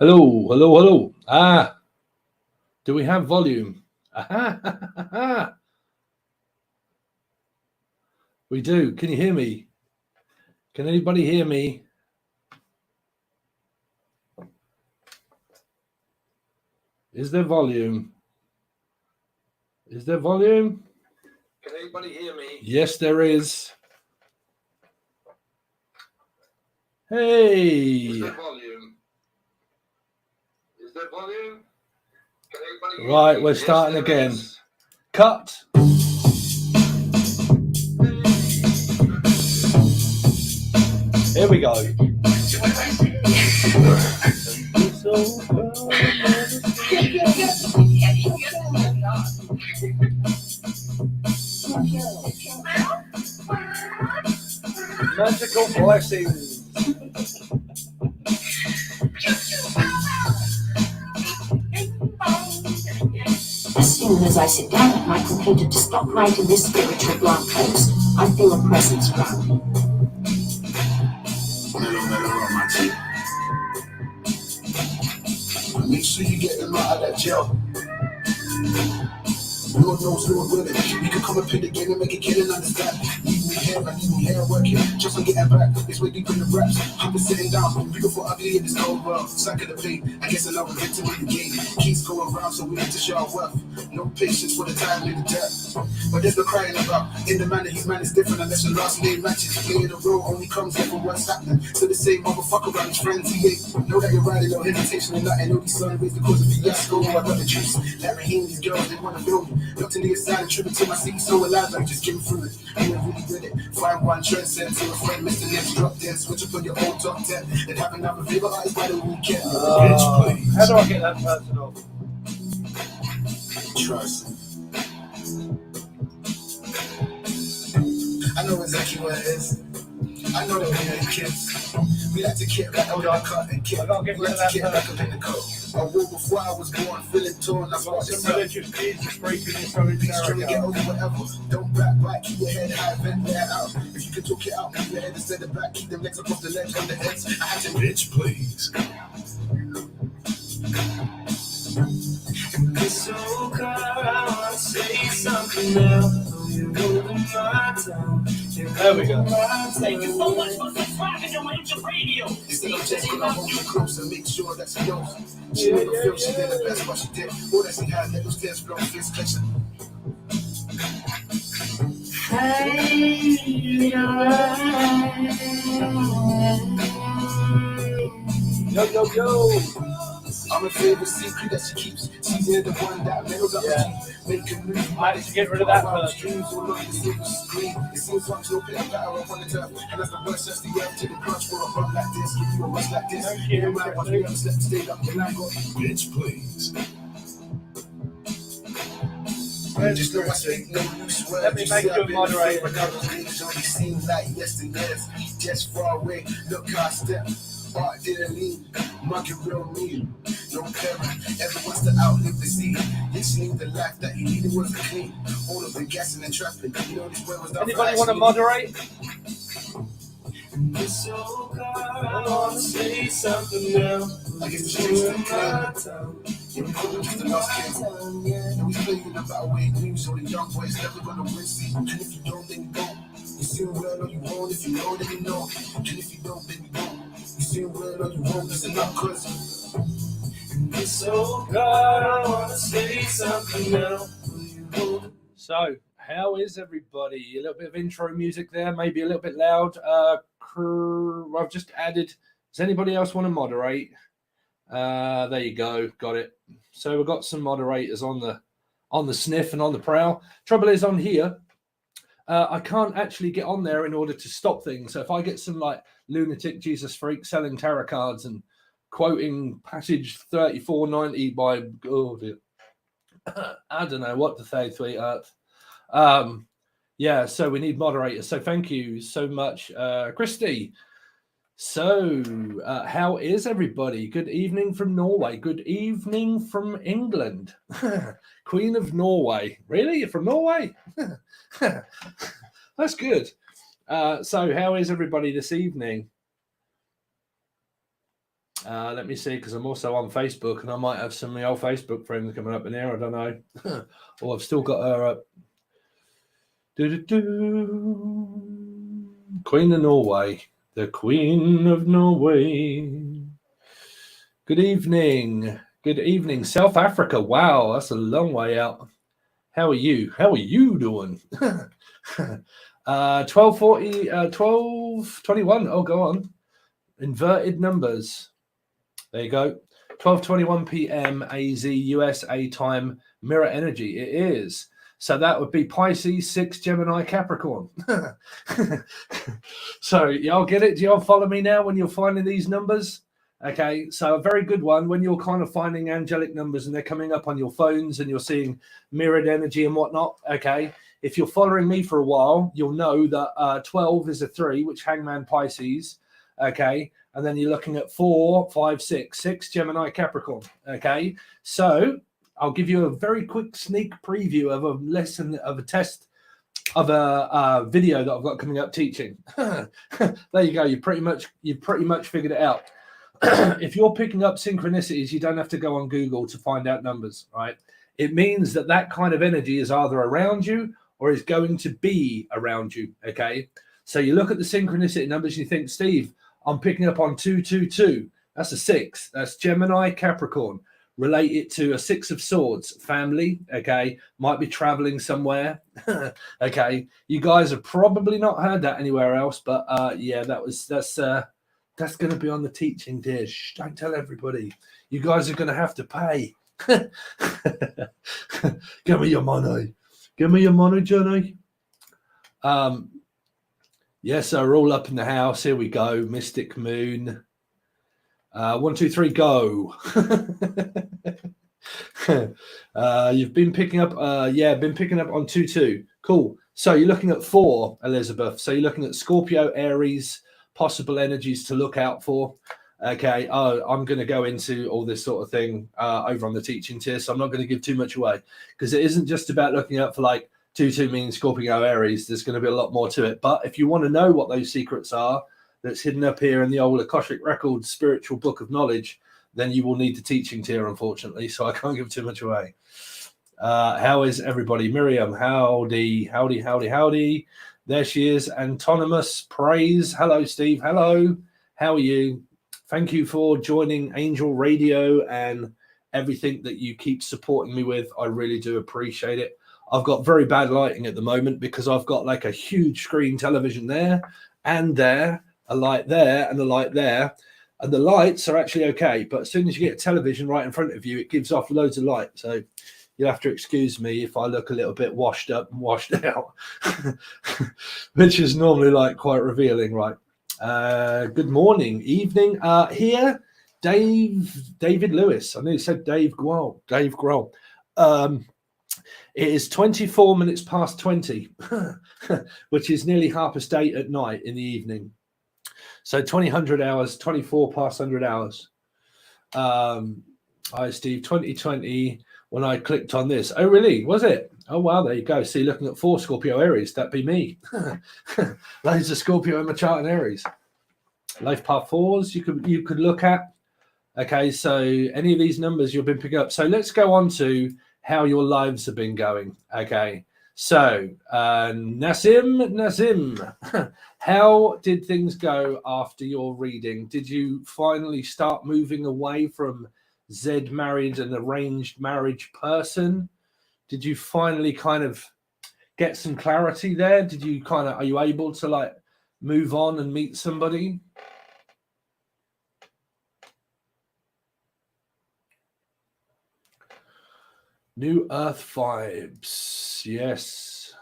Hello, hello, hello. Do we have volume? We do. Can you hear me? Can anybody hear me? Is there volume? Is there volume? Can anybody hear me? Yes, there is. Hey. Is there volume? Is there volume? Can anybody hear me? Right, we're starting again. Is. Cut. Here we go. Magical blessings. As soon as I sit down at my computer to stop writing this spiritual blog post, I feel a presence around me. Make sure you get them out of that jail. Lord knows, Lord willing. You can come and play the game and make it killing, understand? Leave me here working. Just on getting back, it's way deep in the raps. I've been sitting down, beautiful, ugly in this cold world. Sack of the pain, I guess another victim in the game. Keeps going around, so we need to show our worth. No patience for the time in the death. But there's no crying about. In the man, his man is different unless your last name matches. Playing the role only comes in from what's happening. So the same motherfucker around his friends, he ain't. Know that you're riding, no hesitation and nothing. Know these son raised the cause of fiasco. I got the juice. Like Raheem, these girls, they wanna build me. Looked in the aside and tripping to my seat, so alive, like just getting through it. You ain't really with it. Find one trend, send to a friend, Mr. Next drop then switch up on your old top 10. And have another favorite artist by the weekend. How do I get that person off? Trust. I know exactly what it is. I know that we ain't kids. We like to kick back on our cut and kick. We like to kick back up in the coat. I wore before I was born, feeling torn. That's why some religious Jesus breaking in some Please try to get over whatever. Don't back, keep your head high, vent that out. If you can talk it out, keep your head instead of back. Keep them legs up off the ledge on the heads. I had to bitch, please. It's so cold, I wanna say something now. There we go. Thank you so much for subscribing to Angel Radio. Instead of just gonna hold you close and make sure that she knows. She never feel she did the best, but she did. All that she had, let those tears flow, fist catching. Yo. I'm a favorite secret that she keeps. She's the one that meddles up make a move. I need to get rid of that first. Dreams all over the silver screen. It seems like no pain battle up on the turf. And that's the worst, that's the earth to the crunch for a run like this. Give you a rush like this. Thank you. Mind once we haven't slept, stayed up and I got bitch, please. Just know I speak no loose words. Let me make you a moderator. Only seem like yesterdays. Just far away, look how I step. Art didn't lean, monkey real mean. No parent ever wants to outlive the scene. Listening the life that he needed was clean. All of the gassing and trapping. You know this boy was not. Anybody want to moderate? It's so cold, I wanna say something now. I guess the shit's still clear. Yeah, we call it just the lost kid. And we playing about way dreams, so the young boys never gonna win. See, and if you don't, then you don't. You see well or you won't. If you know, then you know. And if you don't, then you don't. You see well or you won't. That's enough, cause it's so cold, I wanna say something now. So, how is everybody? A little bit of intro music there, maybe a little bit loud. I've just added. Does anybody else want to moderate? There you go, got it. So we've got some moderators on the sniff and on the prowl. Trouble is, on here, I can't actually get on there in order to stop things. So if I get some like lunatic Jesus freak selling tarot cards and quoting passage 3490 by I don't know what to say, sweetheart. Yeah, so we need moderators. So thank you so much, Christy. So how is everybody? Good evening from Norway. Good evening from England. Queen of Norway. Really? You're from Norway? That's good. So how is everybody this evening? Let me see, because I'm also on Facebook, and I might have some of my old Facebook friends coming up in here. I don't know. Oh, I've still got her up. Queen of Norway. The Queen of Norway. Good evening. Good evening. South Africa. Wow, that's a long way out. How are you? How are you doing? 12:40, 12:21. Oh, go on. Inverted numbers. There you go. 12:21 p.m. AZ USA time, mirror energy. It is. So that would be Pisces, 6, Gemini, Capricorn. So y'all get it? Do y'all follow me now when you're finding these numbers? Okay, so a very good one when you're kind of finding angelic numbers and they're coming up on your phones and you're seeing mirrored energy and whatnot. Okay, if you're following me for a while, you'll know that 12 is a 3, which Hangman Pisces. Okay, and then you're looking at 4, 5, 6, 6 Gemini Capricorn. Okay, so I'll give you a very quick sneak preview of a lesson, of a test, of a video that I've got coming up teaching. There you go. You've pretty much figured it out. If you're picking up synchronicities, you don't have to go on Google to find out numbers, right? It means that that kind of energy is either around you or is going to be around you. Okay, so you look at the synchronicity numbers, and you think, Steve, I'm picking up on 222. That's a 6. That's Gemini Capricorn. Relate it to a 6 of Swords, family. Okay, might be traveling somewhere. Okay, you guys have probably not heard that anywhere else, but yeah, that's going to be on the teaching dish. Don't tell everybody. You guys are going to have to pay. Give me your money. Give me your money, Johnny. Yes, so we're all up in the house. Here we go. Mystic Moon. 1, 2, 3, go. You've been picking up, been picking up on 2-2. Cool. So you're looking at 4, Elizabeth. So you're looking at Scorpio, Aries, possible energies to look out for. Okay. I'm going to go into all this sort of thing over on the teaching tier. So I'm not going to give too much away, because it isn't just about looking out for like 2-2 means Scorpio, Aries. There's going to be a lot more to it. But if you want to know what those secrets are, that's hidden up here in the old Akashic Records spiritual book of knowledge, then you will need the teaching tier, unfortunately. So I can't give too much away. How is everybody? Miriam, howdy. There she is. Anonymous Praise. Hello, Steve. Hello. How are you? Thank you for joining Angel Radio and everything that you keep supporting me with. I really do appreciate it. I've got very bad lighting at the moment because I've got like a huge screen television there and there, a light there and a light there. And the lights are actually okay. But as soon as you get a television right in front of you, it gives off loads of light. So you'll have to excuse me if I look a little bit washed up and washed out, which is normally like quite revealing, right? Good morning, evening. Here, David Lewis. I nearly said Dave Grohl. It is 24 minutes past 20, which is nearly 8:30 at night in the evening. So 200 hours, 24 past 100 hours. Hi, Steve. 2020, when I clicked on this. Oh, really? Was it? Oh, wow. There you go. See, looking at 4 Scorpio Aries. That'd be me. Loads of Scorpio in my chart and Aries. Life path 4s you could look at. Okay, so any of these numbers you've been picking up. So let's go on to how your lives have been going. Okay, so Nassim, how did things go after your reading? Did you finally start moving away from Zed married an arranged marriage person? Did you finally kind of get some clarity there? Are you able to like move on and meet somebody? New Earth vibes, yes.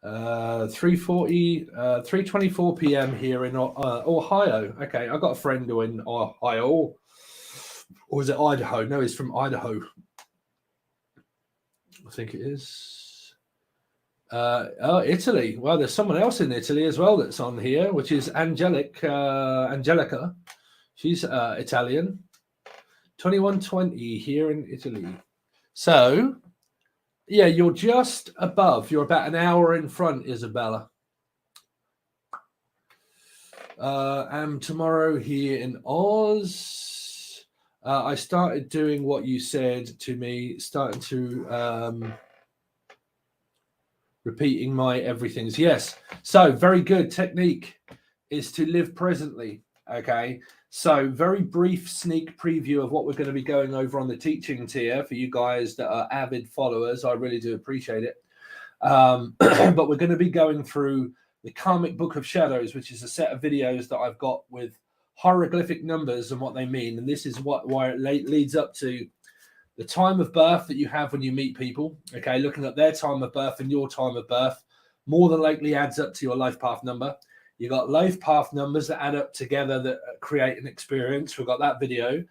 3:24 p.m. here in Ohio. Okay, I got a friend who in Ohio. Or is it Idaho? No, he's from Idaho. I think it is. Italy. Well, there's someone else in Italy as well that's on here, which is Angelica. She's Italian. 2120 here in Italy. So, yeah, you're just above. You're about an hour in front, Isabella. Am tomorrow here in Oz. I started doing what you said to me, starting to repeating my everythings. Yes. So very good technique is to live presently. Okay. So very brief sneak preview of what we're going to be going over on the teaching tier for you guys that are avid followers. I really do appreciate it. But we're going to be going through the Karmic Book of Shadows, which is a set of videos that I've got with hieroglyphic numbers and what they mean. And this is why it leads up to the time of birth that you have when you meet people. Okay, looking at their time of birth and your time of birth more than likely adds up to your life path number. You got life path numbers that add up together that create an experience. We've got that video.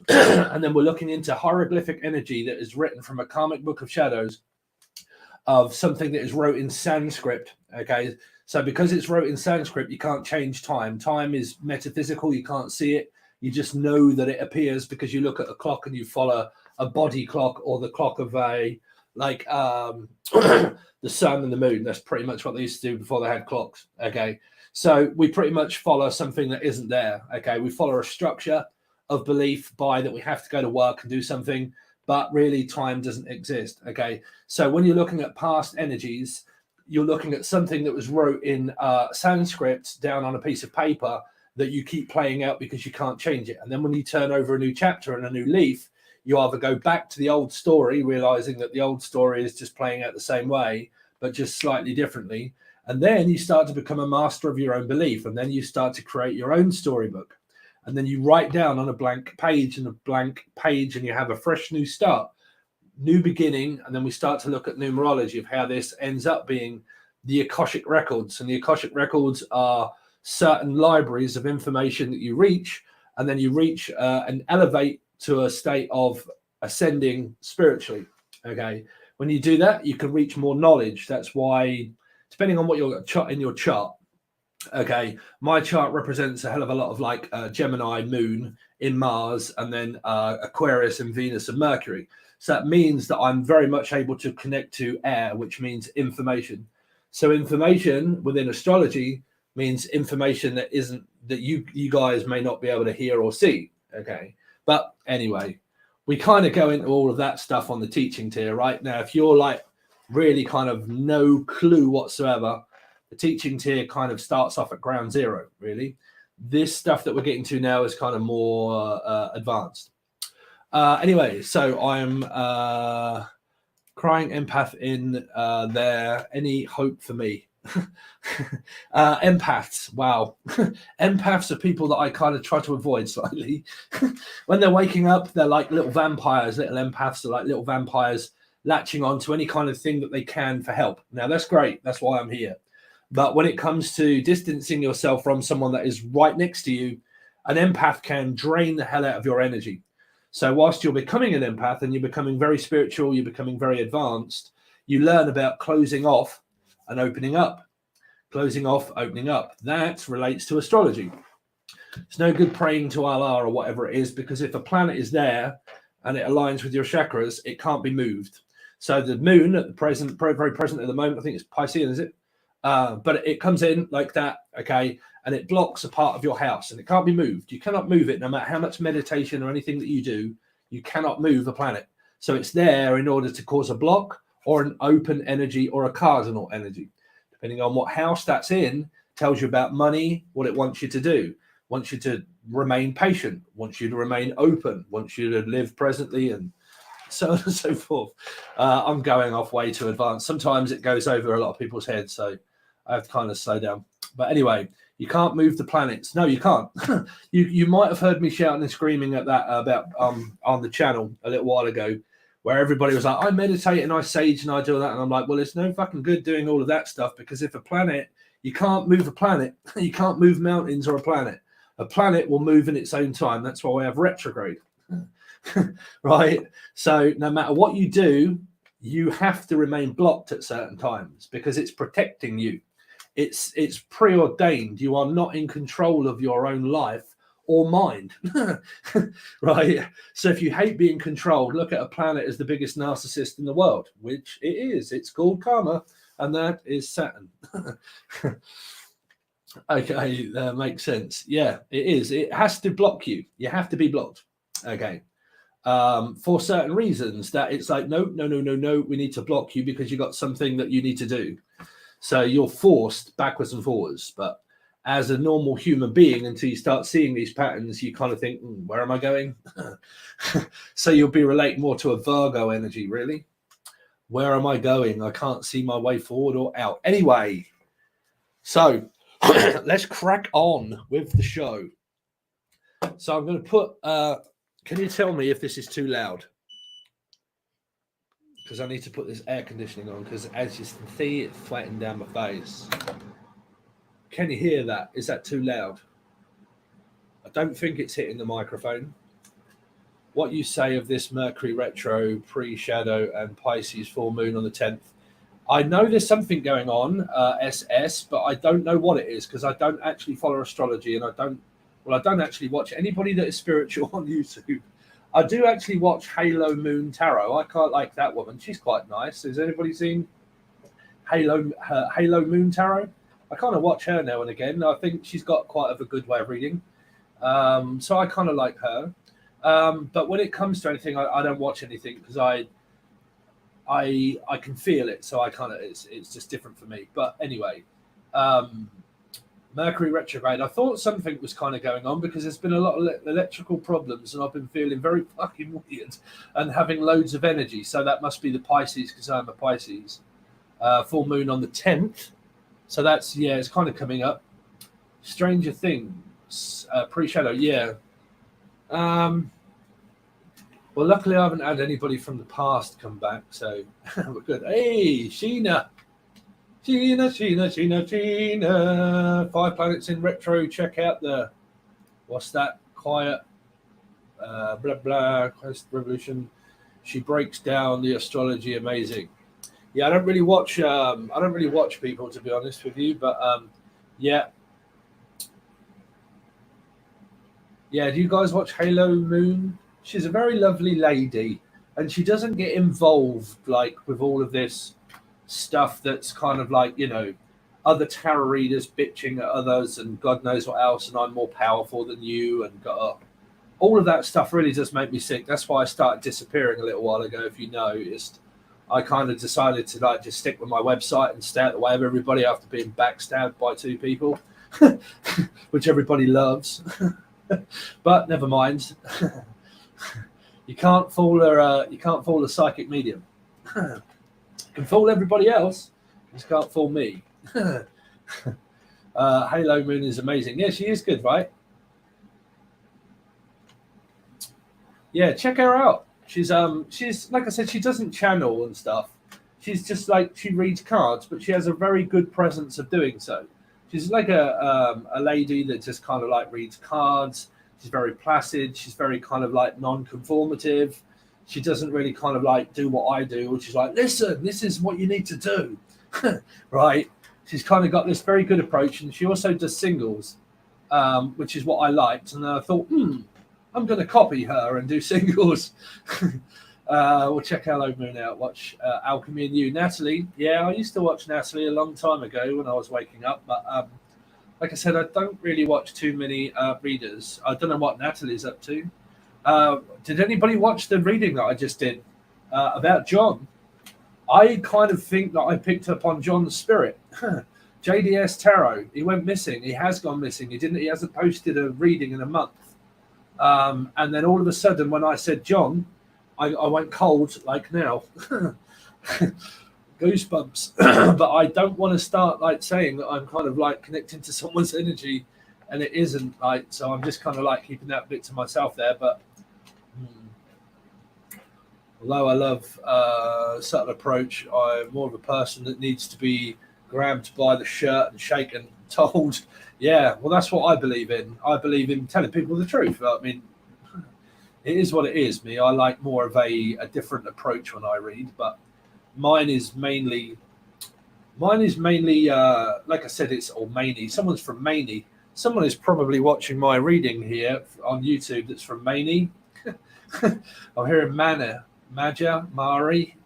And then we're looking into hieroglyphic energy that is written from a Karmic Book of Shadows of something that is wrote in Sanskrit. Okay, so because it's wrote in Sanskrit, you can't change time. Time is metaphysical. You can't see it. You just know that it appears because you look at a clock and you follow a body clock or the clock of a the sun and the moon. That's pretty much what they used to do before they had clocks. Okay, so we pretty much follow something that isn't there. Okay, we follow a structure of belief by that we have to go to work and do something, but really time doesn't exist. Okay, so when you're looking at past energies, you're looking at something that was wrote in Sanskrit down on a piece of paper that you keep playing out because you can't change it. And then when you turn over a new chapter and a new leaf, you either go back to the old story, realizing that the old story is just playing out the same way, but just slightly differently. And then you start to become a master of your own belief. And then you start to create your own storybook. And then you write down on a blank page and you have a fresh new start, new beginning. And then we start to look at numerology of how this ends up being the Akashic records. And the Akashic records are certain libraries of information that you reach, and then you reach and elevate to a state of ascending spiritually. Okay, when you do that, you can reach more knowledge. That's why, depending on what you're in your chart. Okay, my chart represents a hell of a lot of like Gemini moon in Mars, and then Aquarius and Venus and Mercury. So that means that I'm very much able to connect to air, which means information. So information within astrology means information that you guys may not be able to hear or see. Okay, but anyway, we kind of go into all of that stuff on the teaching tier right now. If you're like really kind of no clue whatsoever, the teaching tier kind of starts off at ground zero. Really, this stuff that we're getting to now is kind of more advanced. Anyway, so I'm crying empath in there. Any hope for me? Empaths, wow. Empaths are people that I kind of try to avoid slightly. When they're waking up, they're like little vampires. Little empaths are like little vampires latching on to any kind of thing that they can for help. Now that's great, that's why I'm here. But when it comes to distancing yourself from someone that is right next to you, an empath can drain the hell out of your energy. So whilst you're becoming an empath and you're becoming very spiritual, you're becoming very advanced, you learn about closing off and opening up. Closing off, opening up. That relates to astrology. It's no good praying to Allah or whatever it is, because if a planet is there and it aligns with your chakras, it can't be moved. So the moon at the present, very present at the moment, I think it's Piscean, is it? But it comes in like that, okay, and it blocks a part of your house and it can't be moved. You cannot move it no matter how much meditation or anything that you do. You cannot move a planet. So it's there in order to cause a block or an open energy or a cardinal energy. Depending on what house that's in, tells you about money, what it wants you to do. Wants you to remain patient, wants you to remain open, wants you to live presently, and so on and so forth. I'm going off way too advanced. Sometimes it goes over a lot of people's heads, so I have to kind of slow down. But anyway, you can't move the planets. No, you can't. you might have heard me shouting and screaming at that about on the channel a little while ago, where everybody was like, I meditate and I sage and I do that. And I'm like, well, it's no fucking good doing all of that stuff, because if a planet, you can't move a planet. You can't move mountains or a planet. A planet will move in its own time. That's why we have retrograde. Right? So no matter what you do, you have to remain blocked at certain times because it's protecting you. It's preordained. You are not in control of your own life or mind. Right? So if you hate being controlled, look at a planet as the biggest narcissist in the world, which it is. It's called karma, and that is Saturn. Okay, that makes sense. Yeah, it is. It has to block you. You have to be blocked. Okay. For certain reasons that it's like, no, no, no, no, no, we need to block you because you got something that you need to do. So you're forced backwards and forwards. But as a normal human being, until you start seeing these patterns, you kind of think, where am I going? So you'll be relating more to a Virgo energy, really. Where am I going? I can't see my way forward or out. Anyway, so let's crack on with the show. So I'm going to put, can you tell me if this is too loud? Because I need to put this air conditioning on because as you can see, it's flattened down my face. Can you hear that? Is that too loud? I don't think it's hitting the microphone. What you say of this Mercury retro, pre-shadow and Pisces full moon on the 10th? I know there's something going on, SS, but I don't know what it is because I don't actually follow astrology and I don't actually watch anybody that is spiritual on YouTube. I do actually watch Halo Moon Tarot. I quite like that woman. She's quite nice. Has anybody seen Halo Moon Tarot? I kind of watch her now and again. I think she's got quite a good way of reading. So I kind of like her. But when it comes to anything, I don't watch anything because I can feel it. So I kind of it's just different for me. But anyway, Mercury retrograde. I thought something was kind of going on because there's been a lot of electrical problems and I've been feeling very fucking weird and having loads of energy. So that must be the Pisces because I'm a Pisces. Full moon on the 10th. So that's, yeah, it's kind of coming up. Stranger Things, pre-shadow, yeah. Well, luckily I haven't had anybody from the past come back, so we're good. Hey, Sheena. 5 planets in retro. Check out the, what's that? Quiet, blah, blah, Quest Revolution. She breaks down the astrology. Amazing. Yeah, I don't really watch people, to be honest with you, but yeah. Yeah, do you guys watch Halo Moon? She's a very lovely lady, and she doesn't get involved like with all of this stuff that's kind of like, you know, other tarot readers bitching at others and God knows what else, and I'm more powerful than you, and all of that stuff really does make me sick. That's why I started disappearing a little while ago. If you noticed, I kind of decided to like just stick with my website and stay out the way of everybody after being backstabbed by 2 people, which everybody loves. But never mind. You can't fool a psychic medium. You can fool everybody else, you just can't fool me. Halo Moon is amazing. Yeah, she is good, right? Yeah, check her out. She's like I said, she doesn't channel and stuff. She's just like, she reads cards, but she has a very good presence of doing so. She's like a lady that just kind of like reads cards. She's very placid. She's very kind of like non-conformative. She doesn't really kind of like do what I do, which is like, listen, this is what you need to do. Right? She's kind of got this very good approach, and she also does singles, which is what I liked. And then I thought, I'm going to copy her and do singles. We'll check Halo Moon out. Watch Alchemy and You. Natalie, yeah, I used to watch Natalie a long time ago when I was waking up, but like I said, I don't really watch too many readers. I don't know what Natalie's up to. Did anybody watch the reading that I just did about John? I kind of think that I picked up on John's spirit. JDS Tarot, he went missing. He has gone missing. He hasn't posted a reading in a month. And then all of a sudden, when I said John, I went cold like now. Goosebumps. But I don't want to start like saying that I'm kind of like connecting to someone's energy, and it isn't like, so I'm just kind of like keeping that bit to myself there. But although I love subtle approach, I'm more of a person that needs to be grabbed by the shirt and shaken, told, yeah, well, that's what I believe in. I believe in telling people the truth. I mean, it is what it is. Me, I like more of a different approach when I read, but mine is mainly like I said, it's all Maine. Someone's from Maine. Someone is probably watching my reading here on YouTube that's from Maine. I'm hearing Maja, Marie,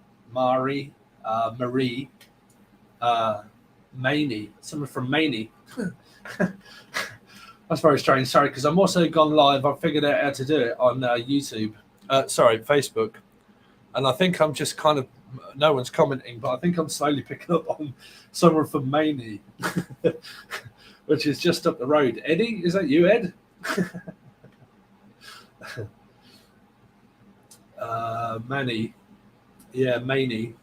Maine. Someone from Maine. That's very strange. Sorry, because I'm also gone live. I've figured out how to do it on YouTube. Facebook. And I think I'm just kind of, no one's commenting, but I think I'm slowly picking up on someone from Maney, which is just up the road. Eddie, is that you, Ed? Manny. Yeah, Maney.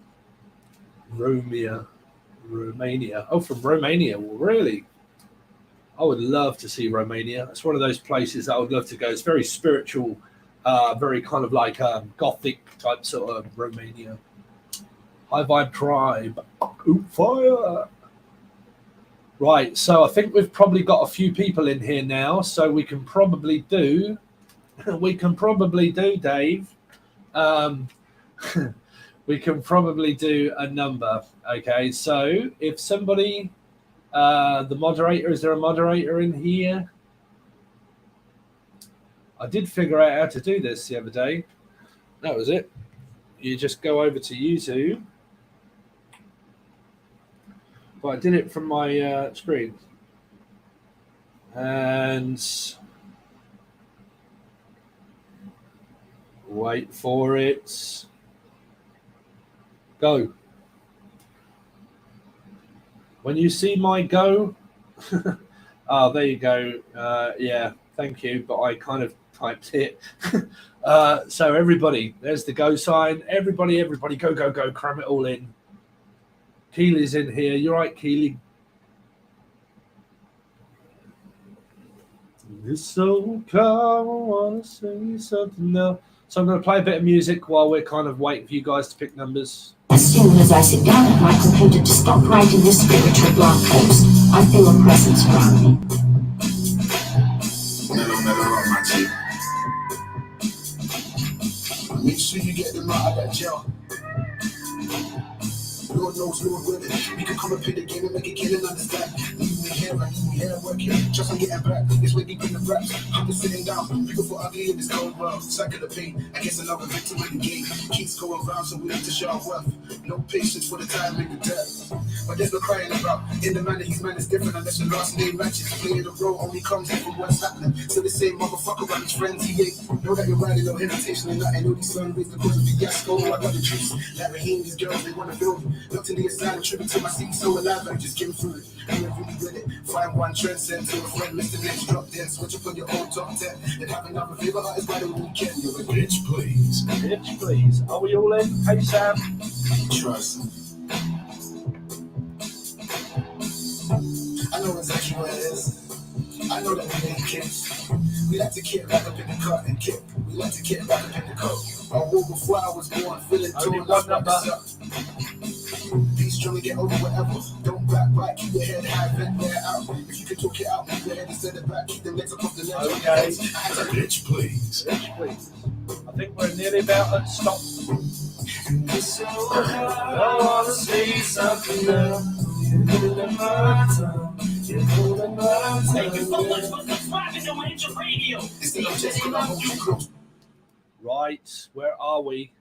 Romania. Oh, from Romania. Well, really? I would love to see Romania. It's one of those places I would love to go. It's very spiritual, very kind of like gothic type sort of Romania. High Vibe Tribe. Oop, fire. Right, so I think we've probably got a few people in here now, so we can probably do, Dave. We can probably do a number. Okay, so if somebody, the moderator, is there a moderator in here? I did figure out how to do this the other day. That was it. You just go over to YouTube. But I did it from my screen. And wait for it. Go. When you see my go, oh, there you go. Yeah, thank you. But I kind of typed it. So everybody, there's the go sign. Everybody, go, cram it all in. Keely's in here. You're right, Keely. This so calm, I want to say something now. So I'm going to play a bit of music while we're kind of waiting for you guys to pick numbers. As soon as I sit down at my computer to stop writing this spiritual blog post, I feel a presence around me. Make sure you get them out of that jail. Lord knows, Lord willing. We can come and play the game and make it killing, understand? Leave me here, I leave me here working. Just on getting back, it's way deep in the raps. I'm just sitting down, beautiful ugly in this cold world. Sack of the pain, I guess another victim in the game. Keeps going round, so we need to show our worth. No patience for the time and the death. But there's no crying about. In the manner, his man is different unless your last name matches. Playing the role only comes in from what's happening. So the same motherfucker around his friends, he ain't. Know that you're riding, no hesitation and nothing. Know these sons with the cause of the fiasco. I got the juice. That Raheem, these girls, they wanna build me. Look to the aside, tribute to my city, so alive, I just came through it. I'm really with it. Find one trend, send to a friend, Mr. Next drop then. Switch up on your own top 10. And have another favorite artist by the weekend. You're a bitch, please. Bitch, please. Are we all in? Hey, Sam. Trust. I know exactly what it is. I know that we ain't kids. We like to get back up in the cut and kick. We like to get back up in the coat. I woke before I was born, feeling torn. That's what this up. Peace, trying to get over whatever. Don't back right, keep your head high, vent there out. If you can talk it out, move your head instead of back. Keep the legs up off the legs. Okay. Bitch, please. Bitch, please. I think we're nearly about at stop. I want to say something now. Thank you so much for subscribing to my Angel Radio. Right, where are we?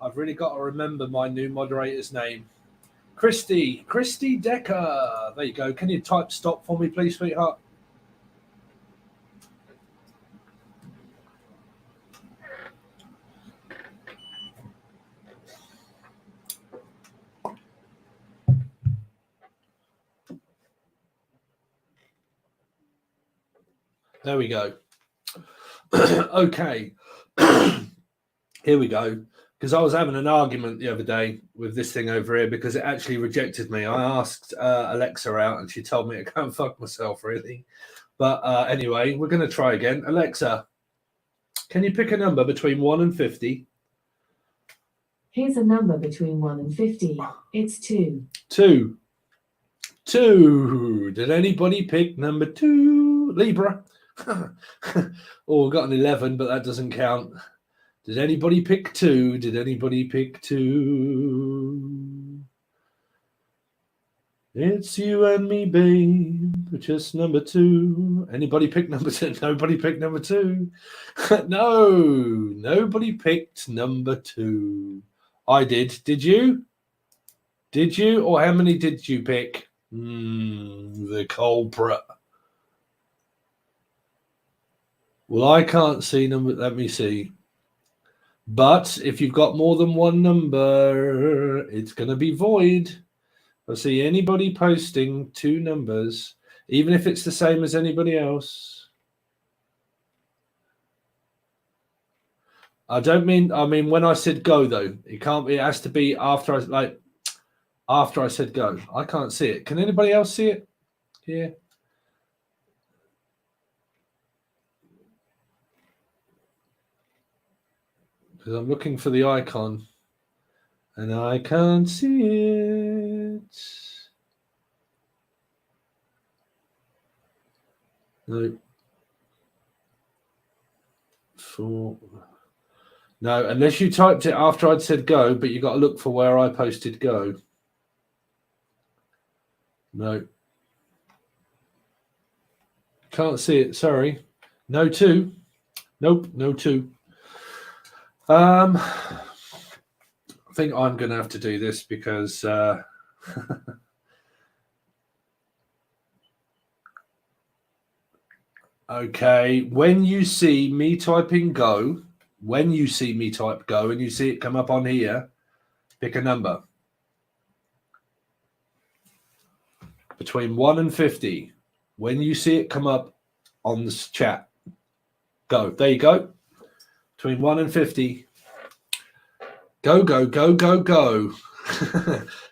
I've really got to remember my new moderator's name. Christy Decker. There you go. Can you type stop for me, please, sweetheart? There we go. Okay. Here we go. Because I was having an argument the other day with this thing over here because it actually rejected me. I asked Alexa out and she told me to go and fuck myself, really. But anyway, we're going to try again. Alexa, can you pick a number between 1 and 50? Here's a number between 1 and 50. It's 2. 2. 2. Did anybody pick number 2? Libra. Oh, we got an 11, but that doesn't count. Did anybody pick 2? Did anybody pick 2? It's you and me, babe. Just number 2. Anybody pick number 2? Nobody picked number 2. No, nobody picked number 2. I did. Did you? Did you? Or how many did you pick? The culprit. Well, I can't see number. Let me see. But if you've got more than one number, it's going to be void. I see anybody posting two numbers, even if it's the same as anybody else. I mean when I said go though, it can't be. It has to be after I said go. I can't see it. Can anybody else see it? Yeah. Because I'm looking for the icon and I can't see it. No. No, unless you typed it after I'd said go, but you got to look for where I posted go. No. Can't see it, sorry. No two. Nope, no two. I think I'm going to have to do this because okay, when you see me typing go, when you see me type go and you see it come up on here, pick a number. Between 1 and 50. When you see it come up on this chat, go. There you go. Between 1 and 50. Go, go, go, go, go.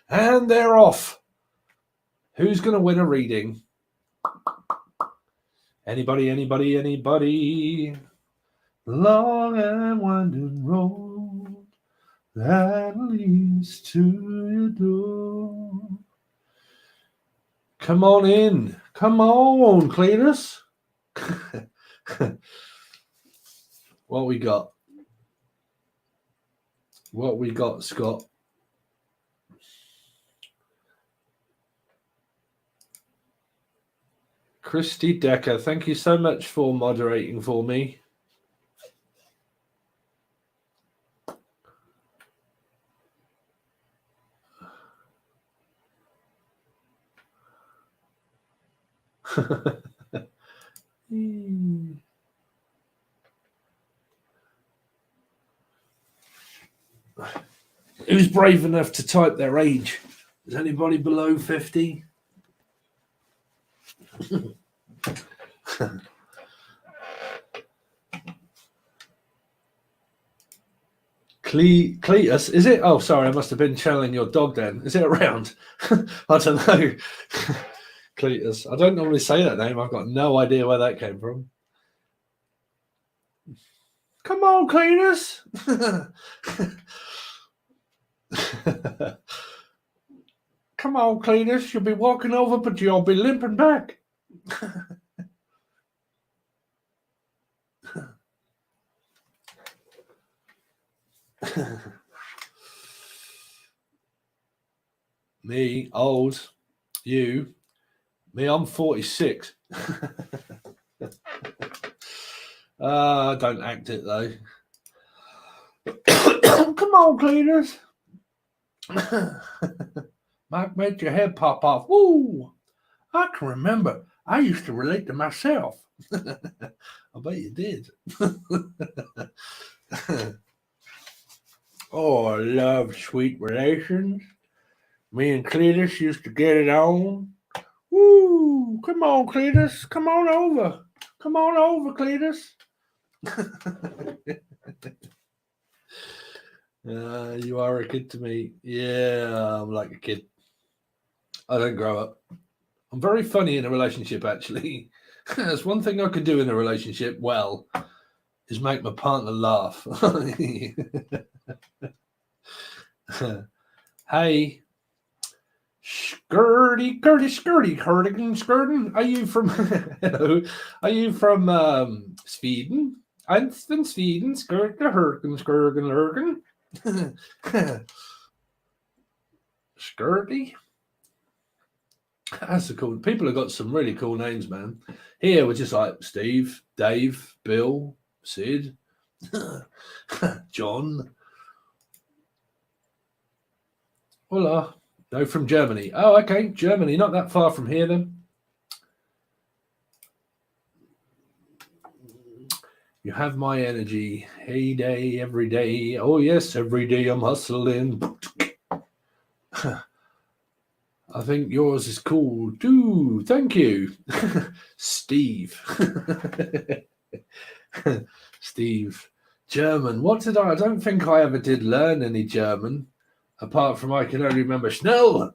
And they're off. Who's going to win a reading? Anybody, anybody, anybody? Long and winding road that leads to your door. Come on in. Come on, Cletus. What we got? What we got, Scott? Christy Decker, thank you so much for moderating for me. Who's brave enough to type their age? Is anybody below 50? Cletus, is it? Oh, sorry, I must have been channeling your dog then. Is it around? I don't know. Cletus. I don't normally say that name. I've got no idea where that came from. Come on, Cletus. Come on, Cletus. You'll be walking over, but you'll be limping back. Me, old. You. Me, I'm 46. Don't act it, though. Come on, Cletus. Might make your head pop off. Woo! I can remember. I used to relate to myself. I bet you did. Oh, I love sweet relations. Me and Cletus used to get it on. Woo! Come on, Cletus. Come on over. Come on over, Cletus. You are a kid to me. Yeah, I'm like a kid. I don't grow up. I'm very funny in a relationship, actually. That's one thing I could do in a relationship well, is make my partner laugh. Hey, skirty, Hurtigan, skirtin. Are you from? Hello, are you from Sweden? I'm from Sweden. Skirty. That's a cool. People have got some really cool names, man. Here we're just like Steve, Dave, Bill, Sid, John. Hola. No, from Germany. Oh, okay. Germany, not that far from here then. You have my energy. Hey day, every day. Oh, yes, every day I'm hustling. I think yours is cool too. Thank you. Steve. Steve. German. What did I don't think I ever did learn any German. Apart from I can only remember Schnell.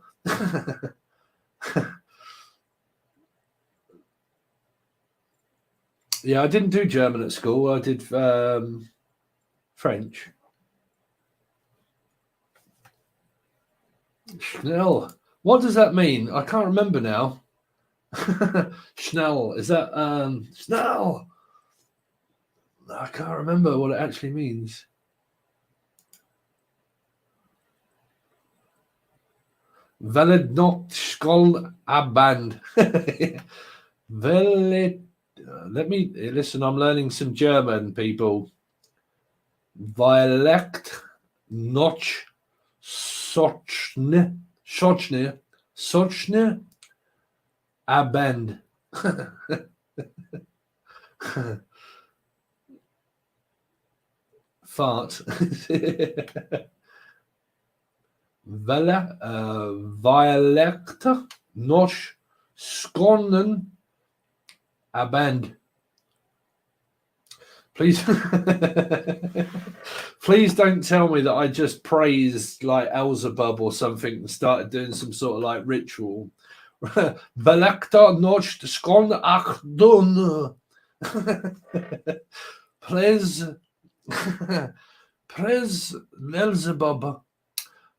Yeah, I didn't do German at school. I did French. Schnell. What does that mean? I can't remember now. Schnell. Is that Schnell? I can't remember what it actually means. Valid not skol aband. Valid. Let me listen. I'm learning some German, people. Dialect notch sochne aband. Fart. Dialect notch skonnen aband. Please, please don't tell me that I just praised like Elzebub or something and started doing some sort of like ritual. Velekta nocht skon achdun. Praise, praise Elzebub.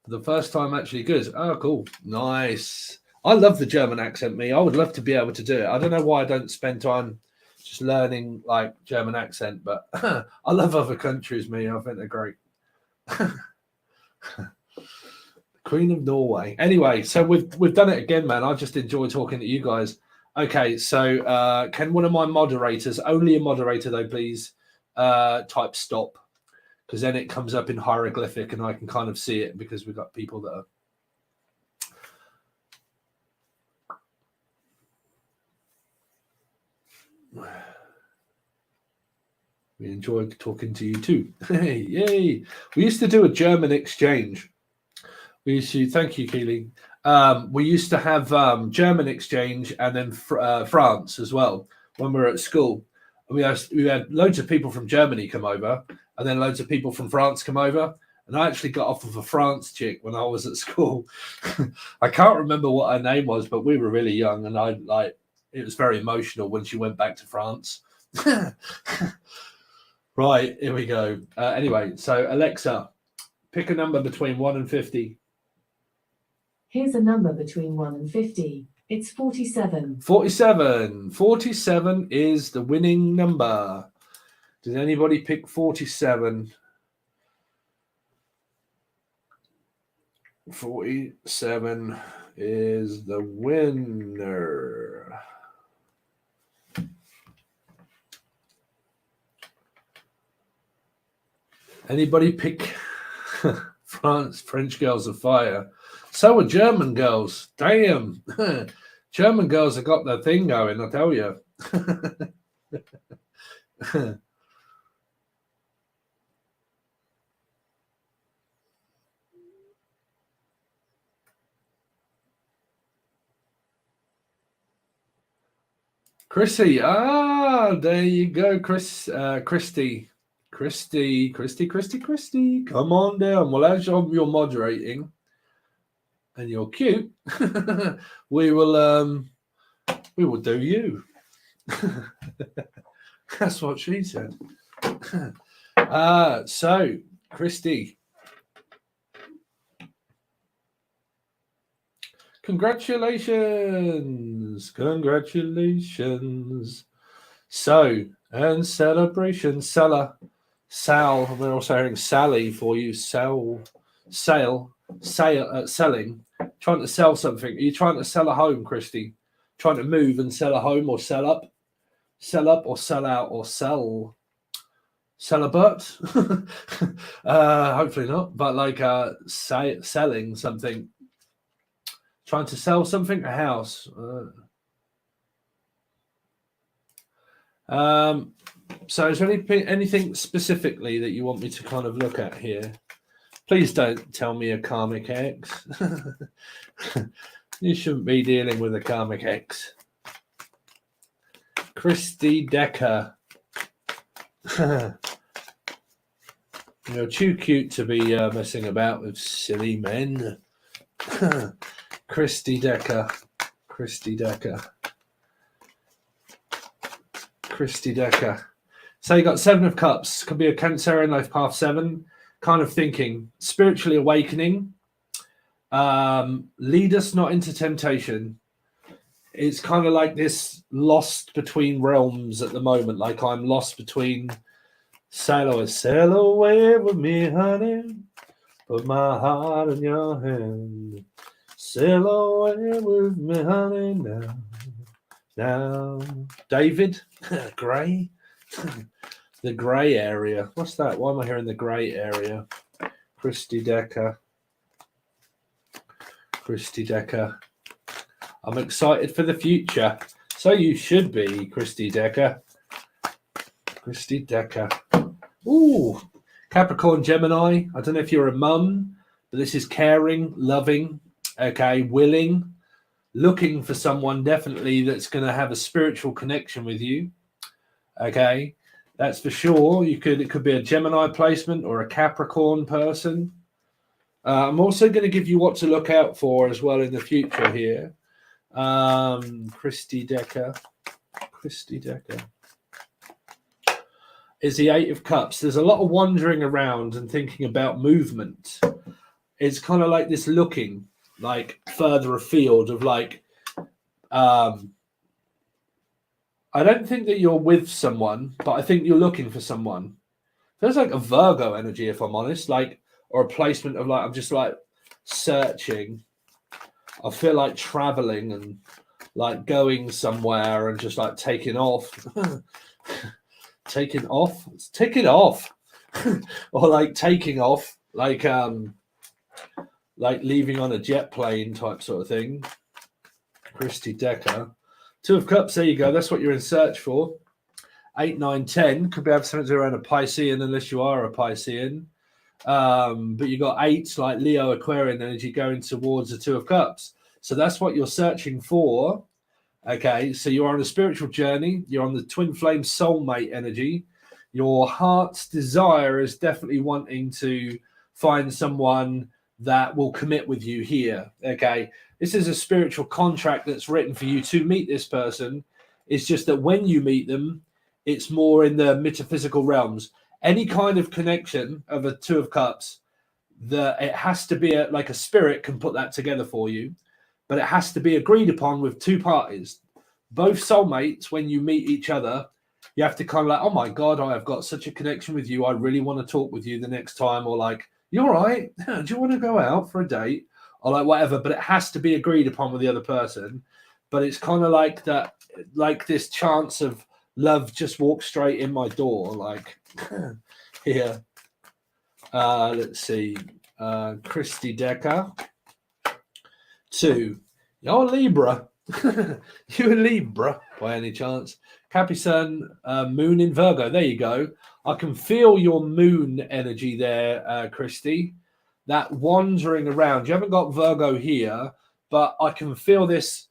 For the first time, actually good. Oh, cool, nice. I love the German accent. Me, I would love to be able to do it. I don't know why I don't spend time just learning like German accent, but I love other countries. Me, I think they're great. Queen of Norway. Anyway, so we've done it again, man. I just enjoy talking to you guys. Okay, so can one of my moderators, only a moderator though, please, type stop, because then it comes up in hieroglyphic and I can kind of see it because we've got people that are. We enjoyed talking to you too. Yay! We used to do a German exchange. We used to, thank you, Keely. We used to have German exchange and then France as well when we were at school. And we had loads of people from Germany come over, and then loads of people from France come over. And I actually got off of a France chick when I was at school. I can't remember what her name was, but we were really young, and it was very emotional when she went back to France. Right, here we go. Anyway, so Alexa, pick a number between 1 and 50. Here's a number between 1 and 50. It's 47. 47. 47 is the winning number. Did anybody pick 47? 47 is the winner. Anybody pick French girls are fire. So are German girls. Damn. German girls have got their thing going, I tell you. Chrissy. There you go, Christy. Christy. Come on down. Well, as you're moderating and you're cute, we will do you. That's what she said. So, Christy. Congratulations. So, and celebration, Sal, we're also hearing Sally for you. Selling. Trying to sell something. Are you trying to sell a home, Christy? Trying to move and sell a home, or sell up? Sell up or sell out or sell a butt? Hopefully not. But like selling something. Trying to sell something, a house. So is there anything specifically that you want me to kind of look at here? Please don't tell me a karmic ex. You shouldn't be dealing with a karmic ex. Christy Decker. You're too cute to be messing about with silly men. Christy Decker. Christy Decker. Christy Decker. So you got 7 of Cups. Could be a Cancerian life path 7. Kind of thinking. Spiritually awakening. Lead us not into temptation. It's kind of like this lost between realms at the moment. Like I'm lost between sail away with me, honey. Put my heart in your hand. Sail away with me, honey, now. David Gray. The grey area. What's that? Why am I hearing the grey area? Christy Decker. Christy Decker. I'm excited for the future. So you should be, Christy Decker. Christy Decker. Ooh. Capricorn, Gemini. I don't know if you're a mum, but this is caring, loving, okay, willing, looking for someone definitely that's going to have a spiritual connection with you. Okay, that's for sure. It could be a Gemini placement or a Capricorn person. I'm also going to give you what to look out for as well in the future here. Christy Decker. Christy Decker. Is the 8 of Cups. There's a lot of wandering around and thinking about movement. It's kind of like this looking like further afield of like, I don't think that you're with someone, but I think you're looking for someone. Feels like a Virgo energy, if I'm honest, like, or a placement of like, I'm just like searching. I feel like traveling and like going somewhere and just like taking off. Taking off? Take it off. Or like taking off, like leaving on a jet plane type sort of thing. Christy Decker. 2 of Cups, there you go. That's what you're in search for. 8, 9, 10. Could be have something around a Piscean unless you are a Piscean. But you got 8, like Leo Aquarian energy going towards the 2 of Cups. So that's what you're searching for. Okay, so you're on a spiritual journey. You're on the twin flame soulmate energy. Your heart's desire is definitely wanting to find someone that will commit with you here. Okay, this is a spiritual contract that's written for you to meet this person. It's just that when you meet them, it's more in the metaphysical realms. Any kind of connection of a 2 of Cups, it has to be like a spirit can put that together for you. But it has to be agreed upon with 2 parties. Both soulmates, when you meet each other, you have to kind of like, oh my God, I have got such a connection with you. I really want to talk with you the next time. Or like, you're right. Do you want to go out for a date? Or like whatever. But it has to be agreed upon with the other person. But it's kind of like that, like this chance of love just walks straight in my door. Like here. Let's see. Christy Decker. 2. You're Libra. You're Libra by any chance. Capricorn, Moon in Virgo. There you go. I can feel your moon energy there, Christy. That wandering around. You haven't got Virgo here, but I can feel this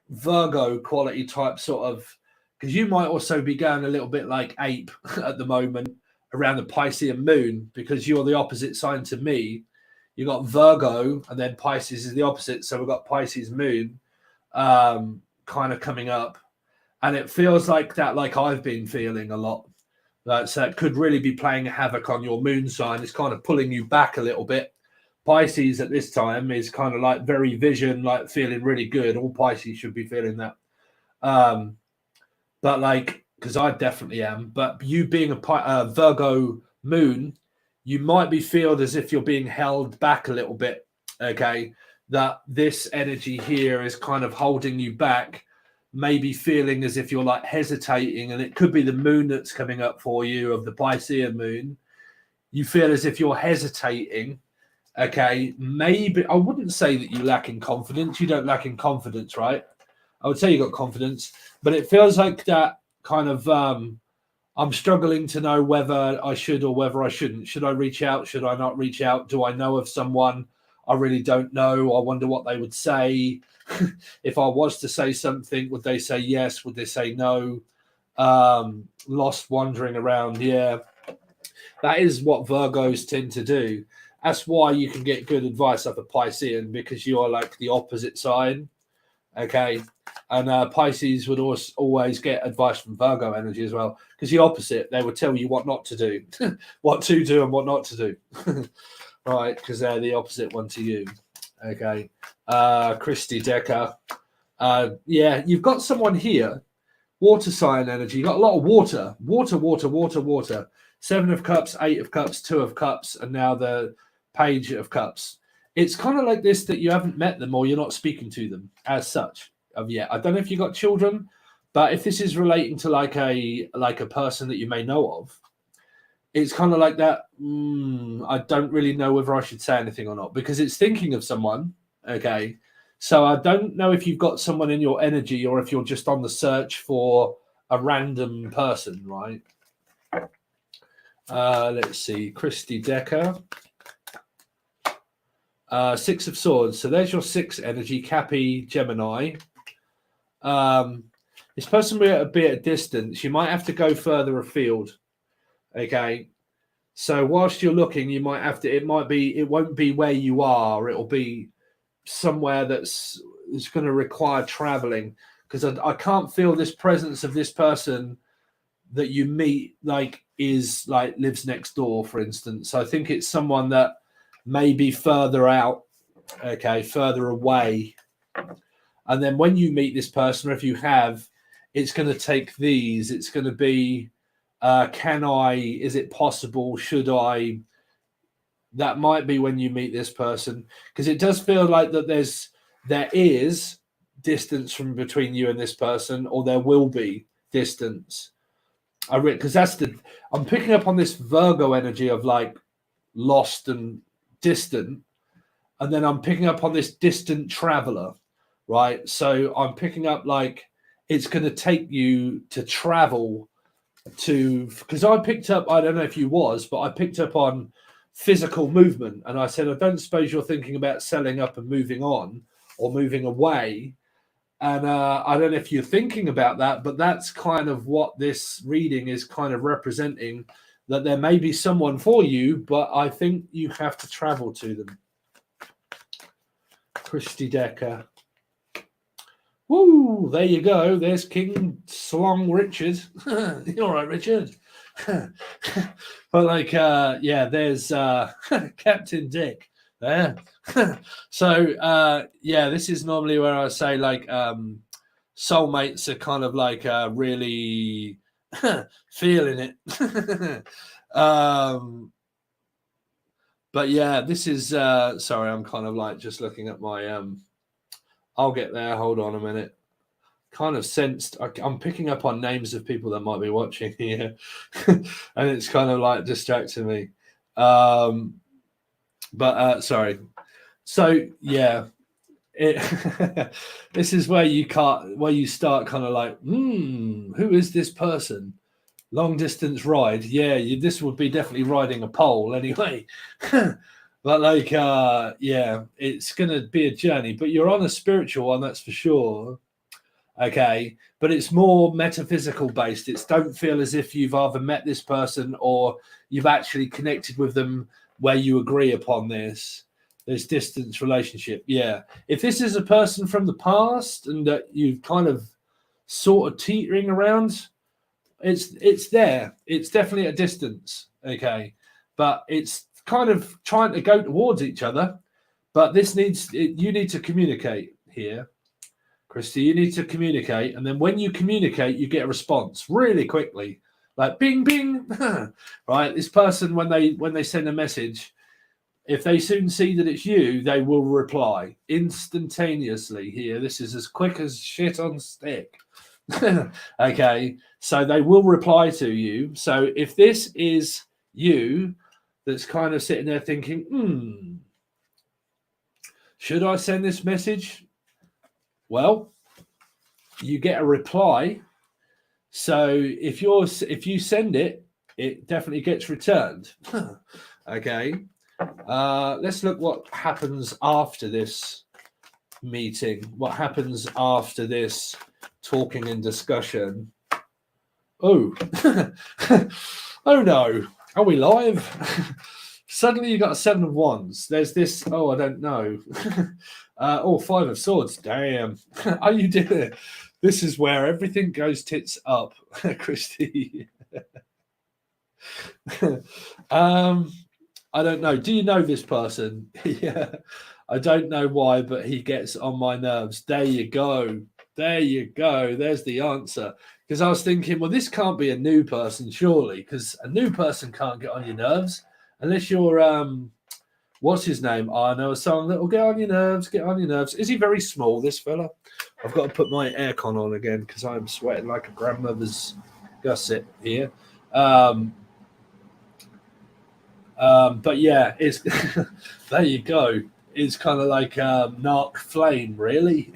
Virgo quality type sort of, because you might also be going a little bit like ape at the moment around the Piscean moon because you're the opposite sign to me. You got Virgo, and then Pisces is the opposite. So we've got Pisces moon kind of coming up. And it feels like that, like I've been feeling a lot. So it could really be playing havoc on your moon sign. It's kind of pulling you back a little bit. Pisces at this time is kind of like very vision, like feeling really good. All Pisces should be feeling that. But like, because I definitely am. But you being a Virgo moon, you might be feeling as if you're being held back a little bit, okay? That this energy here is kind of holding you back, maybe feeling as if you're like hesitating, and it could be the moon that's coming up for you of the Piscean moon. You feel as if you're hesitating Okay, maybe I wouldn't say that you lack in confidence. You don't lack in confidence, right? I would say you got confidence, but it feels like that kind of I'm struggling to know whether I should or whether I shouldn't. Should I reach out? Should I not reach out? Do I know of someone? I really don't know. I wonder what they would say. If I was to say something, would they say yes? Would they say no? Lost wandering around. Yeah, that is what Virgos tend to do. That's why you can get good advice off a Piscean, because you are like the opposite sign. Okay. And Pisces would always get advice from Virgo energy as well, because the opposite, they would tell you what not to do, what to do and what not to do. Right, because they're the opposite one to you. Okay. Christy Decker. Yeah, you've got someone here, water sign energy. You've got a lot of water. Water. 7 of Cups, 8 of Cups, 2 of Cups, and now the Page of Cups. It's kind of like this, that you haven't met them or you're not speaking to them as such of yet. I don't know if you got children, but if this is relating to like a person that you may know of, it's kind of like that. I don't really know whether I should say anything or not, because it's thinking of someone. Okay. So I don't know if you've got someone in your energy or if you're just on the search for a random person, right? Let's see. Christy Decker. 6 of Swords. So there's your 6 energy, Cappy, Gemini. This person will be at a distance. You might have to go further afield. Okay. So whilst you're looking, you might have to, it won't be where you are. It'll be somewhere it's going to require traveling, because I can't feel this presence of this person that you meet, lives next door, for instance. I think it's someone that may be further out, okay, further away. And then when you meet this person, or if you have, it's going to take these. It's going to be, is it possible? Should I? That might be when you meet this person, because it does feel like that there is distance from between you and this person, or there will be distance. Because I'm picking up on this Virgo energy of like lost and distant, and then I'm picking up on this distant traveler, right? So I'm picking up like it's going to take you to travel to, because I don't know if you was, but I picked up on physical movement, and I said, I don't suppose you're thinking about selling up and moving on or moving away. And I don't know if you're thinking about that, but that's kind of what this reading is kind of representing, that there may be someone for you, but I think you have to travel to them. Christy Decker. Woo, there you go. There's King Slong Richard. You're all right, Richard. But there's Captain Dick there. So this is normally where I say soulmates are kind of really feeling it. But yeah, this is sorry, I'm kind of just looking at my I'll get there, hold on a minute. Kind of sensed I'm picking up on names of people that might be watching here. And it's kind of distracting me. Sorry. So yeah, this is where you start kind of who is this person? Long distance ride. Yeah, this would be definitely riding a pole anyway. But it's going to be a journey, but you're on a spiritual one, that's for sure. Okay, but it's more metaphysical based. It's don't feel as if you've either met this person or you've actually connected with them where you agree upon this distance relationship. Yeah, if this is a person from the past and that you've kind of sort of teetering around, it's there. It's definitely a distance. Okay, but it's kind of trying to go towards each other. But you need to communicate here. Christy, you need to communicate, and then when you communicate, you get a response really quickly, like bing, bing. Right? This person, when they send a message, if they soon see that it's you, they will reply instantaneously. Here, this is as quick as shit on stick. Okay, so they will reply to you. So if this is you, that's kind of sitting there thinking, Should I send this message? Well, you get a reply. So if you send it, it definitely gets returned. Okay. Let's look what happens after this meeting. What happens after this talking and discussion? Oh, oh no. Are we live? Suddenly you got a 7 of Wands. There's this. Oh, I don't know. 5 of Swords. Damn. Are you doing it? This is where everything goes tits up, Christy. I don't know. Do you know this person? Yeah. I don't know why, but he gets on my nerves. There you go. There you go. There's the answer. Because I was thinking, well, this can't be a new person, surely, because a new person can't get on your nerves unless you're what's his name? Oh, I know a song that will get on your nerves, get on your nerves. Is he very small, this fella? I've got to put my aircon on again because I'm sweating like a grandmother's gusset here. But yeah, it's there you go. It's kind of like Narc Flame, really.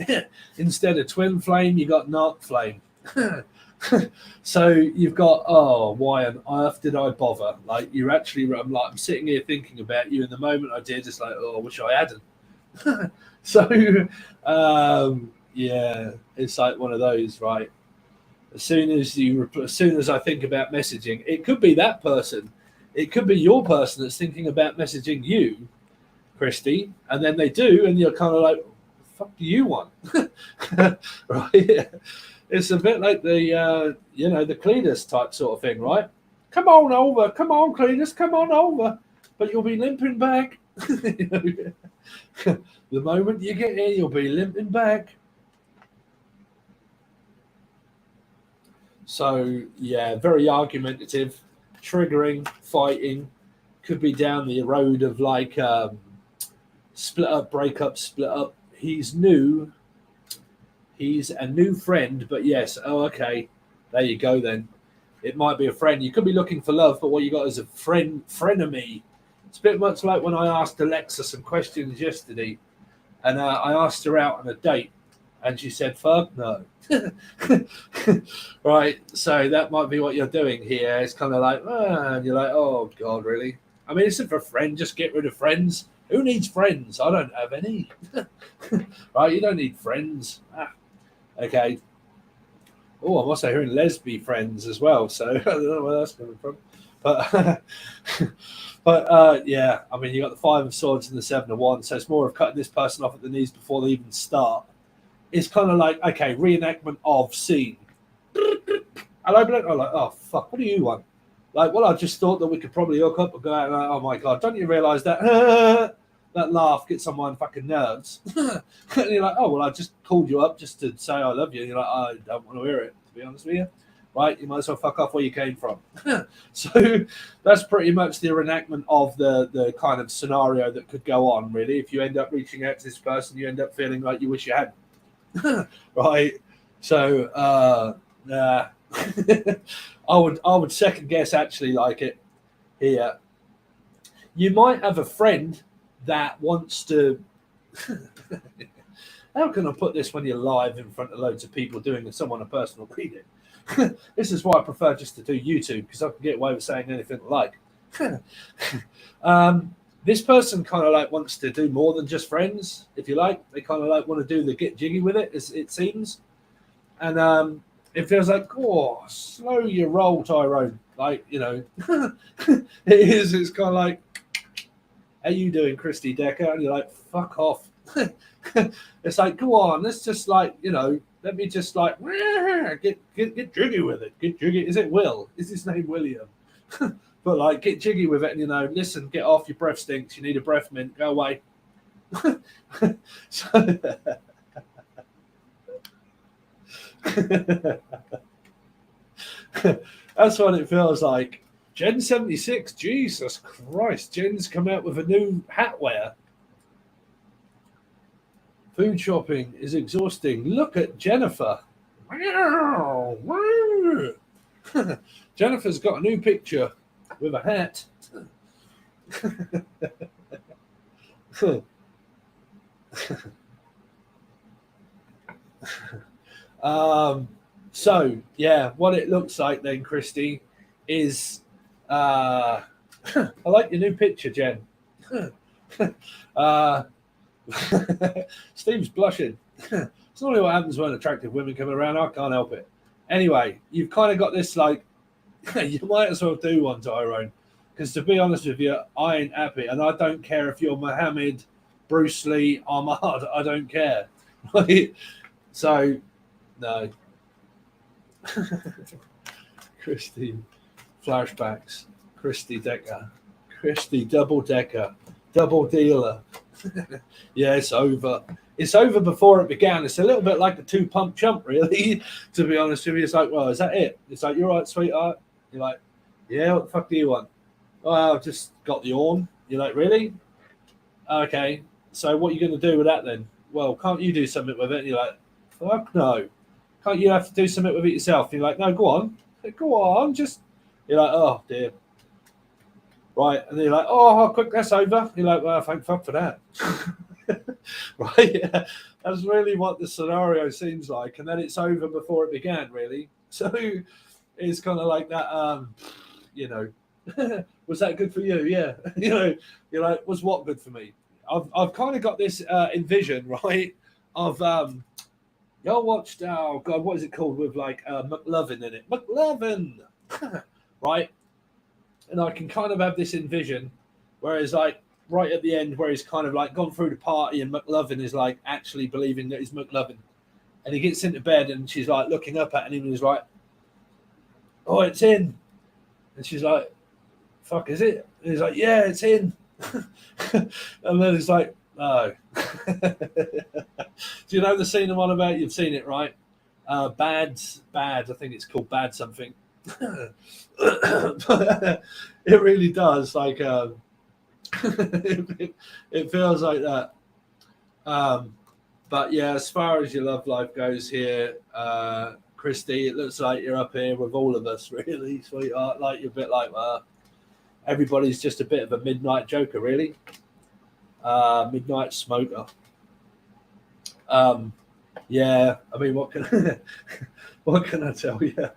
Instead of Twin Flame, you got Narc Flame. So you've got, oh, why on earth did I bother? Like, you're actually, I'm sitting here thinking about you, and the moment I did, it's like, oh, I wish I hadn't. So yeah, it's like one of those, right? As soon as I think about messaging, it could be that person. It could be your person that's thinking about messaging you, Christy, and then they do, and you're kind of like, what the fuck do you want? Right? It's a bit like the the Cletus type sort of thing, right? Come on over, come on, Cletus, come on over, but you'll be limping back. The moment you get here, you'll be limping back. So yeah, very argumentative, triggering, fighting. Could be down the road of like split up, break up, split up. He's new. He's a new friend, but yes. Oh, okay. There you go then. It might be a friend. You could be looking for love, but what you got is a frenemy. It's a bit much like when I asked Alexa some questions yesterday, and I asked her out on a date, and she said, fuck no. Right, so that might be what you're doing here. It's kind of like, and you're like, oh, God, really? I mean, it's for a friend. Just get rid of friends. Who needs friends? I don't have any. Right, you don't need friends. Okay. Oh, I'm also hearing lesbian friends as well, so I don't know where that's coming from. But yeah, I mean, you got the 5 of Swords and the 7 of Wands, so it's more of cutting this person off at the knees before they even start. It's kind of like, okay, reenactment of scene. Hello, Blake. I'm like, oh, fuck, what do you want? Like, well, I just thought that we could probably hook up and go out and like, oh my God, don't you realise that that laugh gets on my fucking nerves? And you're like, oh, well, I just called you up just to say I love you. And you're like, I don't want to hear it, to be honest with you. Right? You might as well fuck off where you came from. So that's pretty much the reenactment of the kind of scenario that could go on, really. If you end up reaching out to this person, you end up feeling like you wish you hadn't. Right? So, yeah. I would second guess actually like it here. You might have a friend that wants to how can I put this when you're live in front of loads of people doing someone a personal reading? This is why I prefer just to do YouTube, because I can get away with saying anything I like. This person kind of like wants to do more than just friends, if you like. They kind of like want to do the get jiggy with it, as it seems. And it feels like, oh, slow your roll, Tyrone. Like, you know, it is. It's kind of like, how you doing, Christy Decker? And you're like, fuck off. It's like, go on, let's just like, you know, let me just like, get jiggy with it. Get jiggy. Is it Will? Is his name William? But like, get jiggy with it and, you know, listen, get off, your breath stinks. You need a breath mint. Go away. So, that's what it feels like. Gen 76, Jesus Christ. Jen's come out with a new hat wear. Food shopping is exhausting. Look at Jennifer. Jennifer's got a new picture with a hat. So yeah, what it looks like then, Christy, is I like your new picture, Jen. Steve's blushing. It's normally what happens when attractive women come around. I can't help it. Anyway, you've kind of got this like you might as well do one, Tyrone, because to be honest with you, I ain't happy, and I don't care if you're Muhammad, Bruce Lee, Ahmad. I don't care. Right? So no. Christy flashbacks. Christy Decker. Christy double decker. Double dealer. Yeah, it's over. It's over before it began. It's a little bit like the two pump chump, really, to be honest with you. It's like, well, is that it? It's like, you're right, sweetheart. You're like, yeah, what the fuck do you want? Oh, I've just got the yawn. You're like, really? Okay. So what are you going to do with that then? Well, can't you do something with it? And you're like, fuck no. Can't you have to do something with it yourself? You're like, no, go on. Go on. Just, you're like, oh, dear. Right. And then you're like, oh, how quick that's over. You're like, well, thank fuck for that. Right. Yeah. That's really what the scenario seems like. And then it's over before it began, really. So it's kind of like that, you know, was that good for you? Yeah. You know, you're like, was what good for me? I've kind of got this envision, right, of y'all watched, oh god, what is it called with like McLovin in it? McLovin, right? And I can kind of have this envision, whereas like right at the end, where he's kind of like gone through the party, and McLovin is like actually believing that he's McLovin, and he gets into bed, and she's like looking up at him, and he's like, "Oh, it's in," and she's like, "Fuck, is it?" And he's like, "Yeah, it's in." And then it's like, oh. Do you know the scene I'm on about? You've seen it, right? Bad. I think it's called Bad something. But it really does. Like, it feels like that. But yeah, as far as your love life goes here, Christy, it looks like you're up here with all of us, really, sweetheart. Like, you're a bit like, everybody's just a bit of a midnight joker, really. Midnight smoker. Yeah, I mean, what can what can I tell you?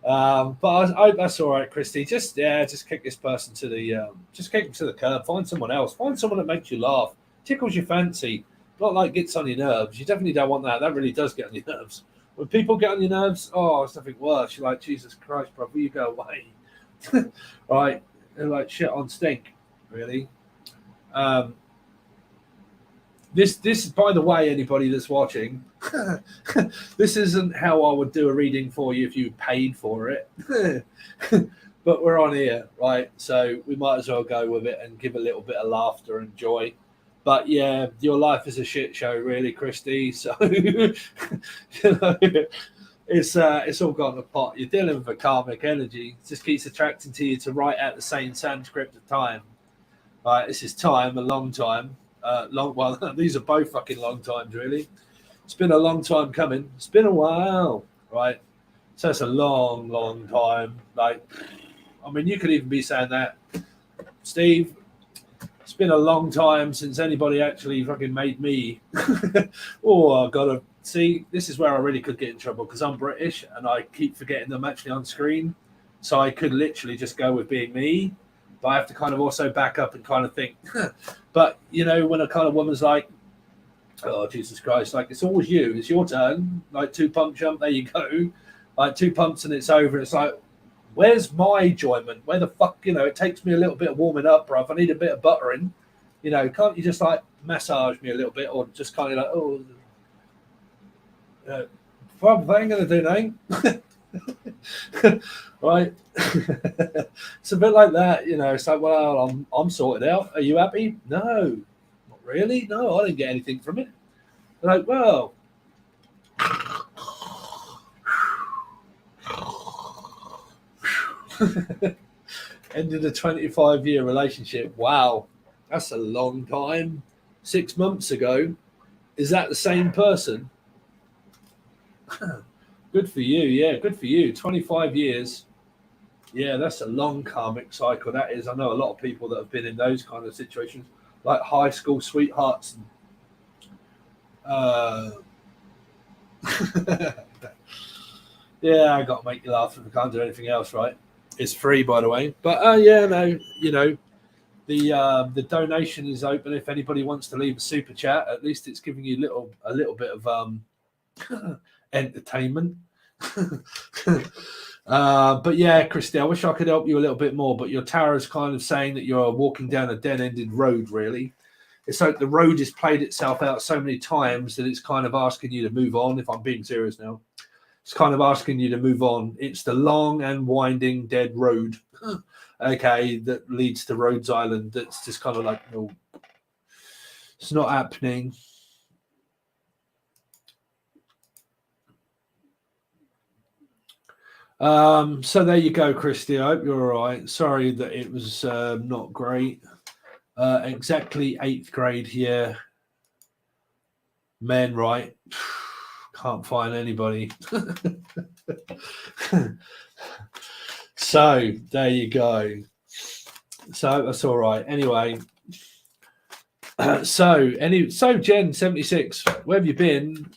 But that's all right, Christy. Just kick this person to the just kick him to the curb. Find someone else. Find someone that makes you laugh, tickles your fancy. Not like gets on your nerves. You definitely don't want that. That really does get on your nerves. When people get on your nerves, oh, it's nothing worse. You're like, Jesus Christ, bro, will you go away? Right? They're like shit on stink, really. This, by the way, anybody that's watching, this isn't how I would do a reading for you if you paid for it. But we're on here, right? So we might as well go with it and give a little bit of laughter and joy. But yeah, your life is a shit show, really, Christy. So you know, it's all gone to pot. You're dealing with a karmic energy. It just keeps attracting to you to write out the same Sanskrit of time. Right, this is time, a long time. Well, these are both fucking long times, really. It's been a long time coming. It's been a while, right? So it's a long, long time. Like, I mean, you could even be saying that, Steve. It's been a long time since anybody actually fucking made me. Oh, I've got to see. This is where I really could get in trouble because I'm British and I keep forgetting them actually on screen. So I could literally just go with being me. But I have to kind of also back up and kind of think. But, you know, when a kind of woman's like, oh, Jesus Christ, like, it's always you. It's your turn. Like, 2 pump jump, there you go. Like, 2 pumps and it's over. It's like, where's my enjoyment? Where the fuck, you know, it takes me a little bit of warming up, bruv. I need a bit of buttering. You know, can't you just, like, massage me a little bit or just kind of like, oh, bruv, that ain't going to do nothing. Right? It's a bit like that, you know. It's like, well, I'm sorted out. Are you happy? No, not really. No, I didn't get anything from it. They're like, well, ended a 25-year relationship. Wow, that's a long time. 6 months ago. Is that the same person? Good for you. Yeah, good for you. 25 years. Yeah, that's a long karmic cycle. That is. I know a lot of people that have been in those kind of situations. like high school sweethearts. Yeah, I got to make you laugh if I can't do anything else, right? It's free, by the way. But yeah, no, you know, the donation is open. If anybody wants to leave a super chat, at least it's giving you a little bit of entertainment. But yeah, Christy, I wish I could help you a little bit more, but your tarot is kind of saying that you're walking down a dead-ended road, really. It's like the road has played itself out so many times that it's kind of asking you to move on, if I'm being serious now. It's kind of asking you to move on. It's the long and winding dead road, okay, that leads to Rhodes Island. That's just kind of like, no, it's not happening. So there you go, Christy. I hope you're all right. Sorry that it was not great. Exactly 8th grade here. Men, right? Can't find anybody. So there you go. So that's all right. Anyway, so Jen 76, where have you been?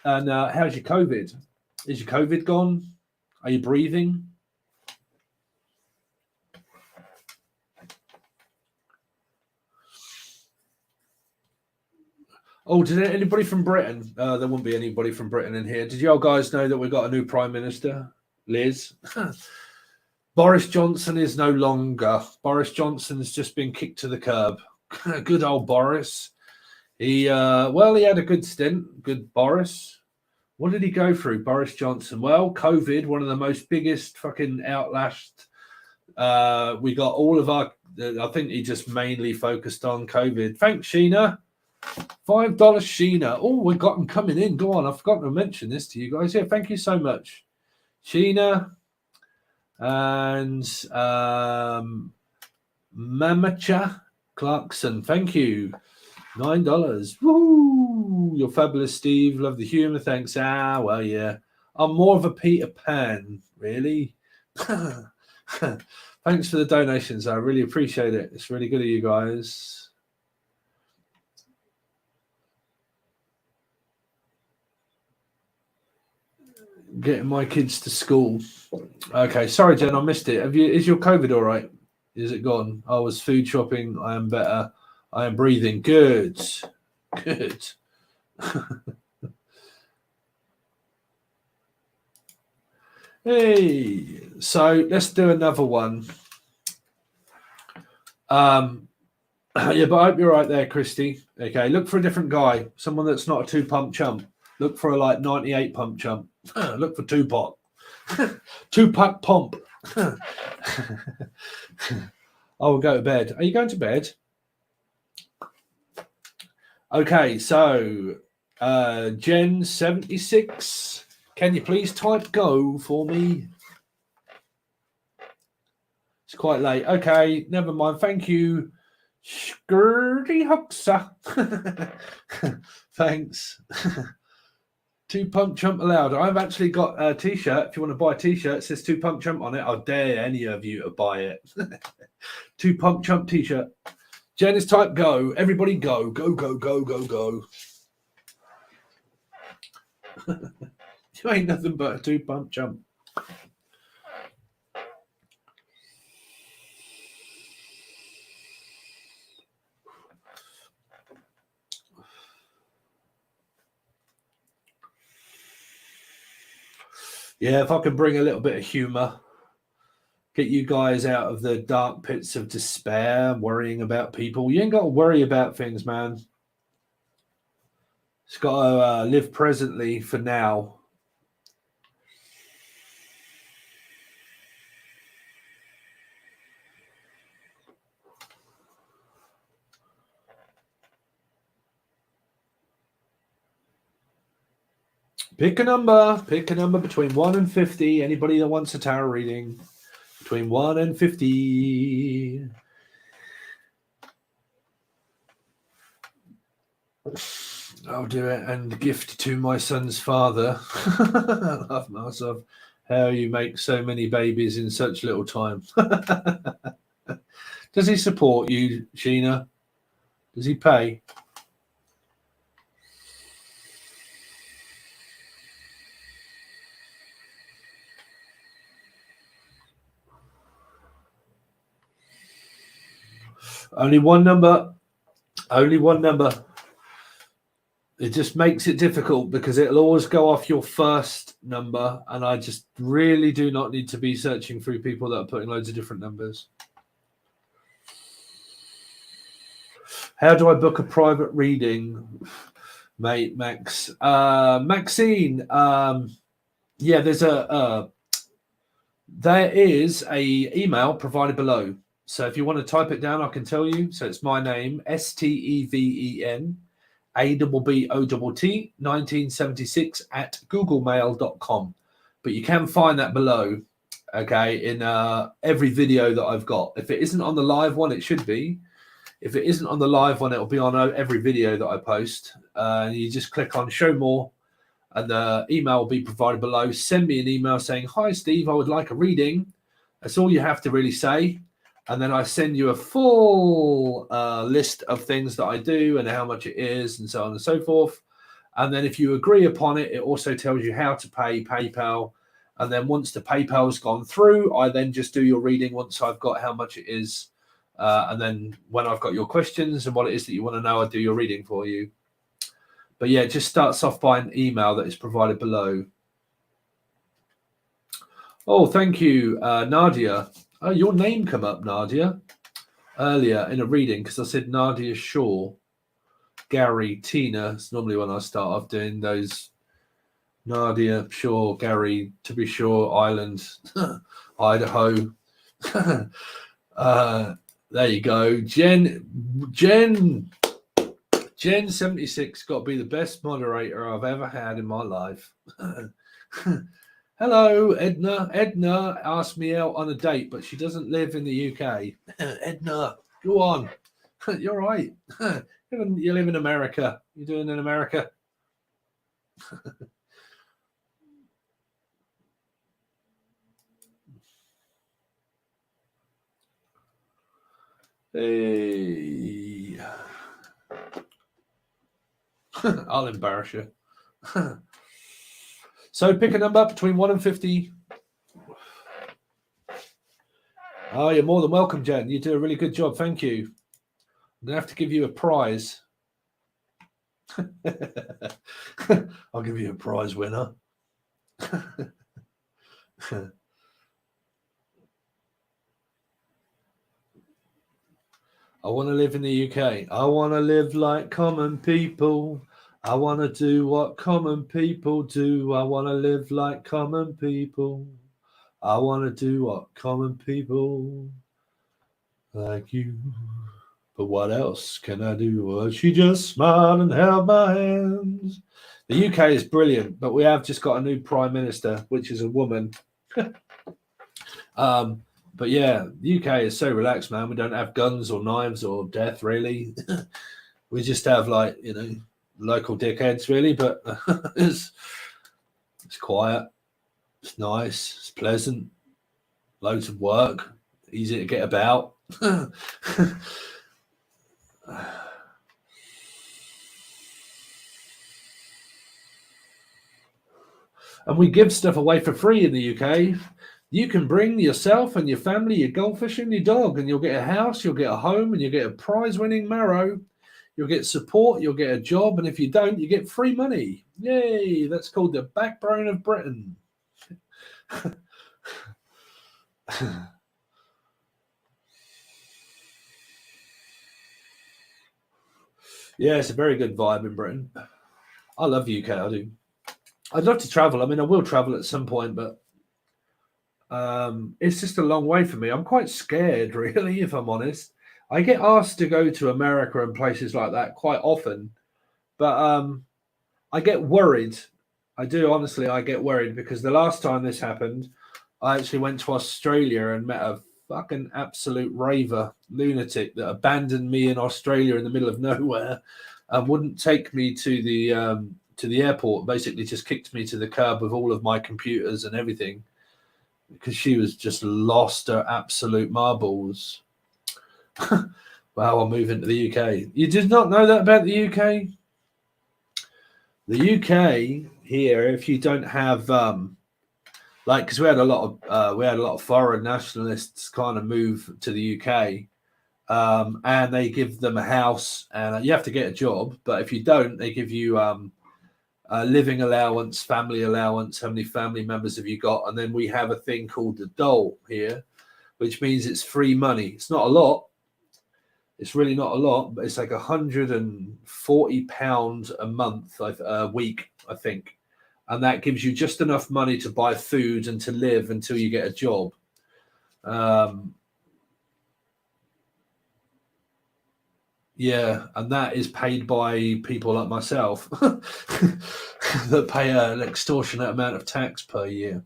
And how's your COVID? Is your COVID gone? Are you breathing? Oh, did anybody from Britain? There wouldn't be anybody from Britain in here. Did you all guys know that we've got a new Prime Minister, Liz? Boris Johnson is no longer. Boris Johnson's just been kicked to the curb. Good old Boris. He had a good stint. Good Boris. What did he go through, Boris Johnson? Well, COVID, one of the most biggest fucking outlast. We got all of our. I think he just mainly focused on COVID. Thanks, Sheena. $5 Sheena. Oh, we got them coming in. Go on. I forgot to mention this to you guys. Yeah, thank you so much, Sheena. And Mamacha Clarkson. Thank you. $9. Woo! You're fabulous, Steve. Love the humor. Thanks. Well, yeah. I'm more of a Peter Pan, really. Thanks for the donations. I really appreciate it. It's really good of you guys. Getting my kids to school. Okay, sorry, Jen, I missed it. Is your COVID all right? Is it gone? I was food shopping. I am better. I am breathing. Good. Hey, so let's do another one. Yeah, but I hope you're right there, Christy. Okay, look for a different guy, someone that's not a 2-pump chump. Look for a 98 pump chump. Look for Tupac. Tupac pump. I will go to bed. Are you going to bed? Okay, so Jen 76. Can you please type go for me? It's quite late. Okay, never mind. Thank you, Skirty Huxa. Thanks. 2-pump chump allowed. I've actually got a t-shirt. If you want to buy a t-shirt, it says 2-pump chump on it. I dare any of you to buy it. 2-pump chump t-shirt. Jen is type go. Everybody go. Go, go, go, go, go. You ain't nothing but a 2-pump chump. Yeah, if I can bring a little bit of humor, get you guys out of the dark pits of despair, worrying about people. You ain't got to worry about things, man. It's got to live presently for now. Pick a number between 1 and 50. Anybody that wants a tarot reading, between 1 and 50. I'll do it and gift to my son's father. I love myself. How you make so many babies in such little time. Does he support you, Sheena? Does he pay? Only one number. Only one number. It just makes it difficult because it'll always go off your first number, and I just really do not need to be searching through people that are putting loads of different numbers. How do I book a private reading, mate, Max? Maxine, yeah, there is a email provided below. So if you want to type it down, I can tell you. So it's my name, STEVEN. ABBOTT 1976 at googlemail.com. But you can find that below, okay, in every video that I've got. If it isn't on the live one, it should be. If it isn't on the live one, it'll be on every video that I post. You just click on show more, and the email will be provided below. Send me an email saying, hi, Steve, I would like a reading. That's all you have to really say. And then I send you a full list of things that I do and how much it is and so on and so forth. And then if you agree upon it, it also tells you how to pay PayPal. And then once the PayPal's gone through, I then just do your reading once I've got how much it is. And then when I've got your questions and what it is that you want to know, I do your reading for you. But yeah, it just starts off by an email that is provided below. Oh, thank you, Nadia. Oh, your name come up, Nadia, earlier in a reading because I said Nadia Shaw, Gary, Tina. It's normally when I start off doing those. Nadia Shaw, Gary, to be sure, Ireland, Idaho. There you go. Jen 76 got to be the best moderator I've ever had in my life. Hello, Edna. Edna asked me out on a date, but she doesn't live in the UK. Edna, go on. You're right. You live in America. You're doing in America. Hey. I'll embarrass you. So pick a number between 1 and 50. Oh, you're more than welcome, Jen. You do a really good job. Thank you. I'm going to have to give you a prize. I'll give you a prize winner. I want to live in the UK. I want to live like common people. I want to do what common people do. I want to live like common people. I want to do what common people like you. But what else can I do? Well, she just smiled and held my hands. The UK is brilliant, but we have just got a new prime minister, which is a woman. But yeah, the UK is so relaxed, man. We don't have guns or knives or death, really. We just have, like, you know, local dickheads, really. But it's quiet. It's nice. It's pleasant. Loads of work. Easy to get about. And we give stuff away for free in the UK. You can bring yourself and your family, your goldfish and your dog, and you'll get a house, you'll get a home, and you'll get a prize-winning marrow. You'll get support, you'll get a job, and if you don't, you get free money. Yay! That's called the backbone of Britain. Yeah, it's a very good vibe in Britain. I love the UK, I do. I'd love to travel. I mean, I will travel at some point, but it's just a long way for me. I'm quite scared, really, if I'm honest. I get asked to go to America and places like that quite often, but I get worried. I do, honestly, I get worried because the last time this happened, I actually went to Australia and met a fucking absolute raver lunatic that abandoned me in Australia in the middle of nowhere and wouldn't take me to the airport, basically just kicked me to the curb with all of my computers and everything because she was just lost her absolute marbles. Wow, I'll move into the UK. You did not know that about the UK? The UK here, if you don't have like, because we had a lot of foreign nationalists kind of move to the UK, and they give them a house, and you have to get a job. But if you don't, they give you a living allowance, family allowance. How many family members have you got? And then we have a thing called the dole here, which means it's free money. It's not a lot. It's really not a lot, but it's like £140 a month, a week, I think. And that gives you just enough money to buy food and to live until you get a job. Yeah, and that is paid by people like myself that pay an extortionate amount of tax per year.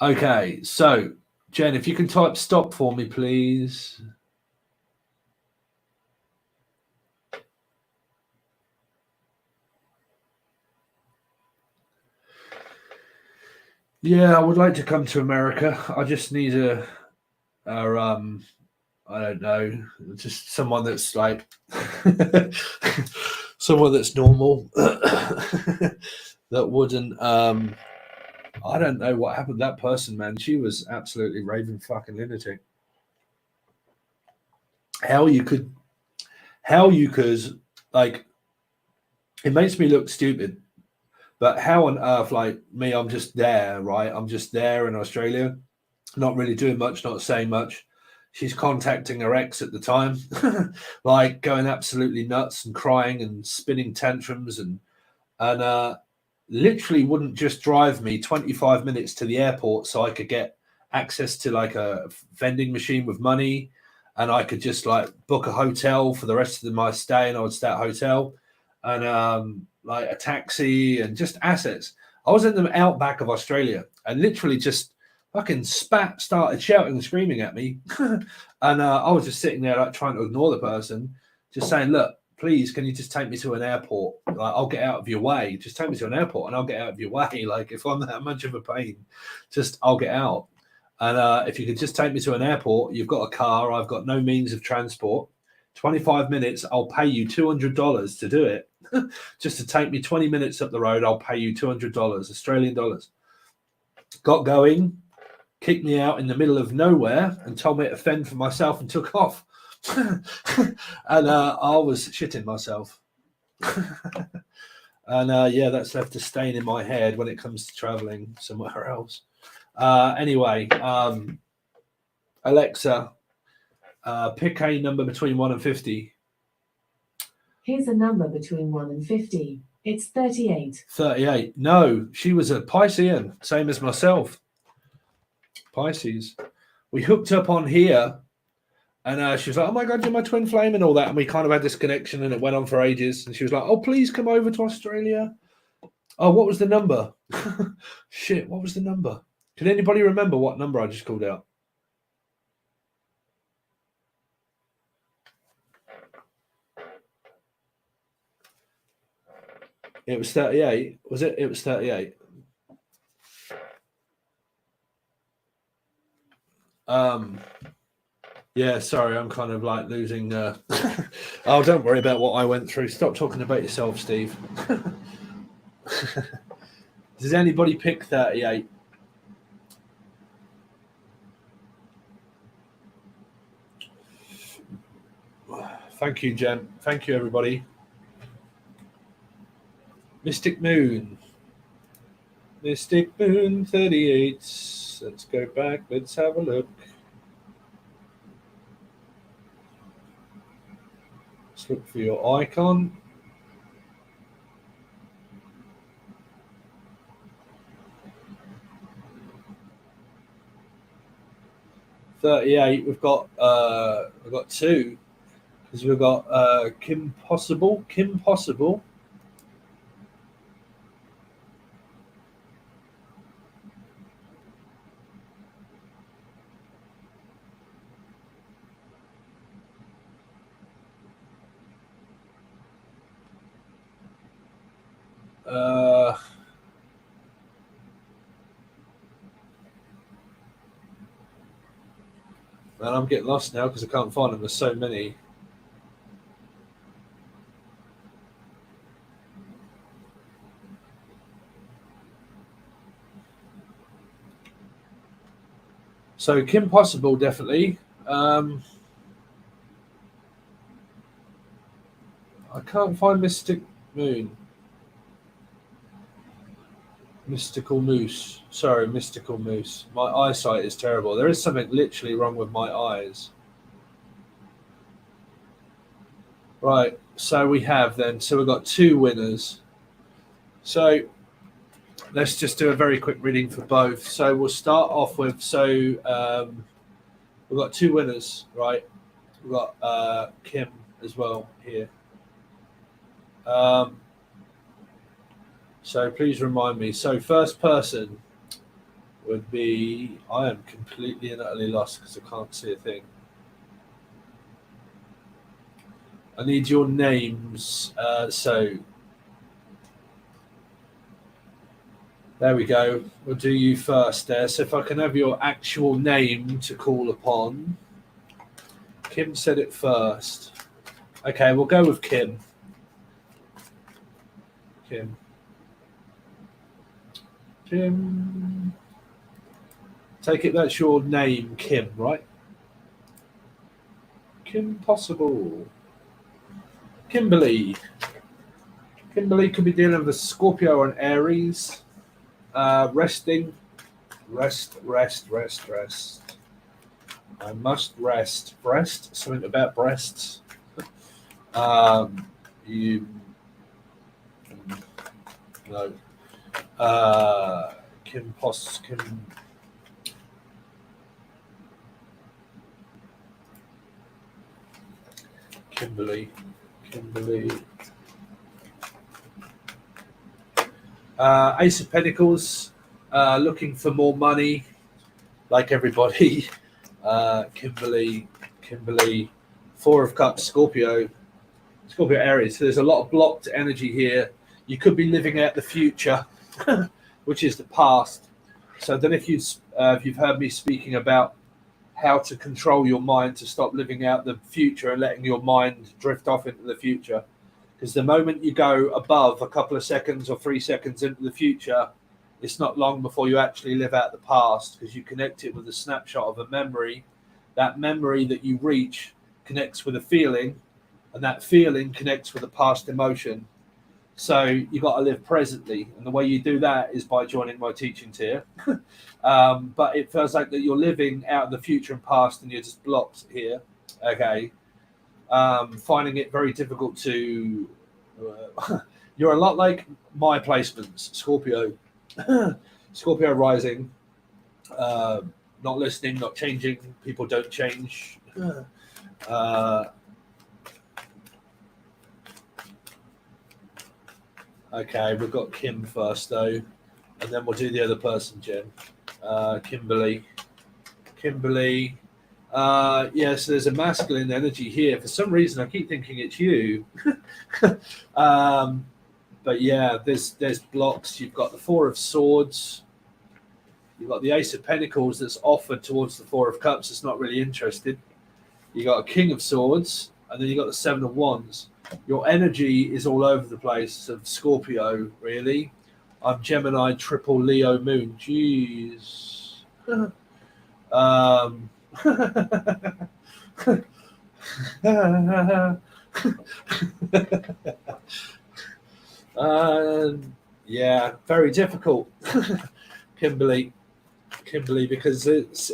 Okay, so Jen, if you can type stop for me, please. Yeah, I would like to come to America. I just need I don't know, just someone that's like someone that's normal that wouldn't I don't know what happened to that person, man. She was absolutely raving fucking lunatic. How you could like, it makes me look stupid, but how on earth, like me, I'm just there, right? I'm just there in Australia, not really doing much, not saying much. She's contacting her ex at the time, like going absolutely nuts and crying and spinning tantrums and literally wouldn't just drive me 25 minutes to the airport so I could get access to like a vending machine with money, and I could just like book a hotel for the rest of my stay, and I would stay at a hotel, and like a taxi and just assets. I was in the outback of Australia and literally just fucking started shouting and screaming at me. And I was just sitting there like trying to ignore the person, just saying, look, please, can you just take me to an airport? Like, I'll get out of your way. Just take me to an airport and I'll get out of your way. Like, if I'm that much of a pain, just I'll get out. And if you could just take me to an airport, you've got a car, I've got no means of transport. 25 minutes, I'll pay you $200 to do it. Just to take me 20 minutes up the road, I'll pay you $200, Australian dollars. Got going, kicked me out in the middle of nowhere and told me to fend for myself and took off. And I was shitting myself. And yeah, that's left a stain in my head when it comes to traveling somewhere else. Anyway, Alexa, pick a number between 1 and 50. Here's a number between 1 and 50. It's 38. 38. No, she was a Piscean, same as myself. Pisces. We hooked up on here, and she was like, oh my God, you're my twin flame and all that. And we kind of had this connection, and it went on for ages. And she was like, oh, please come over to Australia. Oh, what was the number? Shit, what was the number? Can anybody remember what number I just called out? It was 38. Was it? It was 38. Yeah, sorry, I'm kind of like losing. Oh, don't worry about what I went through. Stop talking about yourself, Steve. Does anybody pick 38? Thank you, Jen. Thank you, everybody. Mystic Moon. Mystic Moon 38. Let's go back. Let's have a look. Let's look for your icon. $38. We've got two, because we've got Kim Possible. Kim Possible. Man, I'm getting lost now because I can't find them. There's so many. So Kim Possible, definitely. I can't find Mystic Moon. Mystical Moose. Sorry, Mystical Moose. My eyesight is terrible. There is something literally wrong with my eyes. Right, so we have then. So we've got 2 winners. So let's just do a very quick reading for both. So we'll start off with, we've got 2 winners, right? We've got Kim as well here. So please remind me. So first person would be, I am completely and utterly lost because I can't see a thing. I need your names. So there we go. We'll do you first there. So if I can have your actual name to call upon. Kim said it first. Okay, we'll go with Kim. Kim. Take it that's your name, Kim, right? Kim Possible. Kimberly. Kimberly could be dealing with a Scorpio and Aries. Resting. Rest. I must rest. Breast? Something about breasts. You. No. Kim. Kimberly. Ace of Pentacles, looking for more money, like everybody. Kimberly, 4 of Cups, Scorpio Aries. So there's a lot of blocked energy here. You could be living out the future, which is the past. So then if you've heard me speaking about how to control your mind to stop living out the future and letting your mind drift off into the future. Because the moment you go above a couple of seconds or 3 seconds into the future, it's not long before you actually live out the past, because you connect it with a snapshot of a memory. That memory that you reach connects with a feeling, and that feeling connects with a past emotion. So you got to live presently, and the way you do that is by joining my teaching tier. But it feels like that you're living out of the future and past, and you're just blocked here. Okay, finding it very difficult to. You're a lot like my placements, Scorpio, Scorpio rising. Not listening, not changing. People don't change. Okay, we've got Kim first though, and then we'll do the other person, Jen. Kimberly. Yes, there's a masculine energy here. For some reason, I keep thinking it's you. But yeah, there's blocks. You've got the 4 of Swords. You've got the Ace of Pentacles that's offered towards the 4 of Cups. It's not really interested. You got a King of Swords, and then you got the 7 of Wands. Your energy is all over the place of Scorpio, really. I'm Gemini, triple Leo moon. Jeez. Yeah, very difficult, Kimberly, because it's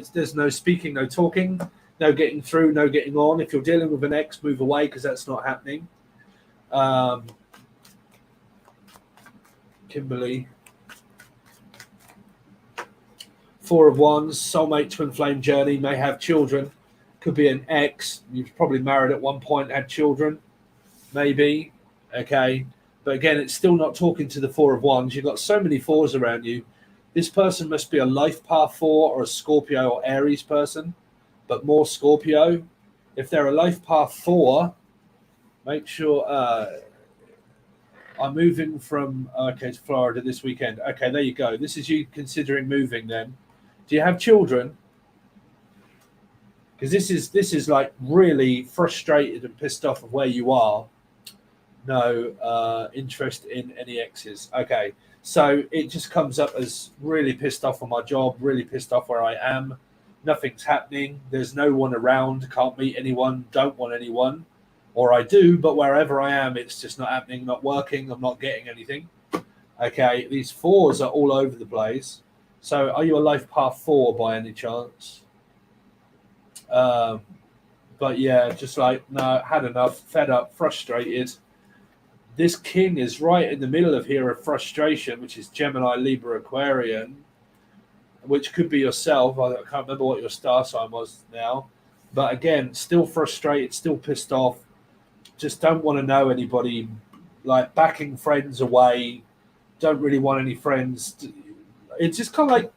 there's no speaking, no talking, no getting through, no getting on. If you're dealing with an ex, move away because that's not happening. Kimberly, 4 of Wands, soulmate, twin flame journey, may have children, could be an ex. You've probably married at one point, had children, maybe. Okay, but again, it's still not talking to the 4 of Wands. You've got so many 4s around you. This person must be a life path 4 or a Scorpio or Aries person, but more Scorpio. If they're a life path 4, make sure I'm moving from to Florida this weekend. Okay, there you go. This is you considering moving then. Do you have children? because this is like really frustrated and pissed off of where you are. No interest in any exes. Okay, so it just comes up as really pissed off on my job, really pissed off where I am. Nothing's happening. There's no one around. Can't meet anyone. Don't want anyone. Or I do, but wherever I am, it's just not happening, not working. I'm not getting anything. Okay, these fours are all over the place. So are you a life path 4 by any chance? But yeah, just like, no, had enough, fed up, frustrated. This king is right in the middle of here of frustration, which is Gemini, Libra, Aquarian, which could be yourself. I can't remember what your star sign was now. But again, still frustrated, still pissed off. Just don't want to know anybody, like backing friends away. Don't really want any friends. It's just kind of like,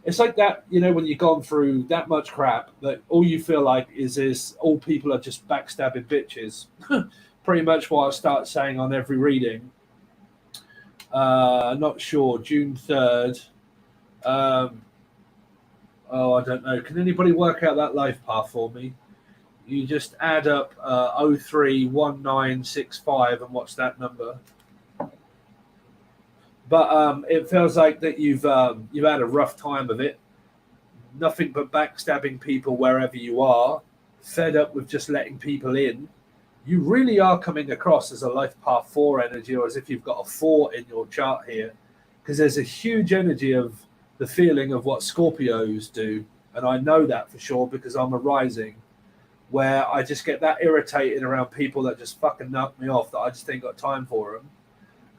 it's like that, you know, when you've gone through that much crap that all you feel like is all people are just backstabbing bitches. Pretty much what I start saying on every reading. Not sure. June 3rd. I don't know. Can anybody work out that life path for me? You just add up 031965 and what's that number? But it feels like that you've had a rough time of it. Nothing but backstabbing people wherever you are. Fed up with just letting people in. You really are coming across as a life path 4 energy, or as if you've got a 4 in your chart here, because there's a huge energy of the feeling of what Scorpios do. And I know that for sure because I'm a rising, where I just get that irritated around people that just fucking knock me off, that I just ain't got time for them.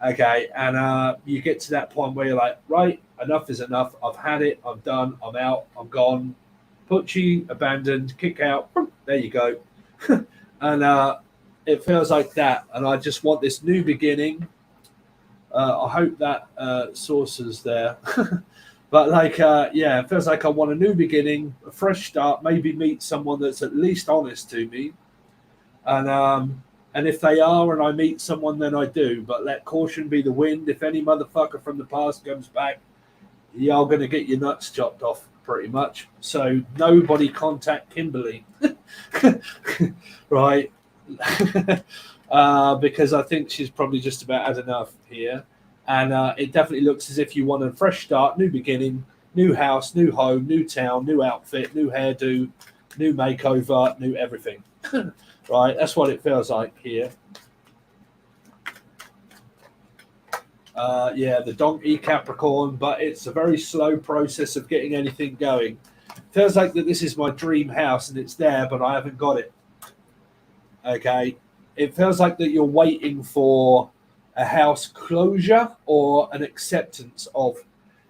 Okay, and you get to that point where you're like, right, enough is enough. I've had it. I'm done. I'm out. I'm gone. Pucci, abandoned, kick out. There you go. And it feels like that. And I just want this new beginning. I hope that source's there. But like, yeah, it feels like I want a new beginning, a fresh start, maybe meet someone that's at least honest to me. And if they are and I meet someone, then I do. But let caution be the wind. If any motherfucker from the past comes back, you're going to get your nuts chopped off pretty much. So nobody contact Kimberly. Right? Because I think she's probably just about had enough here. And it definitely looks as if you want a fresh start, new beginning, new house, new home, new town, new outfit, new hairdo, new makeover, new everything. Right, that's what it feels like here. Yeah, the donkey Capricorn, but it's a very slow process of getting anything going. Feels like that this is my dream house and it's there, but I haven't got it. Okay, it feels like that you're waiting for a house closure or an acceptance of.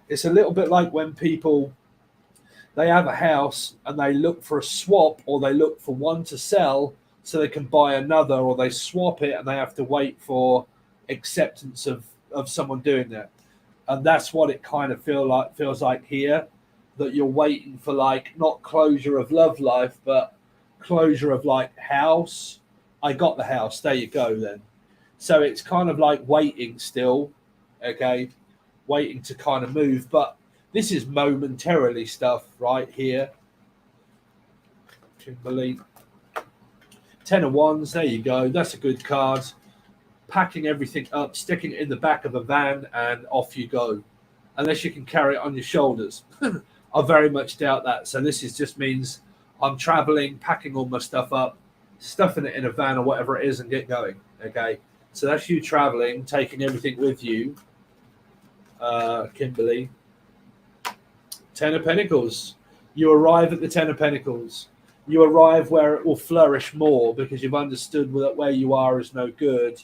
It's a little bit like when people, they have a house and they look for a swap, or they look for one to sell so they can buy another, or they swap it and they have to wait for acceptance of someone doing that. And that's what it kind of feels like here, that you're waiting for, like, not closure of love life, but closure of like house. I got the house, there you go then. So it's kind of like waiting still, okay, waiting to kind of move. But this is momentarily stuff right here. Kimberly. 10 of Wands, there you go. That's a good card. Packing everything up, sticking it in the back of a van, and off you go. Unless you can carry it on your shoulders. I very much doubt that. So this just means I'm traveling, packing all my stuff up, stuffing it in a van or whatever it is, and get going, okay? So that's you traveling, taking everything with you, Kimberly. 10 of Pentacles. You arrive at the 10 of Pentacles. You arrive where it will flourish more because you've understood that where you are is no good.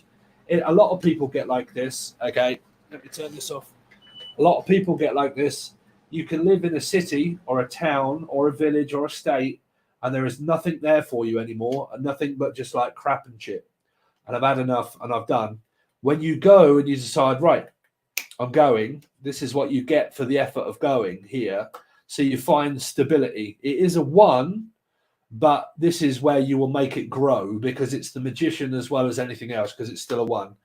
A lot of people get like this, okay? Let me turn this off. A lot of people get like this. You can live in a city or a town or a village or a state, and there is nothing there for you anymore, and nothing but just like crap and shit. And I've had enough, and I've done. When you go and you decide, right, I'm going, this is what you get for the effort of going here. So you find stability. It is a 1, but this is where you will make it grow because it's the Magician as well as anything else, because it's still a 1.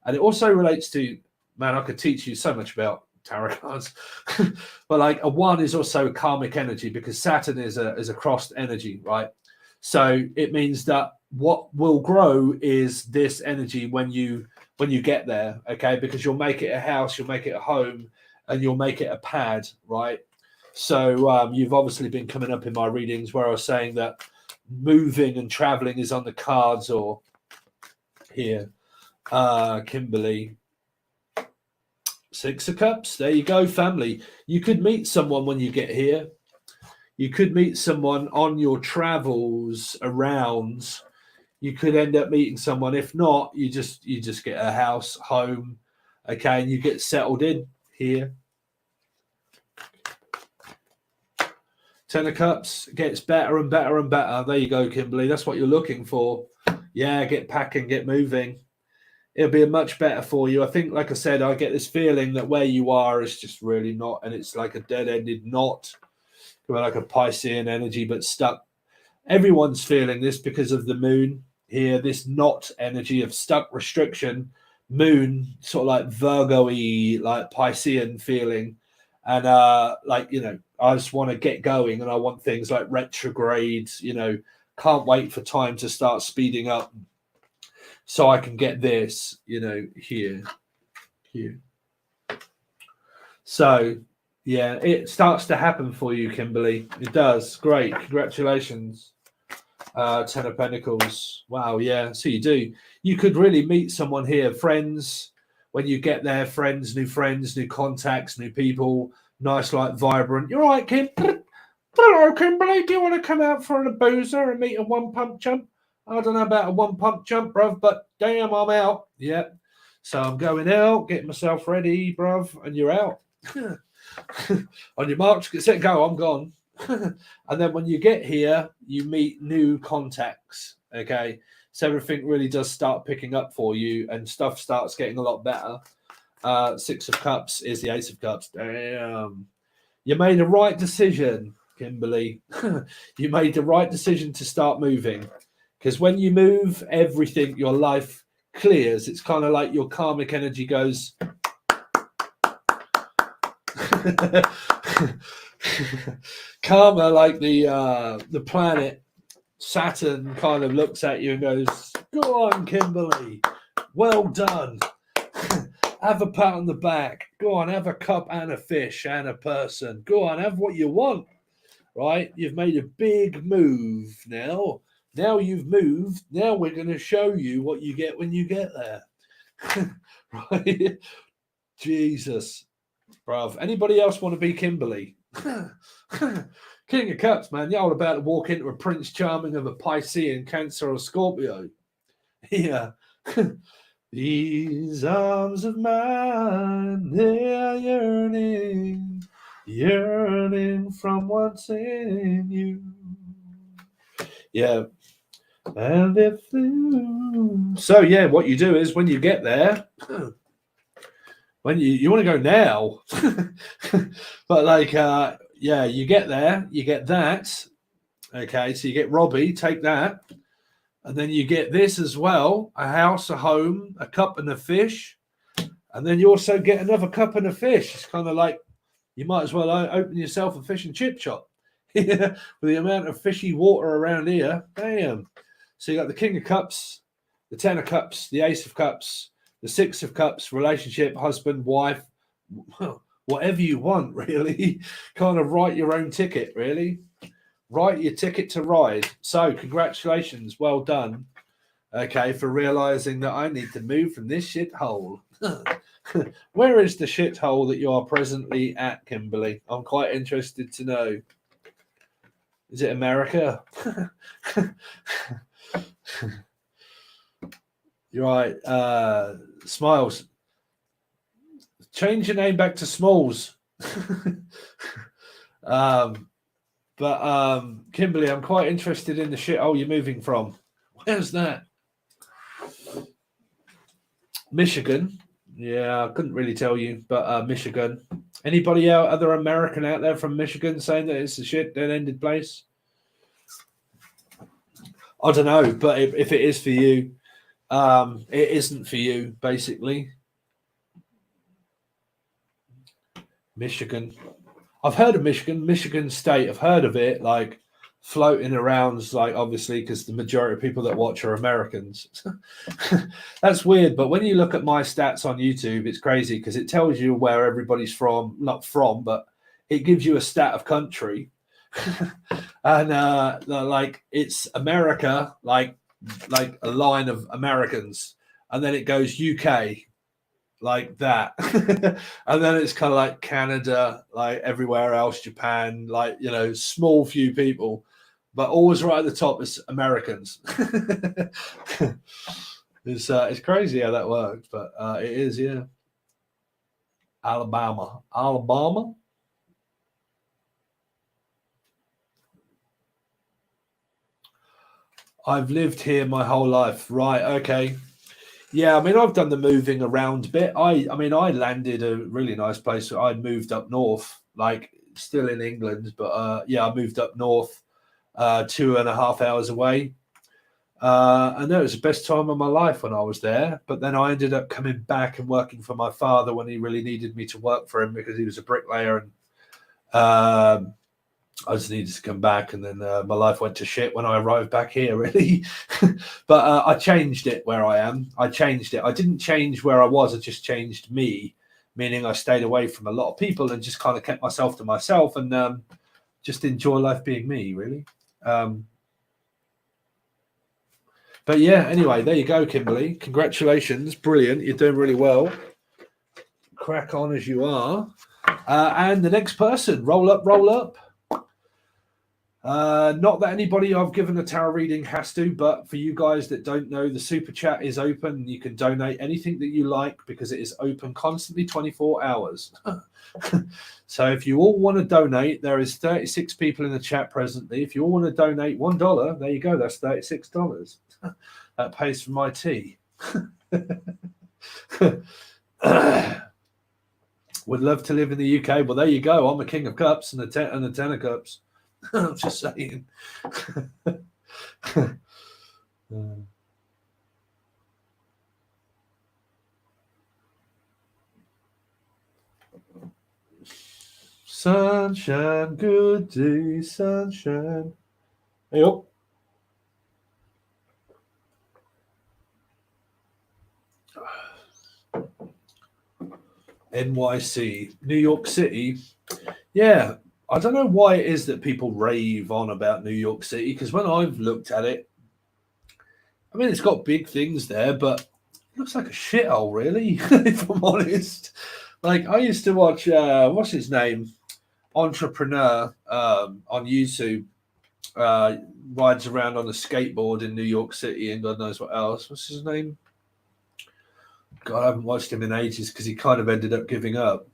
And it also relates to, man, I could teach you so much about tarot cards. But like a 1 is also karmic energy because Saturn is a crossed energy, right? So it means that what will grow is this energy when you get there, okay? Because you'll make it a house, you'll make it a home, and you'll make it a pad, right? So you've obviously been coming up in my readings where I was saying that moving and traveling is on the cards, or here, Kimberly. 6 of Cups. There you go, family. You could meet someone when you get here. You could meet someone on your travels around. You could end up meeting someone. If not, you just get a house, home, okay, and you get settled in here. 10 of Cups gets better and better and better. There you go, Kimberly. That's what you're looking for. Yeah, get packing, get moving. It'll be much better for you. I think, like I said, I get this feeling that where you are is just really not, and it's like a dead-ended knot, like a Piscean energy, but stuck. Everyone's feeling this because of the moon here, this knot energy of stuck restriction, moon, sort of like Virgo-y, like Piscean feeling. And like, you know, I just want to get going, and I want things like retrogrades, you know, can't wait for time to start speeding up so I can get this, you know, here. So, yeah, it starts to happen for you, Kimberly. It does. Great. Congratulations. 10 of Pentacles. Wow, yeah. So you do. You could really meet someone here. Friends, when you get there, friends, new contacts, new people. Nice, like, vibrant. You're right, Kim. Hello, Kimberly. Do you want to come out for a boozer and meet a one-pump chump? I don't know about a one-pump jump, bruv, but damn, I'm out. Yeah. So I'm going out, getting myself ready, bruv, and you're out. On your march, get set, go, I'm gone. And then when you get here, you meet new contacts, okay? So everything really does start picking up for you, and stuff starts getting a lot better. 6 of Cups is the Ace of Cups. Damn. You made the right decision, Kimberly. You made the right decision to start moving. Because when you move, everything, your life clears. It's kind of like your karmic energy goes. Karma, like the planet Saturn, kind of looks at you and goes, "Go on, Kimberly. Well done. Have a pat on the back. Go on, have a cup and a fish and a person. Go on, have what you want. Right? You've made a big move now." Now you've moved. Now we're going to show you what you get when you get there. Right? Jesus. Bruv. Anybody else want to be Kimberly? King of Cups, man. You're all about to walk into a Prince Charming of a Piscean, Cancer, or Scorpio. Yeah. These arms of mine, they're yearning from what's in you. Yeah. And if so, yeah, what you do is when you get there, when you want to go now, but like, yeah, you get there, you get that. Okay, so you get Robbie, take that, and then you get this as well: a house, a home, a cup, and a fish, and then you also get another cup and a fish. It's kind of like you might as well open yourself a fish and chip shop. With the amount of fishy water around here, damn. So you got the King of Cups, the 10 of Cups, the Ace of Cups, the 6 of Cups, relationship, husband, wife, whatever you want, really. Kind of write your own ticket, really. Write your ticket to ride. So congratulations, well done. Okay, for realizing that I need to move from this shithole. Where is the shithole that you are presently at, Kimberly? I'm quite interested to know. Is it America? You're right. Smiles. Change your name back to Smalls. But Kimberly, I'm quite interested in the shithole you're moving from. Where's that? Michigan. Yeah, I couldn't really tell you, but Michigan. Anybody other American out there from Michigan saying that it's a shit dead-ended place? I don't know, but if it is for you, it isn't for you, basically. Michigan. I've heard of Michigan State. I've heard of it, like floating around, like obviously because the majority of people that watch are Americans. That's weird. But when you look at my stats on YouTube, it's crazy because it tells you where everybody's from, not from, but it gives you a stat of country. And like it's America, like a line of Americans, and then it goes UK, like that. And then it's kind of like Canada, like everywhere else, Japan, like, you know, small few people, but always right at the top is Americans. It's crazy how that works, but it is, yeah. Alabama. I've lived here my whole life. Right, okay. Yeah, I mean, I've done the moving around bit. I mean, I landed a really nice place. I moved up north, like still in England, but yeah, I moved up north, 2.5 hours away. And that was the best time of my life when I was there. But then I ended up coming back and working for my father when he really needed me to work for him because he was a bricklayer, and I just needed to come back, and then my life went to shit when I arrived back here, really. But I changed it where I am. I changed it. I didn't change where I was. I just changed me, meaning I stayed away from a lot of people and just kind of kept myself to myself and just enjoy life being me, really. But yeah, anyway, there you go, Kimberly. Congratulations. Brilliant. You're doing really well. Crack on as you are. And the next person, roll up, roll up. Not that anybody I've given a tarot reading has to, but for you guys that don't know, the super chat is open. You can donate anything that you like because it is open constantly 24 hours. So if you all want to donate, there is 36 people in the chat presently. If you all want to donate $1, there you go. That's $36. That pays for my tea. Would love to live in the UK. Well, there you go. I'm a king of cups and the 10 of cups. I'm just saying. Sunshine, good day, sunshine. Hey up. NYC, New York City. Yeah, I don't know why it is that people rave on about New York City, because when I've looked at it, I mean, it's got big things there, but it looks like a shithole, really, if I'm honest. Like, I used to watch, what's his name? Entrepreneur on YouTube, rides around on a skateboard in New York City and God knows what else. What's his name? God, I haven't watched him in ages because he kind of ended up giving up.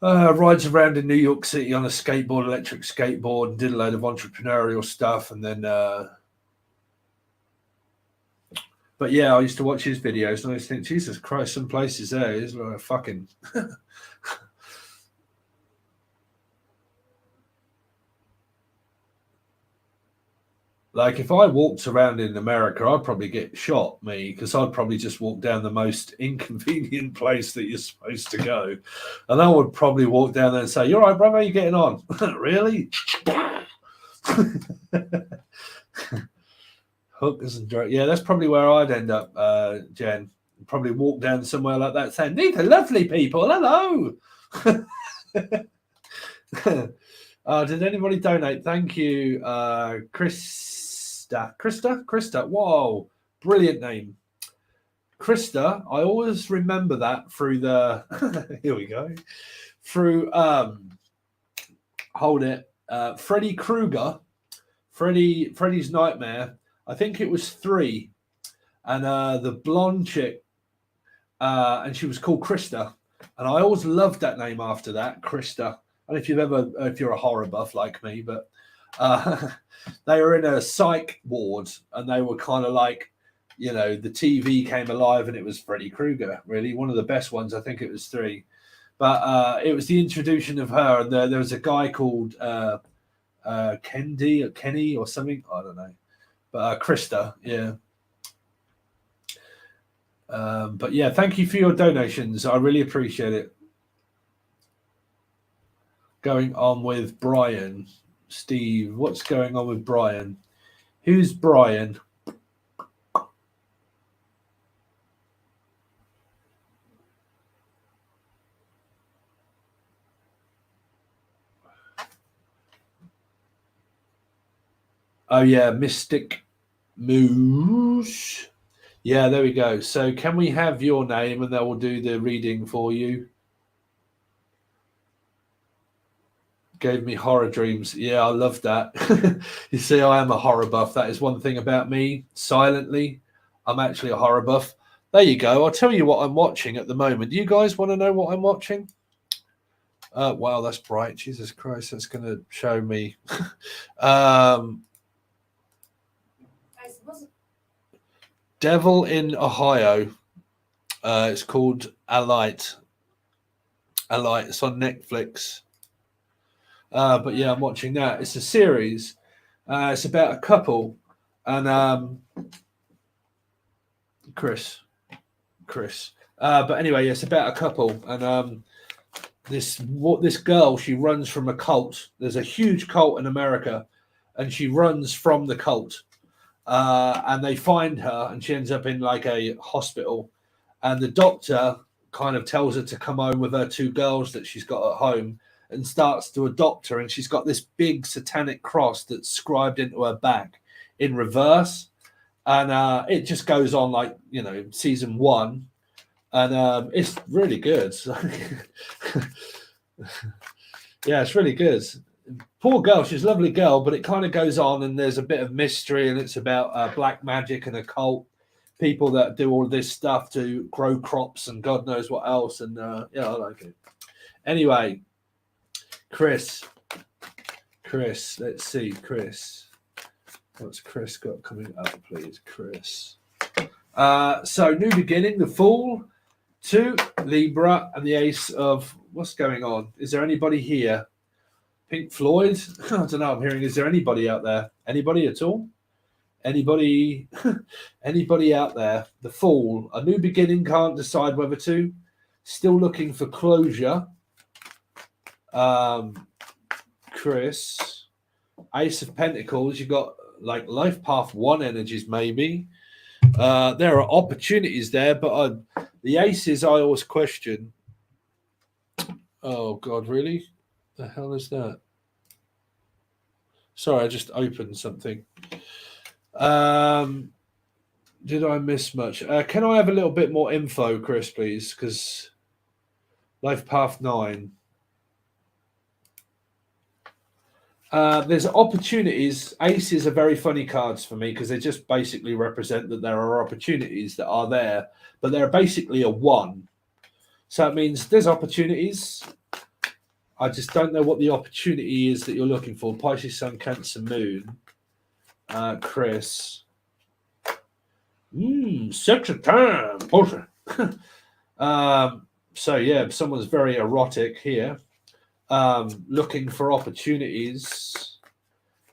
Rides around in New York City on a skateboard, electric skateboard, and did a load of entrepreneurial stuff. And then, but yeah, I used to watch his videos and I used to think, Jesus Christ, some places there is like fucking. Like, if I walked around in America, I'd probably get shot, because I'd probably just walk down the most inconvenient place that you're supposed to go. And I would probably walk down there and say, "You're right, brother, how are you getting on?" Really? Hookers and drugs. Yeah, that's probably where I'd end up, Jen. Probably walk down somewhere like that saying, "These are lovely people. Hello." Did anybody donate? Thank you, Krista. Whoa, brilliant name. Krista, I always remember that through the here we go. Through Freddy Krueger, Freddy's Nightmare. I think it was 3. And the blonde chick, and she was called Krista. And I always loved that name after that, Krista. And if you're a horror buff like me, but they were in a psych ward and they were kind of like, you know, the TV came alive and it was Freddy Krueger, really. One of the best ones. I think it was 3. But it was the introduction of her. And there was a guy called Kenny or something. I don't know. But Krista, yeah. But yeah, thank you for your donations. I really appreciate it. going on with Brian? Steve, what's going on with Brian? Who's Brian? Oh yeah, Mystic Moose. Yeah, there we go. So can we have your name and they will do the reading for you? Gave me horror dreams. Yeah, I love that. You see, I am a horror buff. That is one thing about me. Silently, I'm actually a horror buff. There you go. I'll tell you what I'm watching at the moment. Do you guys want to know what I'm watching? Wow, that's bright. Jesus Christ, that's going to show me. Devil in Ohio. It's called Alight. Alight. It's on Netflix. But yeah, I'm watching that. It's a series. It's about a couple, and Chris. But anyway, it's about a couple, and this girl, she runs from a cult. There's a huge cult in America, and she runs from the cult. And they find her, and she ends up in like a hospital, and the doctor kind of tells her to come home with her two girls that she's got at home, and starts to adopt her, and she's got this big satanic cross that's scribed into her back in reverse, and it just goes on like, you know, season 1, and it's really good. Yeah, it's really good. Poor girl, she's a lovely girl, but it kind of goes on, and there's a bit of mystery, and it's about black magic and occult people that do all this stuff to grow crops and God knows what else, and yeah, I like it. Anyway, Chris, let's see, Chris. What's Chris got coming up, please, Chris? So, new beginning, the Fool, 2, Libra, and the Ace of, what's going on? Is there anybody here? Pink Floyd? I don't know, I'm hearing, is there anybody out there? Anybody at all? Anybody out there? The Fool, a new beginning, can't decide whether to. Still looking for closure. Chris, Ace of Pentacles, you got like life path 1 energies maybe. There are opportunities there, but the aces I always question. Oh God, really? The hell is that? Sorry, I just opened something. Did I miss much? Can I have a little bit more info, Chris, please? Because life path 9. There's opportunities. Aces are very funny cards for me because they just basically represent that there are opportunities that are there, but they're basically a 1. So it means there's opportunities. I just don't know what the opportunity is that you're looking for. Pisces, Sun, Cancer, Moon. Chris. Such a time. So yeah, someone's very erotic here. Looking for opportunities.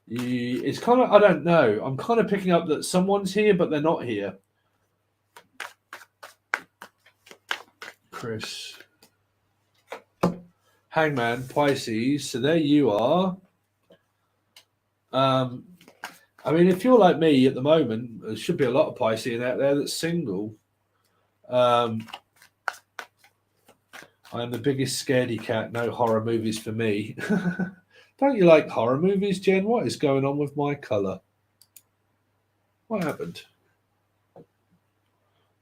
It's kind of, I don't know. I'm kind of picking up that someone's here, but they're not here. Chris. Hangman, Pisces. So there you are. I mean, if you're like me at the moment, there should be a lot of Pisces out there that's single. I'm the biggest scaredy cat. No horror movies for me. Don't you like horror movies, Jen? What is going on with my colour? What happened?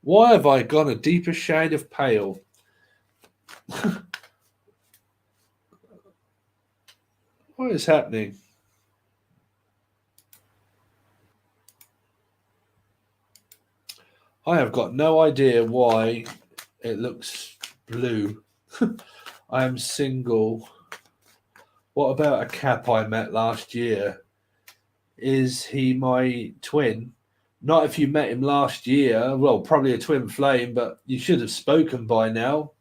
Why have I gone a deeper shade of pale? What is happening? I have got no idea why it looks blue. I am single. What about a Cap I met last year? Is he my twin? Not if you met him last year. Well, probably a twin flame, but you should have spoken by now.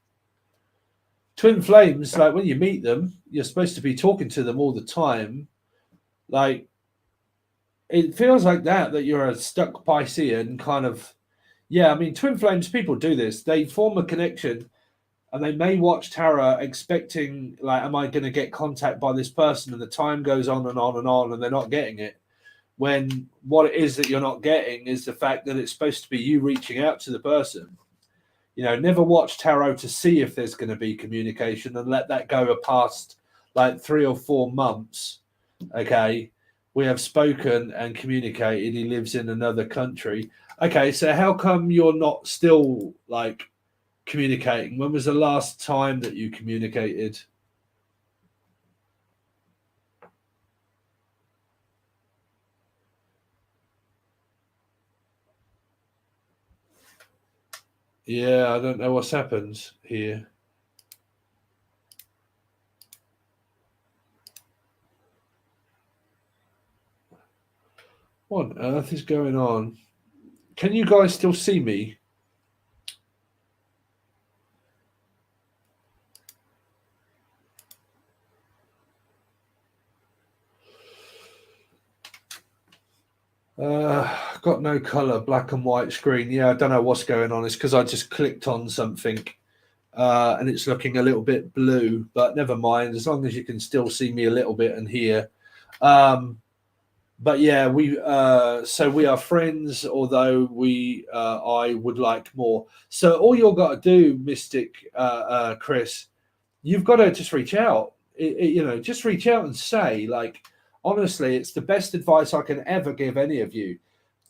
Twin flames, like when you meet them, you're supposed to be talking to them all the time. Like, it feels like that you're a stuck Piscean kind of. Yeah, I mean, twin flames, people do this. They form a connection, and they may watch tarot expecting, like, am I going to get contact by this person? And the time goes on and on and on, and they're not getting it. When what it is that you're not getting is the fact that it's supposed to be you reaching out to the person. You know, never watch tarot to see if there's going to be communication and let that go past like 3 or 4 months. Okay, we have spoken and communicated. He lives in another country. Okay, so how come you're not still like communicating? When was the last time that you communicated? Yeah, I don't know what's happened here. What on earth is going on? Can you guys still see me? Got no color, black and white screen. Yeah, I don't know what's going on. It's because I just clicked on something and it's looking a little bit blue, but never mind. As long as you can still see me a little bit and hear. But yeah, so we are friends, although I would like more. So all you've got to do, Mystic Chris, you've got to just reach out. Just reach out and say, like, honestly, it's the best advice I can ever give any of you.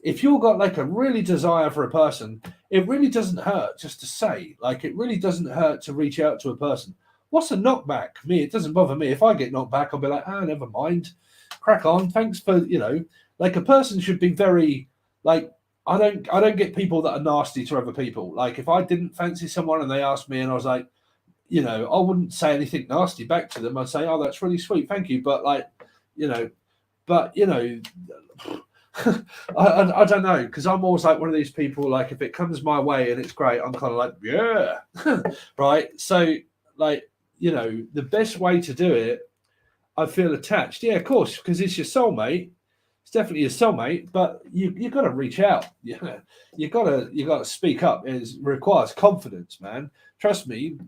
If you've got like a really desire for a person, it really doesn't hurt just to say, like, it really doesn't hurt to reach out to a person. What's a knockback? Me, it doesn't bother me. If I get knocked back, I'll be like, never mind. Crack on. Thanks for, like, a person should be very, like, I don't get people that are nasty to other people. Like, if I didn't fancy someone and they asked me and I was like, I wouldn't say anything nasty back to them. I'd say, oh, that's really sweet. Thank you. But like, I don't know, because I'm always like one of these people, like, if it comes my way and it's great, I'm kind of like, yeah, right. So, like, the best way to do it, I feel attached. Yeah, of course, because it's your soulmate. It's definitely your soulmate, but you got to reach out. Yeah, you got to speak up. It requires confidence, man. Trust me.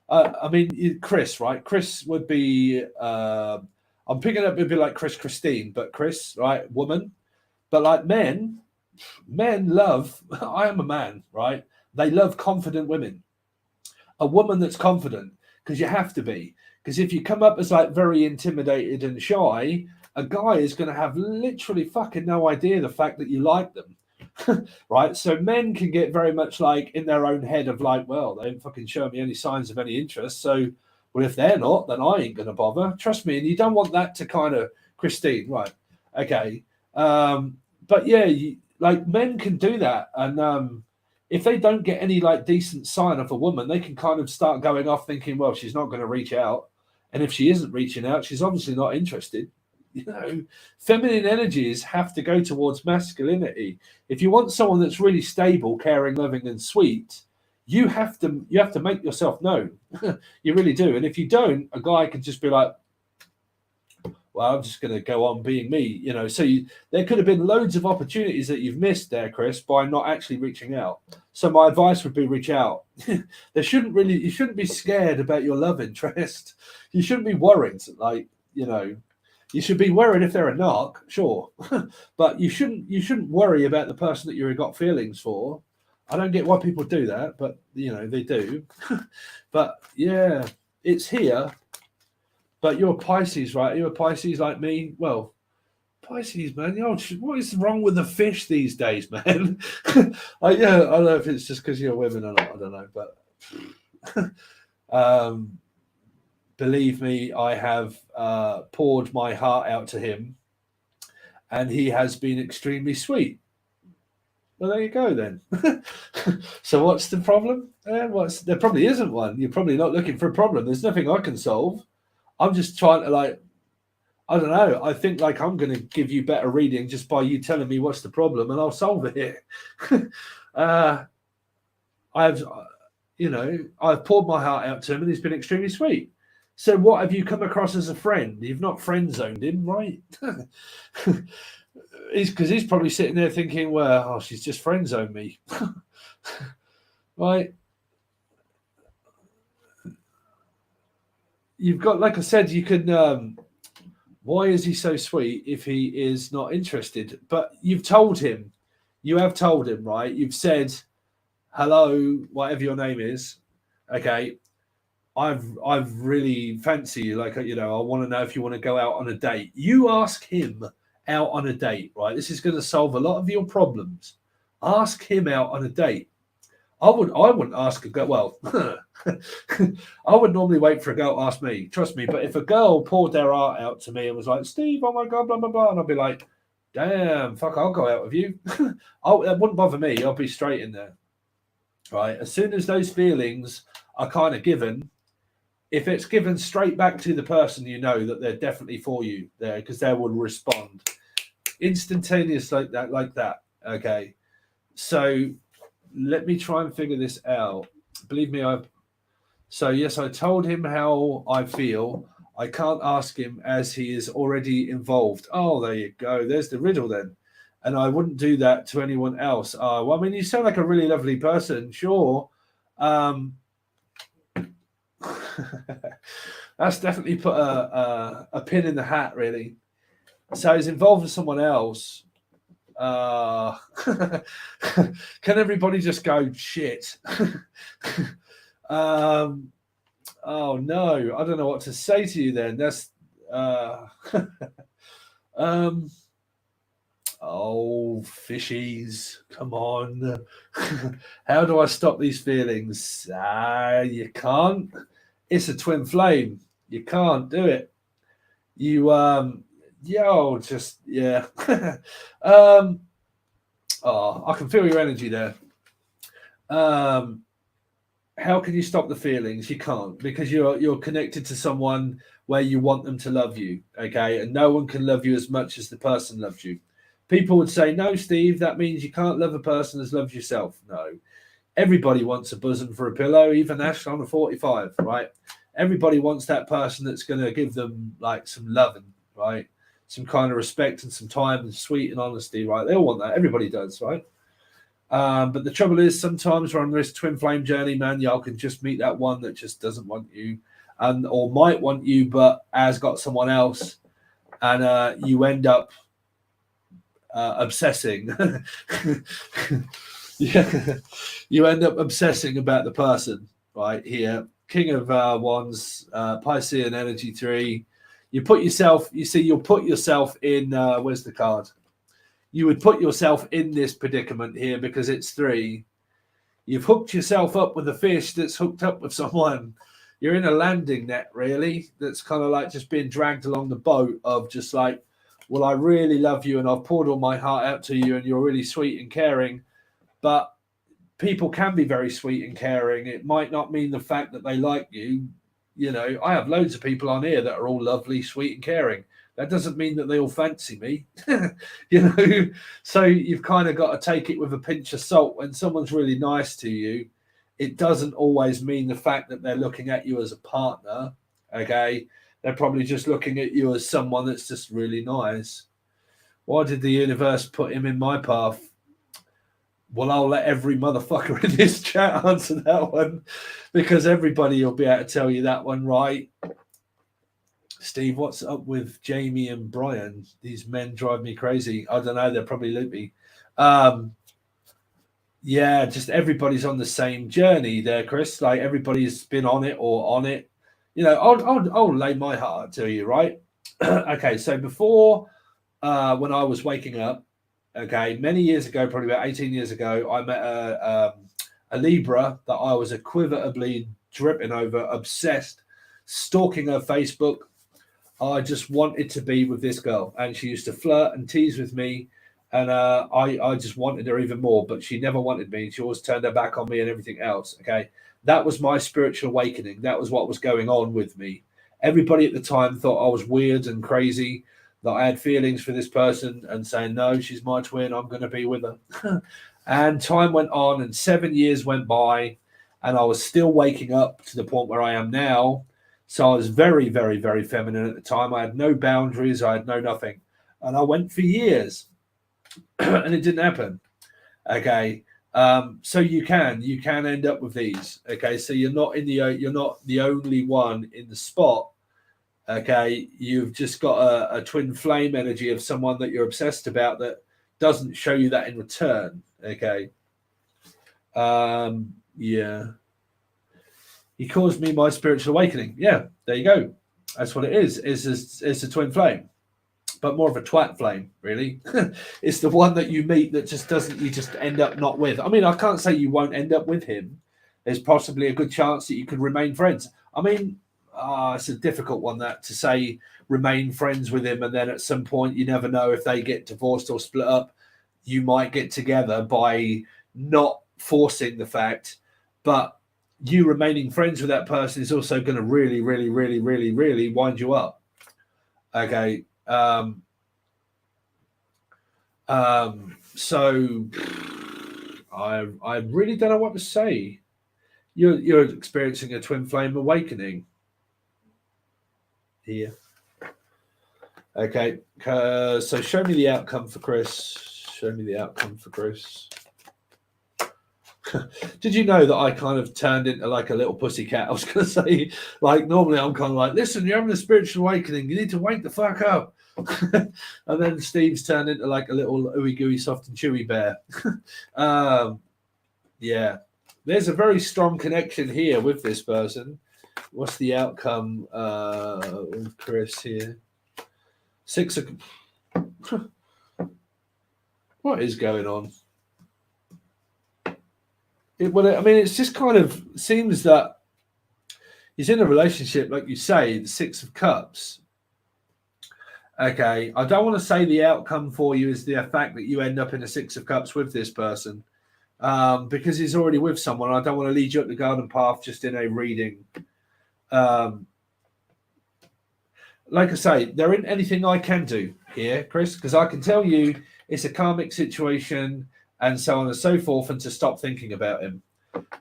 I mean, Chris, right? Chris would be. I'm picking up. It'd be like Christine, but Chris, right? Woman. But like men love, I am a man, right? They love confident women. A woman that's confident, because you have to be. Because if you come up as like very intimidated and shy, a guy is going to have literally fucking no idea the fact that you like them. Right? So men can get very much like in their own head of like, well, they haven't fucking shown me any signs of any interest. So, well, if they're not, then I ain't going to bother. Trust me. And you don't want that to kind of, Christine, right? Okay. But yeah, like, men can do that, and if they don't get any like decent sign of a woman, they can kind of start going off thinking, well, she's not going to reach out, and if she isn't reaching out, she's obviously not interested. Feminine energies have to go towards masculinity. If you want someone that's really stable, caring, loving, and sweet, you have to make yourself known. You really do. And if you don't, a guy can just be like, well, I'm just going to go on being me, So there could have been loads of opportunities that you've missed there, Chris, by not actually reaching out. So my advice would be reach out. You shouldn't be scared about your love interest. You shouldn't be worried, like, you should be worried if they're a narc, sure, but you shouldn't worry about the person that you've got feelings for. I don't get why people do that, but they do. But yeah, it's here. But you're a Pisces, right? You're a Pisces like me. Well, Pisces, man. What is wrong with the fish these days, man? I don't know if it's just because you're women or not. I don't know, but believe me, I have poured my heart out to him, and he has been extremely sweet. Well, there you go then. So what's the problem? There probably isn't one. You're probably not looking for a problem. There's nothing I can solve. I'm just trying to, like, I don't know. I think like I'm going to give you better reading just by you telling me what's the problem, and I'll solve it. I've poured my heart out to him, and he's been extremely sweet. So what have you come across as a friend? You've not friend zoned him, right? He's probably sitting there thinking, well, she's just friend zoned me. Right? you've got, like I said, you can. Why is he so sweet if he is not interested? But you've told him, you have told him, right? You've said, hello, whatever your name is. Okay, I've really fancy you. Like, I want to know if you want to go out on a date. You ask him out on a date, right? This is going to solve a lot of your problems. Ask him out on a date. I wouldn't ask a girl. Well, I would normally wait for a girl to ask me. Trust me. But if a girl poured their heart out to me and was like, Steve, oh my god, blah blah blah, and I'd be like, damn, fuck, I'll go out with you. That wouldn't bother me. I'll be straight in there. Right. As soon as those feelings are kind of given, if it's given straight back to the person, you know that they're definitely for you there, because they will respond instantaneous like that. Okay. So let me try and figure this out. Believe me, yes, I told him how I feel. I can't ask him as he is already involved. Oh, there you go. There's the riddle then. And I wouldn't do that to anyone else. Well, I mean, you sound like a really lovely person, sure. That's definitely put a pin in the hat, really. So he's involved with someone else. Can everybody just go shit? Oh no, I don't know what to say to you then. That's oh, fishies, come on. How do I stop these feelings? You can't. It's a twin flame. You can't do it. You yeah. Oh, I can feel your energy there. How can you stop the feelings? You can't, because you're connected to someone where you want them to love you, okay? And no one can love you as much as the person loves you. People would say, no, Steve, that means you can't love a person as loves yourself. No. Everybody wants a bosom for a pillow, even Ash on a 45, right? Everybody wants that person that's going to give them like some loving, right? Some kind of respect and some time and sweet and honesty, right? They all want that. Everybody does, right? But the trouble is, sometimes we're on this twin flame journey, man. Y'all can just meet that one that just doesn't want you, or might want you, but has got someone else, and you end up obsessing. Yeah, you end up obsessing about the person, right? Here, King of Wands, Piscean energy 3. You'll put yourself in, where's the card? You would put yourself in this predicament here because it's 3. You've hooked yourself up with a fish that's hooked up with someone. You're in a landing net, really, that's kind of like just being dragged along the boat of just like, well, I really love you and I've poured all my heart out to you and you're really sweet and caring. But people can be very sweet and caring. It might not mean the fact that they like you. You know, I have loads of people on here that are all lovely, sweet, and caring. That doesn't mean that they all fancy me, you know. So you've kind of got to take it with a pinch of salt. When someone's really nice to you, it doesn't always mean the fact that they're looking at you as a partner, okay? They're probably just looking at you as someone that's just really nice. Why did the universe put him in my path? Well, I'll let every motherfucker in this chat answer that one, because everybody will be able to tell you that one, right? Steve, what's up with Jamie and Brian? These men drive me crazy. I don't know. They're probably loopy. Yeah, just everybody's on the same journey there, Chris. Like everybody's been on it or on it. You know, I'll lay my heart to you, right? Okay, so before, when I was waking up, okay, many years ago, probably about 18 years ago, I met a Libra that I was equivalently dripping over, obsessed, stalking her Facebook. I just wanted to be with this girl, and she used to flirt and tease with me, and I just wanted her even more, but she never wanted me. She always turned her back on me and everything else, okay? That was my spiritual awakening. That was what was going on with me. Everybody at the time thought I was weird and crazy, that I had feelings for this person, and saying, no, she's my twin, I'm going to be with her. And time went on, and 7 years went by, and I was still waking up to the point where I am now. So I was very, very, very feminine at the time. I had no boundaries. I had no nothing. And I went for years, and it didn't happen. Okay. So you can end up with these. Okay, so you're not the only one in the spot. Okay, you've just got a twin flame energy of someone that you're obsessed about that doesn't show you that in return. Okay. Yeah. He caused me my spiritual awakening. Yeah, there you go. That's what it is. It's a twin flame, but more of a twat flame, really. It's the one that you meet that just doesn't, you just end up not with. I mean, I can't say you won't end up with him. There's possibly a good chance that you could remain friends. I mean, it's a difficult one that to say remain friends with him, and then at some point you never know if they get divorced or split up. You might get together by not forcing the fact, but you remaining friends with that person is also going to really, really, really, really, really wind you up. Okay. So I really don't know what to say. You're experiencing a twin flame awakening here. Okay. So show me the outcome for Chris. Show me the outcome for Chris. Did you know that I kind of turned into like a little pussycat? I was going to say, like, normally I'm kind of like, listen, you're having a spiritual awakening. You need to wake the fuck up. And then Steve's turned into like a little ooey gooey soft and chewy bear. Yeah, there's a very strong connection here with this person. What's the outcome with Chris here? 6 of... What is going on? I mean, it's just kind of seems that he's in a relationship, like you say, the 6 of Cups. Okay, I don't want to say the outcome for you is the fact that you end up in a 6 of Cups with this person, because he's already with someone. I don't want to lead you up the garden path just in a reading. Like I say, there isn't anything I can do here, Chris, because I can tell you it's a karmic situation and so on and so forth, and to stop thinking about him.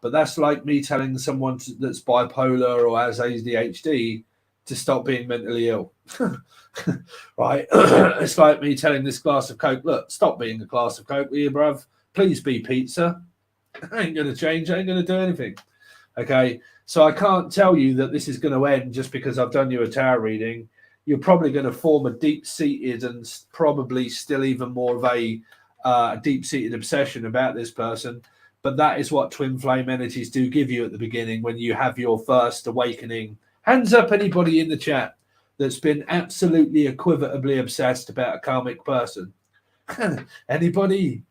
But that's like me telling someone that's bipolar or has ADHD to stop being mentally ill. Right? It's like me telling this glass of Coke, look, stop being a glass of Coke, will you, bruv? Please be pizza. I ain't going to change. I ain't going to do anything. Okay? So I can't tell you that this is going to end just because I've done you a tarot reading. You're probably going to form a deep-seated and probably still even more of a deep-seated obsession about this person. But that is what twin flame energies do give you at the beginning when you have your first awakening. Hands up, anybody in the chat that's been absolutely equivotably obsessed about a karmic person. Anybody?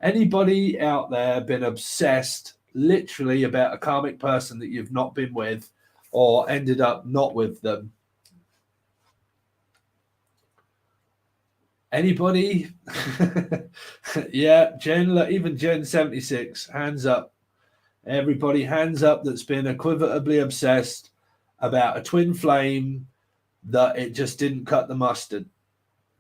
Anybody out there been obsessed literally about a karmic person that you've not been with or ended up not with them? Anybody? Yeah, Jen, even Jen 76, hands up. Everybody, hands up that's been equivotably obsessed about a twin flame that it just didn't cut the mustard,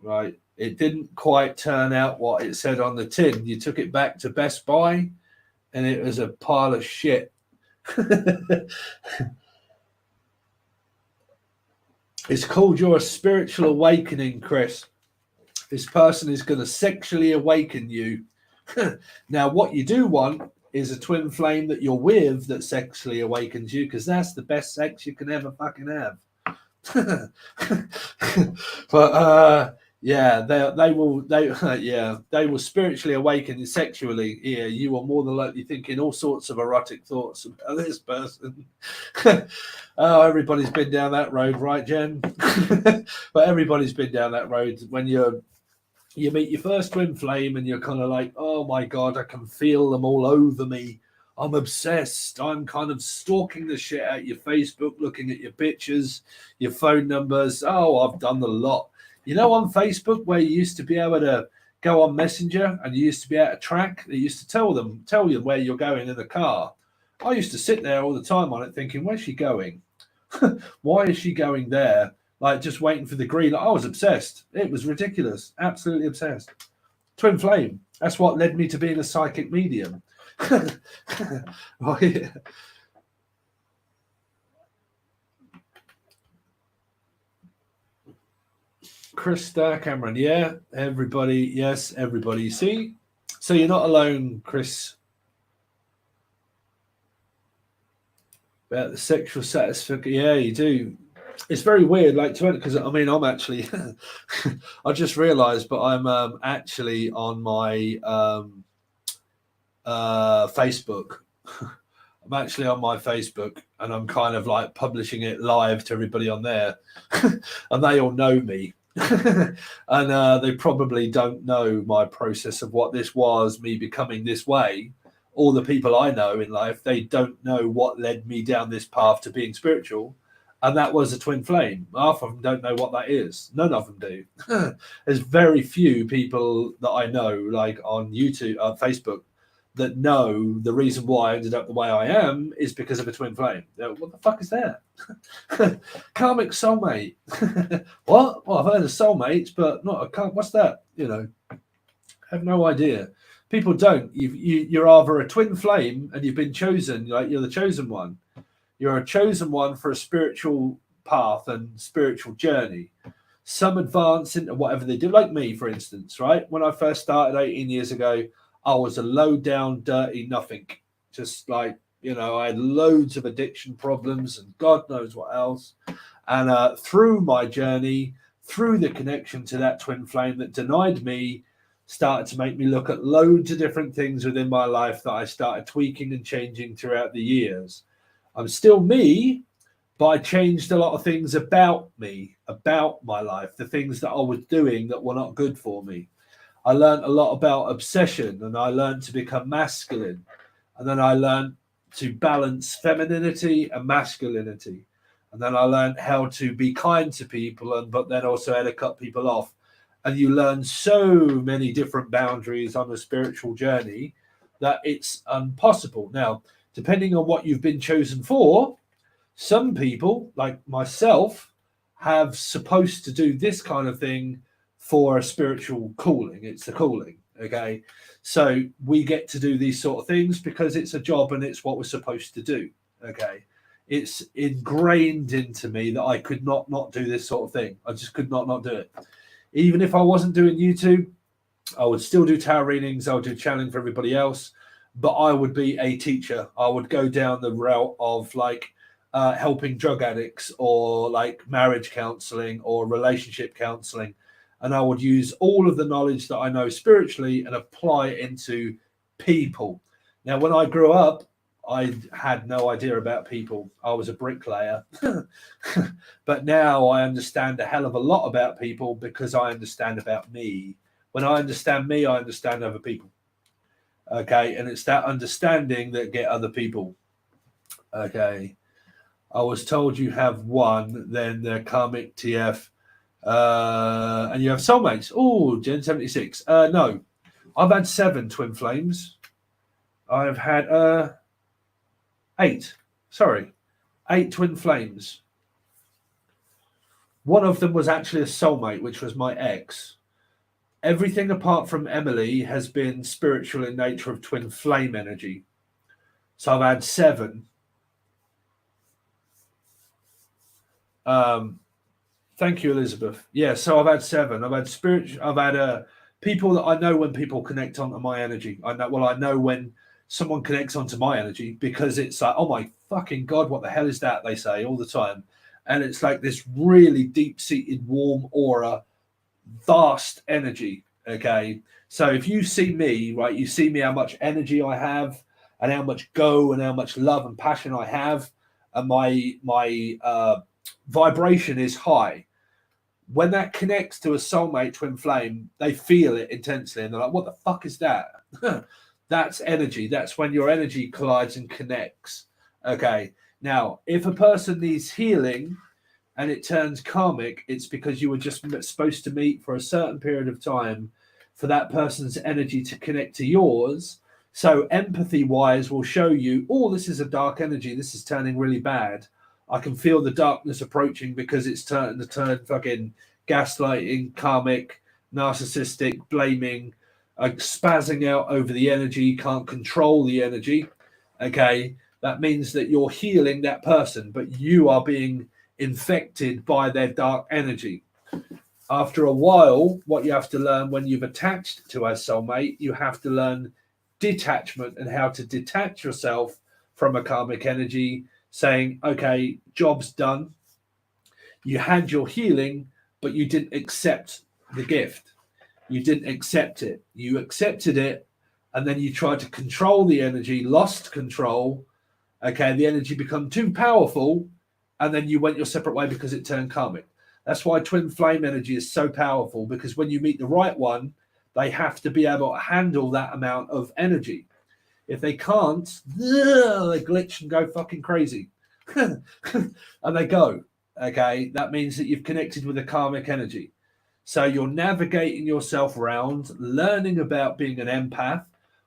right? It didn't quite turn out what it said on the tin. You took it back to Best Buy and it was a pile of shit. It's called your spiritual awakening, Chris. This person is going to sexually awaken you. Now, what you do want is a twin flame that you're with that sexually awakens you, because that's the best sex you can ever fucking have. But yeah, they will spiritually awaken you sexually. Yeah, you are more than likely thinking all sorts of erotic thoughts about this person. Oh, everybody's been down that road, right, Jen? But everybody's been down that road when you meet your first twin flame and you're kind of like, oh my God, I can feel them all over me. I'm obsessed. I'm kind of stalking the shit out of your Facebook, looking at your pictures, your phone numbers. Oh, I've done the lot. You know, on Facebook where you used to be able to go on Messenger and you used to be able to track, they used to tell you where you're going in the car. I used to sit there all the time on it thinking, where's she going? Why is she going there? Like just waiting for the green. I was obsessed. It was ridiculous. Absolutely obsessed. Twin flame. That's what led me to being a psychic medium. Right. Krista Cameron. Yeah, everybody. Yes, everybody. See, So you're not alone, Chris. About the sexual satisfaction, yeah, you do. It's very weird, like to because I mean, I'm actually, I just realised, but I'm actually on my Facebook. I'm actually on my Facebook, and I'm kind of like publishing it live to everybody on there, and they all know me. And they probably don't know my process of what this was, me becoming this way. All the people I know in life, they don't know what led me down this path to being spiritual, and that was a twin flame. Half of them don't know what that is. None of them do. There's very few people that I know, like on YouTube, Facebook, that know the reason why I ended up the way I am is because of a twin flame. What the fuck is that? Karmic soulmate. What? Well, I've heard of soulmates, but not a karmic. What's that? You know, I have no idea. People don't. You're either a twin flame and you've been chosen, like you're the chosen one. You're a chosen one for a spiritual path and spiritual journey. Some advance into whatever they do, like me, for instance, right? When I first started 18 years ago, I was a low down, dirty nothing. Just like, you know, I had loads of addiction problems and God knows what else. And through my journey, through the connection to that twin flame that denied me, started to make me look at loads of different things within my life that I started tweaking and changing throughout the years. I'm still me, but I changed a lot of things about me, about my life, the things that I was doing that were not good for me. I learned a lot about obsession, and I learned to become masculine. And then I learned to balance femininity and masculinity. And then I learned how to be kind to people, but then also how to cut people off. And you learn so many different boundaries on a spiritual journey that it's impossible. Now, depending on what you've been chosen for, some people, like myself, have supposed to do this kind of thing for a spiritual calling. It's the calling, okay? So we get to do these sort of things because it's a job and it's what we're supposed to do, okay? It's ingrained into me that I could not do this sort of thing. I just could not do it. Even if I wasn't doing YouTube, I would still do tarot readings. I would do channeling for everybody else, but I would be a teacher. I would go down the route of like helping drug addicts or like marriage counseling or relationship counseling. And I would use all of the knowledge that I know spiritually and apply it into people. Now, when I grew up, I had no idea about people. I was a bricklayer. But now I understand a hell of a lot about people because I understand about me. When I understand me, I understand other people. Okay. And it's that understanding that get other people. Okay. I was told you have one, then the karmic TF. And you have soulmates. Oh, Gen 76. No, I've had 7 twin flames. I've had 8. Sorry, 8 twin flames. One of them was actually a soulmate, which was my ex. Everything apart from Emily has been spiritual in nature of twin flame energy. So I've had 7. Thank you, Elizabeth. Yeah, so I've had 7. I've had spiritual. I've had people that I know when people connect onto my energy. I know when someone connects onto my energy because it's like, oh my fucking God, what the hell is that? They say all the time. And it's like this really deep-seated, warm aura, vast energy. Okay. So if you see me, right, you see me how much energy I have and how much go and how much love and passion I have. And my vibration is high. When that connects to a soulmate twin flame, they feel it intensely and they're like, what the fuck is that? That's energy. That's when your energy collides and connects. Okay. Now, if a person needs healing and it turns karmic, it's because you were just supposed to meet for a certain period of time for that person's energy to connect to yours. So empathy wise will show you, oh, this is a dark energy. This is turning really bad. I can feel the darkness approaching because it's turned fucking gaslighting, karmic, narcissistic, blaming, spazzing out over the energy, can't control the energy. Okay, that means that you're healing that person, but you are being infected by their dark energy. After a while, what you have to learn when you've attached to a soulmate, you have to learn detachment and how to detach yourself from a karmic energy, saying, okay, job's done. You had your healing, but you didn't accept the gift. You didn't accept it. You accepted it, and then you tried to control the energy, lost control. Okay, the energy become too powerful, and then you went your separate way because it turned karmic. That's why twin flame energy is so powerful, because when you meet the right one, they have to be able to handle that amount of energy. If they can't, they glitch and go fucking crazy. And they go. Okay, that means that you've connected with a karmic energy. So you're navigating yourself around, learning about being an empath,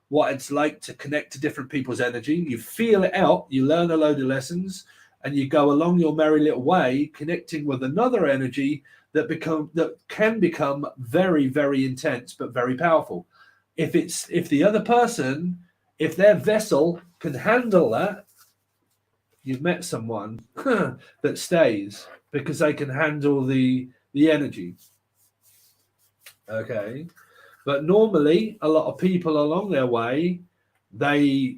what it's like to connect to different people's energy. You feel it out, you learn a load of lessons, and you go along your merry little way, connecting with another energy that can become very, very intense, but very powerful. If the other person, if their vessel can handle that, you've met someone that stays because they can handle the energy. Okay. But normally, a lot of people along their way, they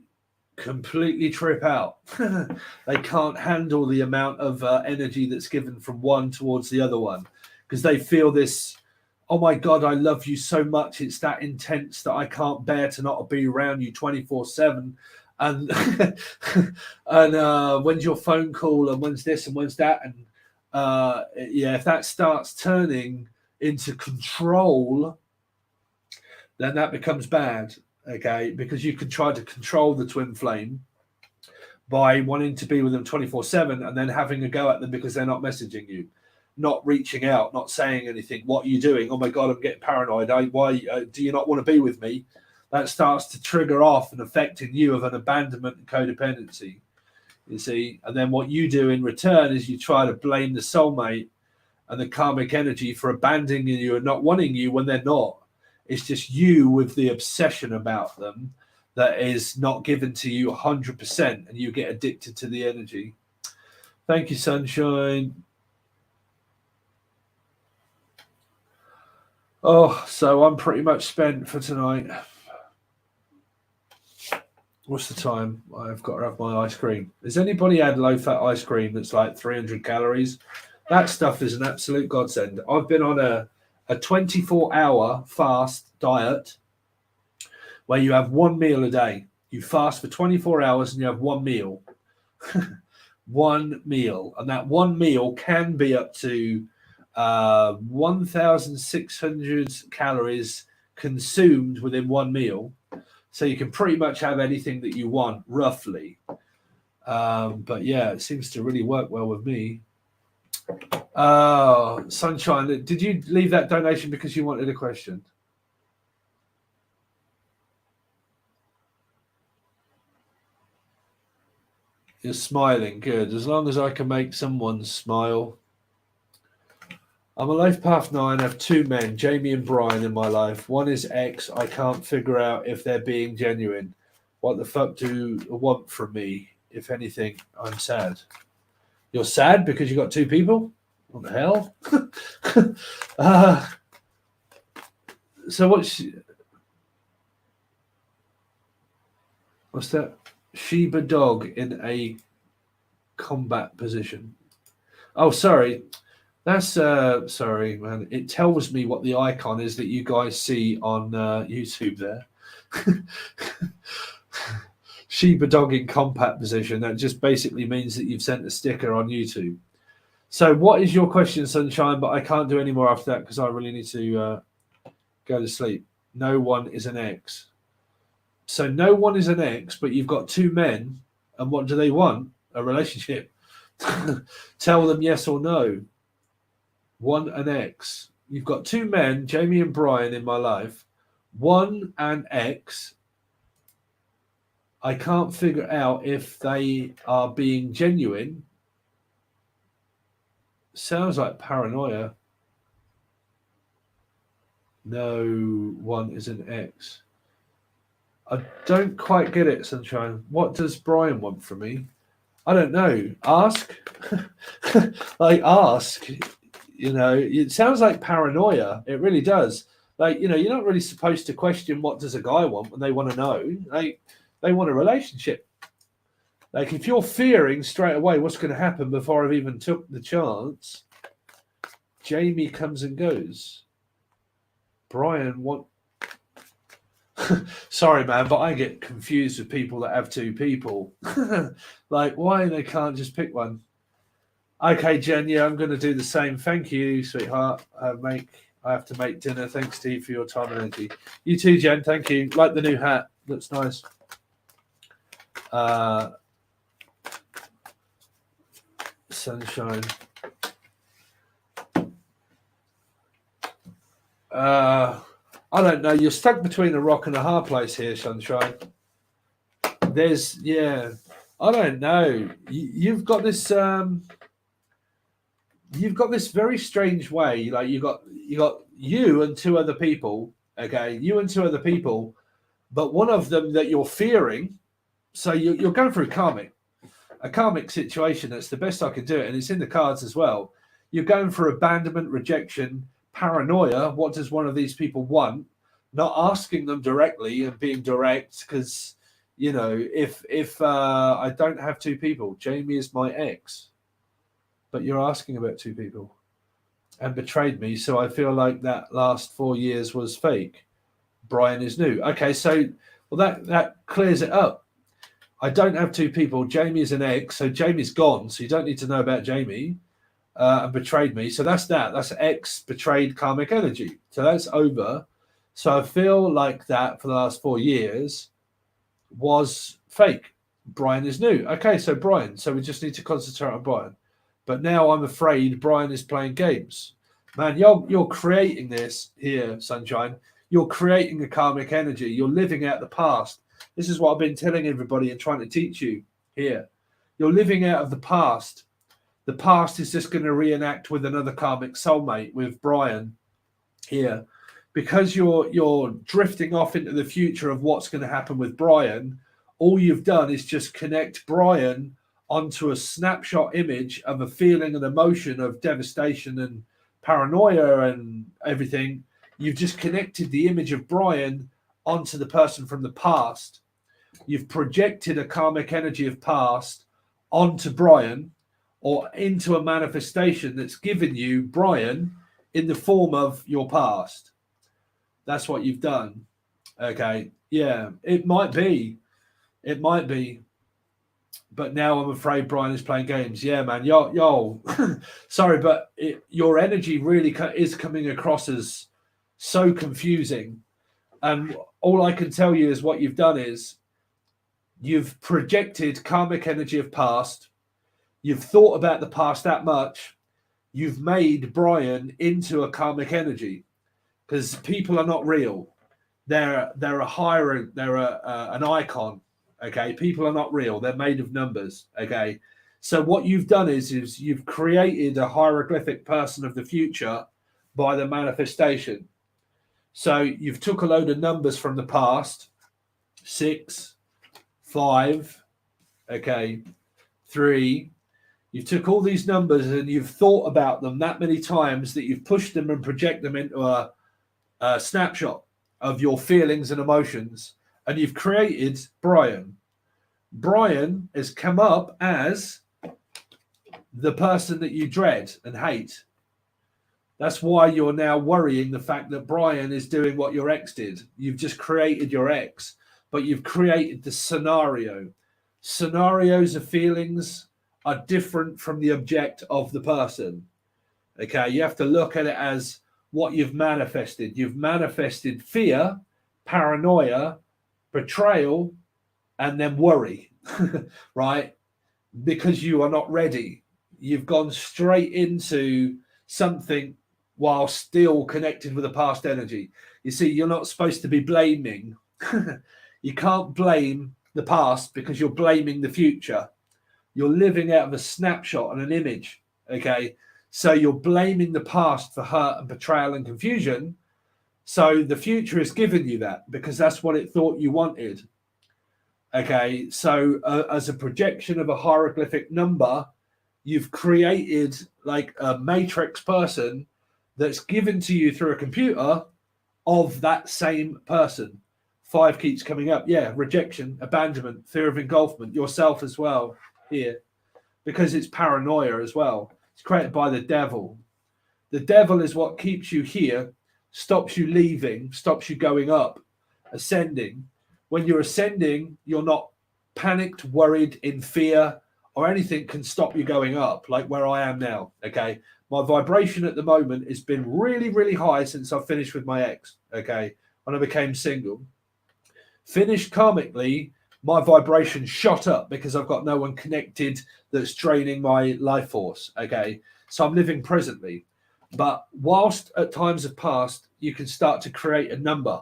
completely trip out. They can't handle the amount of energy that's given from one towards the other one, because they feel this, oh my God, I love you so much. It's that intense that I can't bear to not be around you 24/7. And and when's your phone call, and when's this and when's that? And yeah, if that starts turning into control, then that becomes bad. Okay, because you can try to control the twin flame by wanting to be with them 24/7 and then having a go at them because they're not messaging you, not reaching out, not saying anything. What are you doing? Oh my God, I'm getting paranoid. Why do you not want to be with me? That starts to trigger off and affecting you of an abandonment and codependency, you see. And then what you do in return is you try to blame the soulmate and the karmic energy for abandoning you and not wanting you when they're not. It's just you with the obsession about them that is not given to you 100%, and you get addicted to the energy. Thank you, Sunshine. Oh, so I'm pretty much spent for tonight. What's the time? I've got to have my ice cream. Has anybody had low-fat ice cream that's like 300 calories? That stuff is an absolute godsend. I've been on a 24-hour fast diet where you have one meal a day. You fast for 24 hours and you have one meal. One meal. And that one meal can be up to 1,600 calories consumed within one meal. So you can pretty much have anything that you want, roughly. But yeah, it seems to really work well with me. Oh, Sunshine, did you leave that donation because you wanted a question? You're smiling. Good. As long as I can make someone smile. I'm a life path 9. I have two men, Jamie and Brian, in my life. One is ex. I can't figure out if they're being genuine. What the fuck do you want from me? If anything, I'm sad. You're sad because you got two people? What the hell? So what's that? Shiba dog in a combat position. Oh, sorry. That's sorry, man. It tells me what the icon is that you guys see on YouTube there. Shiba dog in combat position. That just basically means that you've sent a sticker on YouTube. So what is your question, Sunshine? But I can't do any more after that because I really need to go to sleep. No one is an ex. So no one is an ex, but you've got two men. And what do they want? A relationship. Tell them yes or no. One an ex. You've got two men, Jamie and Brian, in my life. One an ex. I can't figure out if they are being genuine. Sounds like paranoia. No one is an ex. I don't quite get it, Sunshine. What does Brian want from me? I don't know. Ask. Like, ask. You know, it sounds like paranoia. It really does. Like, you know, you're not really supposed to question what does a guy want when they want to know. They want a relationship. Like, if you're fearing straight away what's going to happen before I've even took the chance, Jamie comes and goes. Brian, what? Sorry, man, but I get confused with people that have two people. Like, why they can't just pick one? Okay, Jen, yeah, I'm going to do the same. Thank you, sweetheart. I have to make dinner. Thanks, Steve, for your time and energy. You too, Jen. Thank you. Like the new hat. Looks nice. Sunshine. I don't know. You're stuck between a rock and a hard place here, Sunshine. I don't know. You've got this. You've got this very strange way. Like you got you and two other people. Okay, you and two other people, but one of them that you're fearing. So you're going through a karmic situation. That's the best I can do it, and it's in the cards as well. You're going for abandonment, rejection, paranoia. What does one of these people want? Not asking them directly and being direct, because you know, if I don't have two people, Jamie is my ex, but you're asking about two people and betrayed me, so I feel like that last 4 years was fake. Brian is new. Okay, so that clears it up. I don't have two people. Jamie is an ex, so Jamie's gone, so you don't need to know about Jamie. And betrayed me. So that's that. That's ex betrayed karmic energy. So that's over. So I feel like that for the last 4 years was fake. Brian is new. Okay, so Brian. So we just need to concentrate on Brian. But now I'm afraid Brian is playing games. Man, you're creating this here, Sunshine. You're creating a karmic energy. You're living out the past. This is what I've been telling everybody and trying to teach you here. You're living out of the past. The past is just going to reenact with another karmic soulmate, with Brian here. Because you're drifting off into the future of what's going to happen with Brian, all you've done is just connect Brian onto a snapshot image of a feeling and emotion of devastation and paranoia and everything. You've just connected the image of Brian onto the person from the past. You've projected a karmic energy of past onto Brian, or into a manifestation that's given you Brian in the form of your past. That's what you've done. Okay. Yeah, it might be. But now I'm afraid Brian is playing games. Yeah, man. Yo. Sorry, but your energy really is coming across as so confusing. And all I can tell you is what you've done is you've projected karmic energy of past. You've thought about the past that much. You've made Brian into a karmic energy, because people are not real. They're an icon. Okay, people are not real. They're made of numbers. Okay, so what you've done is you've created a hieroglyphic person of the future by the manifestation. So you've took a load of numbers from the past, 6, 5, okay, 3. You took all these numbers and you've thought about them that many times that you've pushed them and project them into a snapshot of your feelings and emotions, and you've created Brian. Brian has come up as the person that you dread and hate. That's why you're now worrying the fact that Brian is doing what your ex did. You've just created your ex, but you've created the scenario. Scenarios of feelings are different from the object of the person. Okay, you have to look at it as what you've manifested. You've manifested fear, paranoia, betrayal, and then worry, right? Because you are not ready. You've gone straight into something while still connected with the past energy. You see, you're not supposed to be blaming. You can't blame the past because you're blaming the future. You're living out of a snapshot and an image, okay? So you're blaming the past for hurt and betrayal and confusion. So the future has given you that because that's what it thought you wanted, okay? So as a projection of a hieroglyphic number, you've created like a matrix person that's given to you through a computer of that same person. 5 keeps coming up. Yeah, rejection, abandonment, fear of engulfment, yourself as well here, because it's paranoia as well. It's created by the devil. The devil is what keeps you here, stops you leaving, stops you going up, ascending. When you're ascending, you're not panicked, worried, in fear, or anything can stop you going up, like where I am now. Okay. My vibration at the moment has been really, really high since I finished with my ex. Okay. When I became single. Finished karmically, my vibration shot up because I've got no one connected that's draining my life force. Okay. So I'm living presently. But whilst at times have passed, you can start to create a number.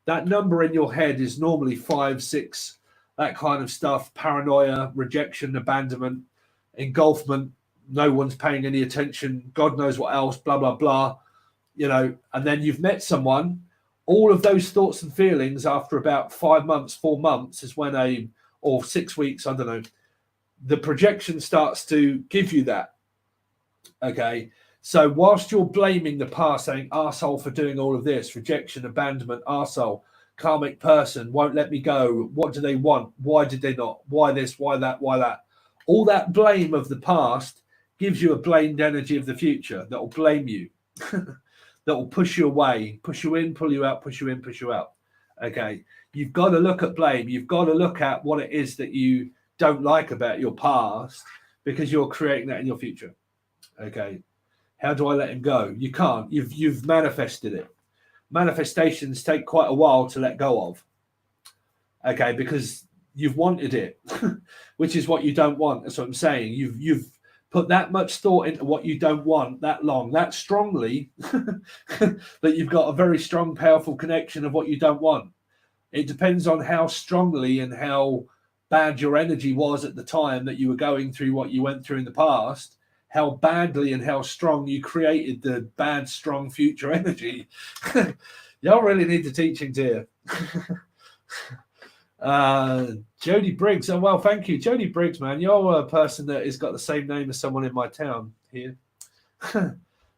That number in your head is normally 5, 6, that kind of stuff. Paranoia, rejection, abandonment, engulfment. No one's paying any attention. God knows what else, blah, blah, blah. You know, and then you've met someone. All of those thoughts and feelings after about 5 months, 4 months is when or 6 weeks, I don't know, the projection starts to give you that. Okay. So whilst you're blaming the past, saying arsehole for doing all of this, rejection, abandonment, arsehole, karmic person, won't let me go, what do they want? Why did they not? Why this? Why that? Why that? All that blame of the past gives you a blamed energy of the future that will blame you, that will push you away, push you in, pull you out, push you in, push you out. Okay. You've got to look at blame. You've got to look at what it is that you don't like about your past because you're creating that in your future. Okay. How do I let him go? You can't. You've manifested it. Manifestations take quite a while to let go of. Okay, because you've wanted it, which is what you don't want. That's what I'm saying. You've put that much thought into what you don't want that long, that strongly, that you've got a very strong, powerful connection of what you don't want. It depends on how strongly and how bad your energy was at the time that you were going through what you went through in the past. How badly and how strong you created the bad, strong future energy. Y'all really need the teachings here. Jody Briggs. Oh, well, thank you. Jody Briggs, man. You're a person that has got the same name as someone in my town here.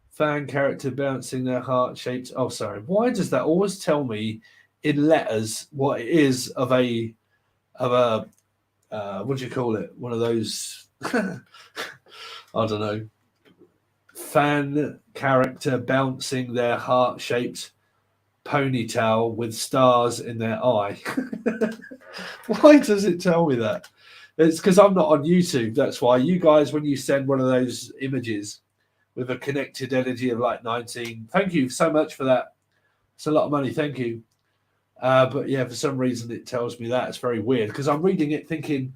Fan character bouncing their heart shaped. Oh, sorry. Why does that always tell me in letters what it is of a what do you call it? One of those... I don't know, fan character bouncing their heart-shaped ponytail with stars in their eye. Why does it tell me that? It's because I'm not on YouTube. That's why. You guys, when you send one of those images with a connected energy of like 19, thank you so much for that. It's a lot of money. Thank you. But yeah, for some reason it tells me that. It's very weird because I'm reading it thinking,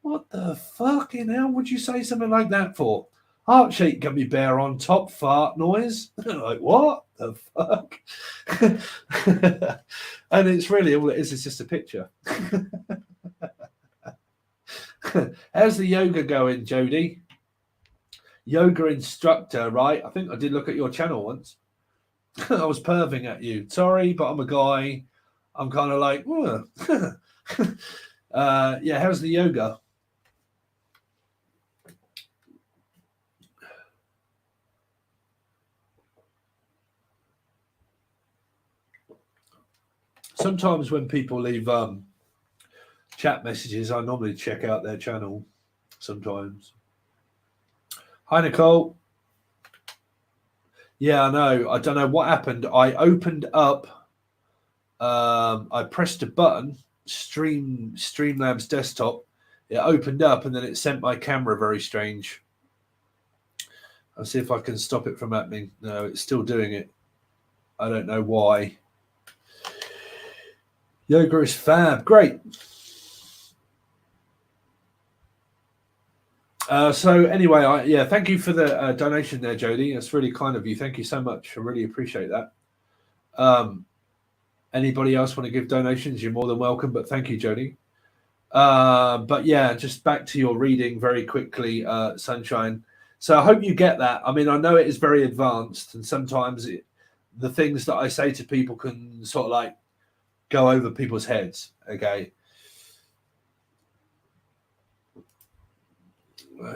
what the fucking hell would you say something like that for? Heart-shaped gummy bear on top, fart noise. Like, what the fuck? And it's really, all it is just a picture. How's the yoga going, Jody? Yoga instructor, right? I think I did look at your channel once. I was perving at you. Sorry, but I'm a guy. I'm kind of like, yeah, how's the yoga? Sometimes when people leave chat messages, I normally check out their channel sometimes. Hi, Nicole. Yeah, I know. I don't know what happened. I opened up, I pressed a button, Streamlabs desktop. It opened up and then it sent my camera very strange. I'll see if I can stop it from happening. No, it's still doing it. I don't know why. Yoga is fab. Great. So anyway, yeah, thank you for the donation there, Jody. That's really kind of you. Thank you so much. I really appreciate that. Anybody else want to give donations? You're more than welcome, but thank you, Jody. But yeah, just back to your reading very quickly, Sunshine. So I hope you get that. I mean, I know it is very advanced, and sometimes the things that I say to people can sort of like go over people's heads. Okay.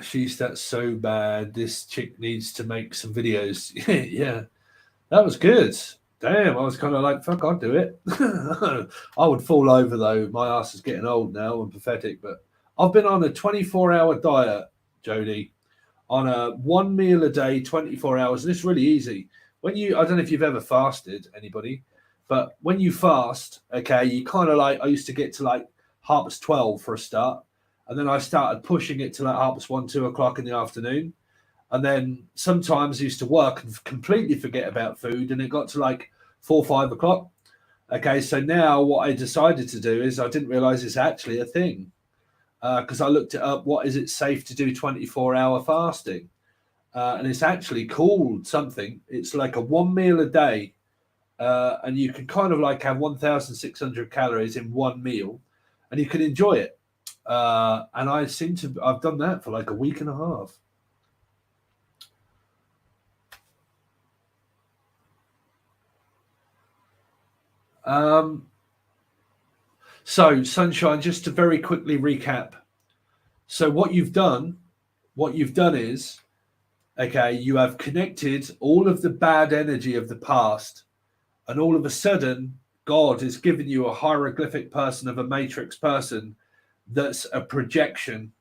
She's that so bad. This chick needs to make some videos. Yeah, that was good. Damn, I was kind of like, fuck, I'd do it. I would fall over though. My ass is getting old now and pathetic. But I've been on a 24-hour diet, Jody, on a 1 meal a day, 24 hours, and it's really easy. I don't know if you've ever fasted, anybody, but when you fast, okay, you kind of like, I used to get to like 12:30 for a start, and then I started pushing it to like 1, 2 o'clock in the afternoon. And then sometimes I used to work and completely forget about food, and it got to like 4, 5 o'clock. Okay, so now what I decided to do is I didn't realize it's actually a thing because I looked it up. What is it safe to do 24-hour fasting? And it's actually called something. It's like a 1 meal a day, and you can kind of like have 1,600 calories in one meal, and you can enjoy it. And I've done that for like a week and a half. So Sunshine, just to very quickly recap. So what you've done is, okay, you have connected all of the bad energy of the past, and all of a sudden, God has given you a hieroglyphic person of a matrix person that's a projection.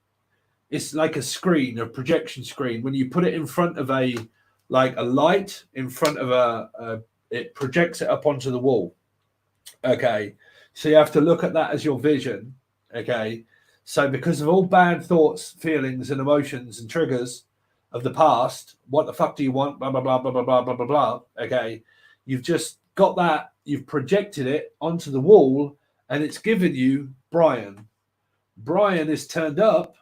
It's like a screen, a projection screen. When you put it in front of a light, in front of it projects it up onto the wall. Okay, so you have to look at that as your vision. Okay, so because of all bad thoughts, feelings, and emotions and triggers of the past, what the fuck do you want? Blah blah blah blah blah blah blah blah blah. Okay, you've just got that. You've projected it onto the wall, and it's given you Brian. Brian is turned up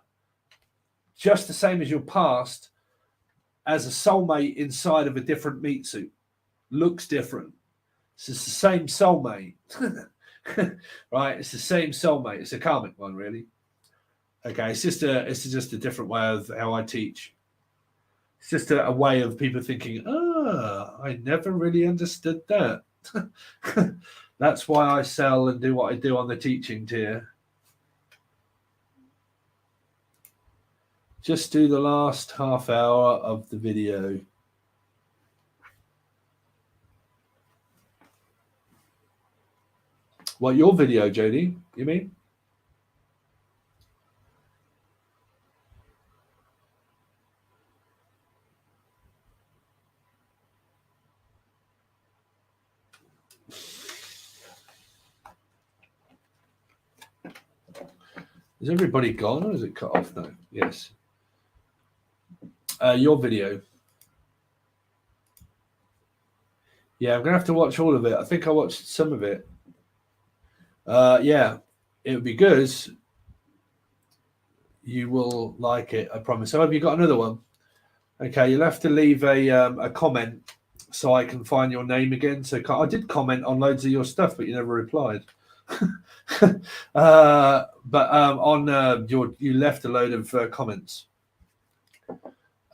just the same as your past, as a soulmate inside of a different meat suit. Looks different. It's the same soulmate. Right? It's the same soulmate. It's a karmic one, really. Okay, it's just a different way of how I teach. It's just a way of people thinking, I never really understood that. That's why I sell and do what I do on the teaching tier. Just do the last half hour of the video. What, your video, Jody? You mean? Is everybody gone or is it cut off now? Yes. Your video. Yeah, I'm going to have to watch all of it. I think I watched some of it. Yeah, it would be good. You will like it, I promise. So have you got another one? Okay, you'll have to leave a comment so I can find your name again. So I did comment on loads of your stuff, but you never replied. You left a load of comments.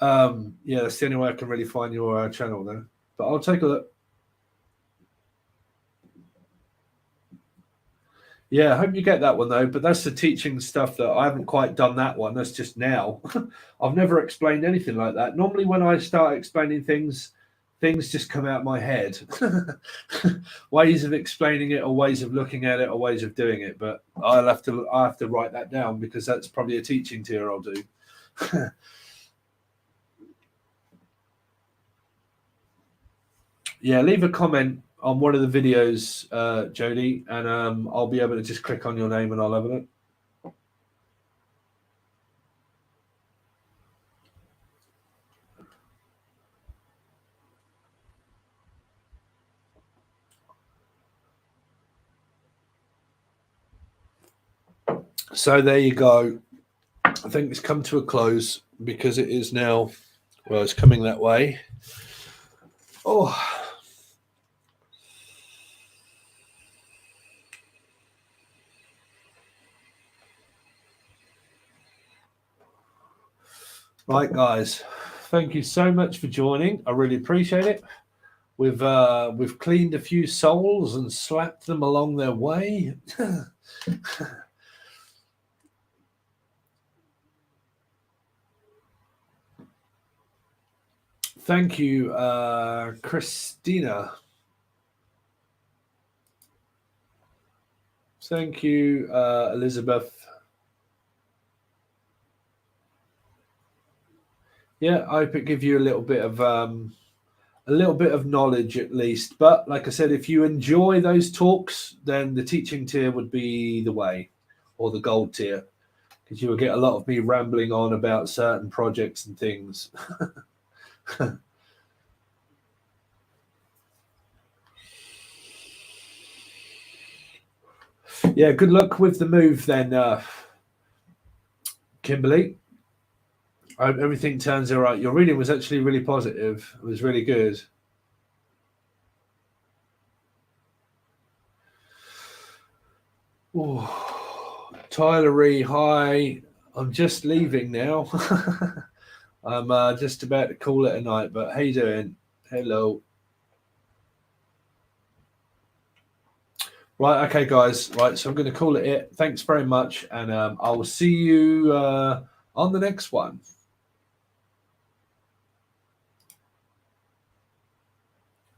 Yeah, that's the only way I can really find your channel there. But I'll take a look. Yeah, I hope you get that one though. But that's the teaching stuff that I haven't quite done that one. That's just now. I've never explained anything like that. Normally when I start explaining things just come out my head. Ways of explaining it or ways of looking at it or ways of doing it. But I have to write that down because that's probably a teaching tier I'll do. Yeah, leave a comment on one of the videos, Jody, and I'll be able to just click on your name and I'll have a look. So there you go. I think it's come to a close because it is now, well, it's coming that way. Oh. Right, guys, thank you so much for joining. I really appreciate it. We've cleaned a few souls and slapped them along their way. Thank you, Christina. Thank you, Elizabeth. Yeah, I hope it give you a little bit of knowledge at least. But like I said, if you enjoy those talks, then the teaching tier would be the way, or the gold tier, because you will get a lot of me rambling on about certain projects and things. Yeah, good luck with the move then, Kimberly. I hope everything turns out right. Your reading was actually really positive. It was really good. Ooh. Tyler E, hi. I'm just leaving now. I'm just about to call it a night, but how you doing? Hello. Right, okay, guys. Right, so I'm going to call it. Thanks very much, and I will see you on the next one.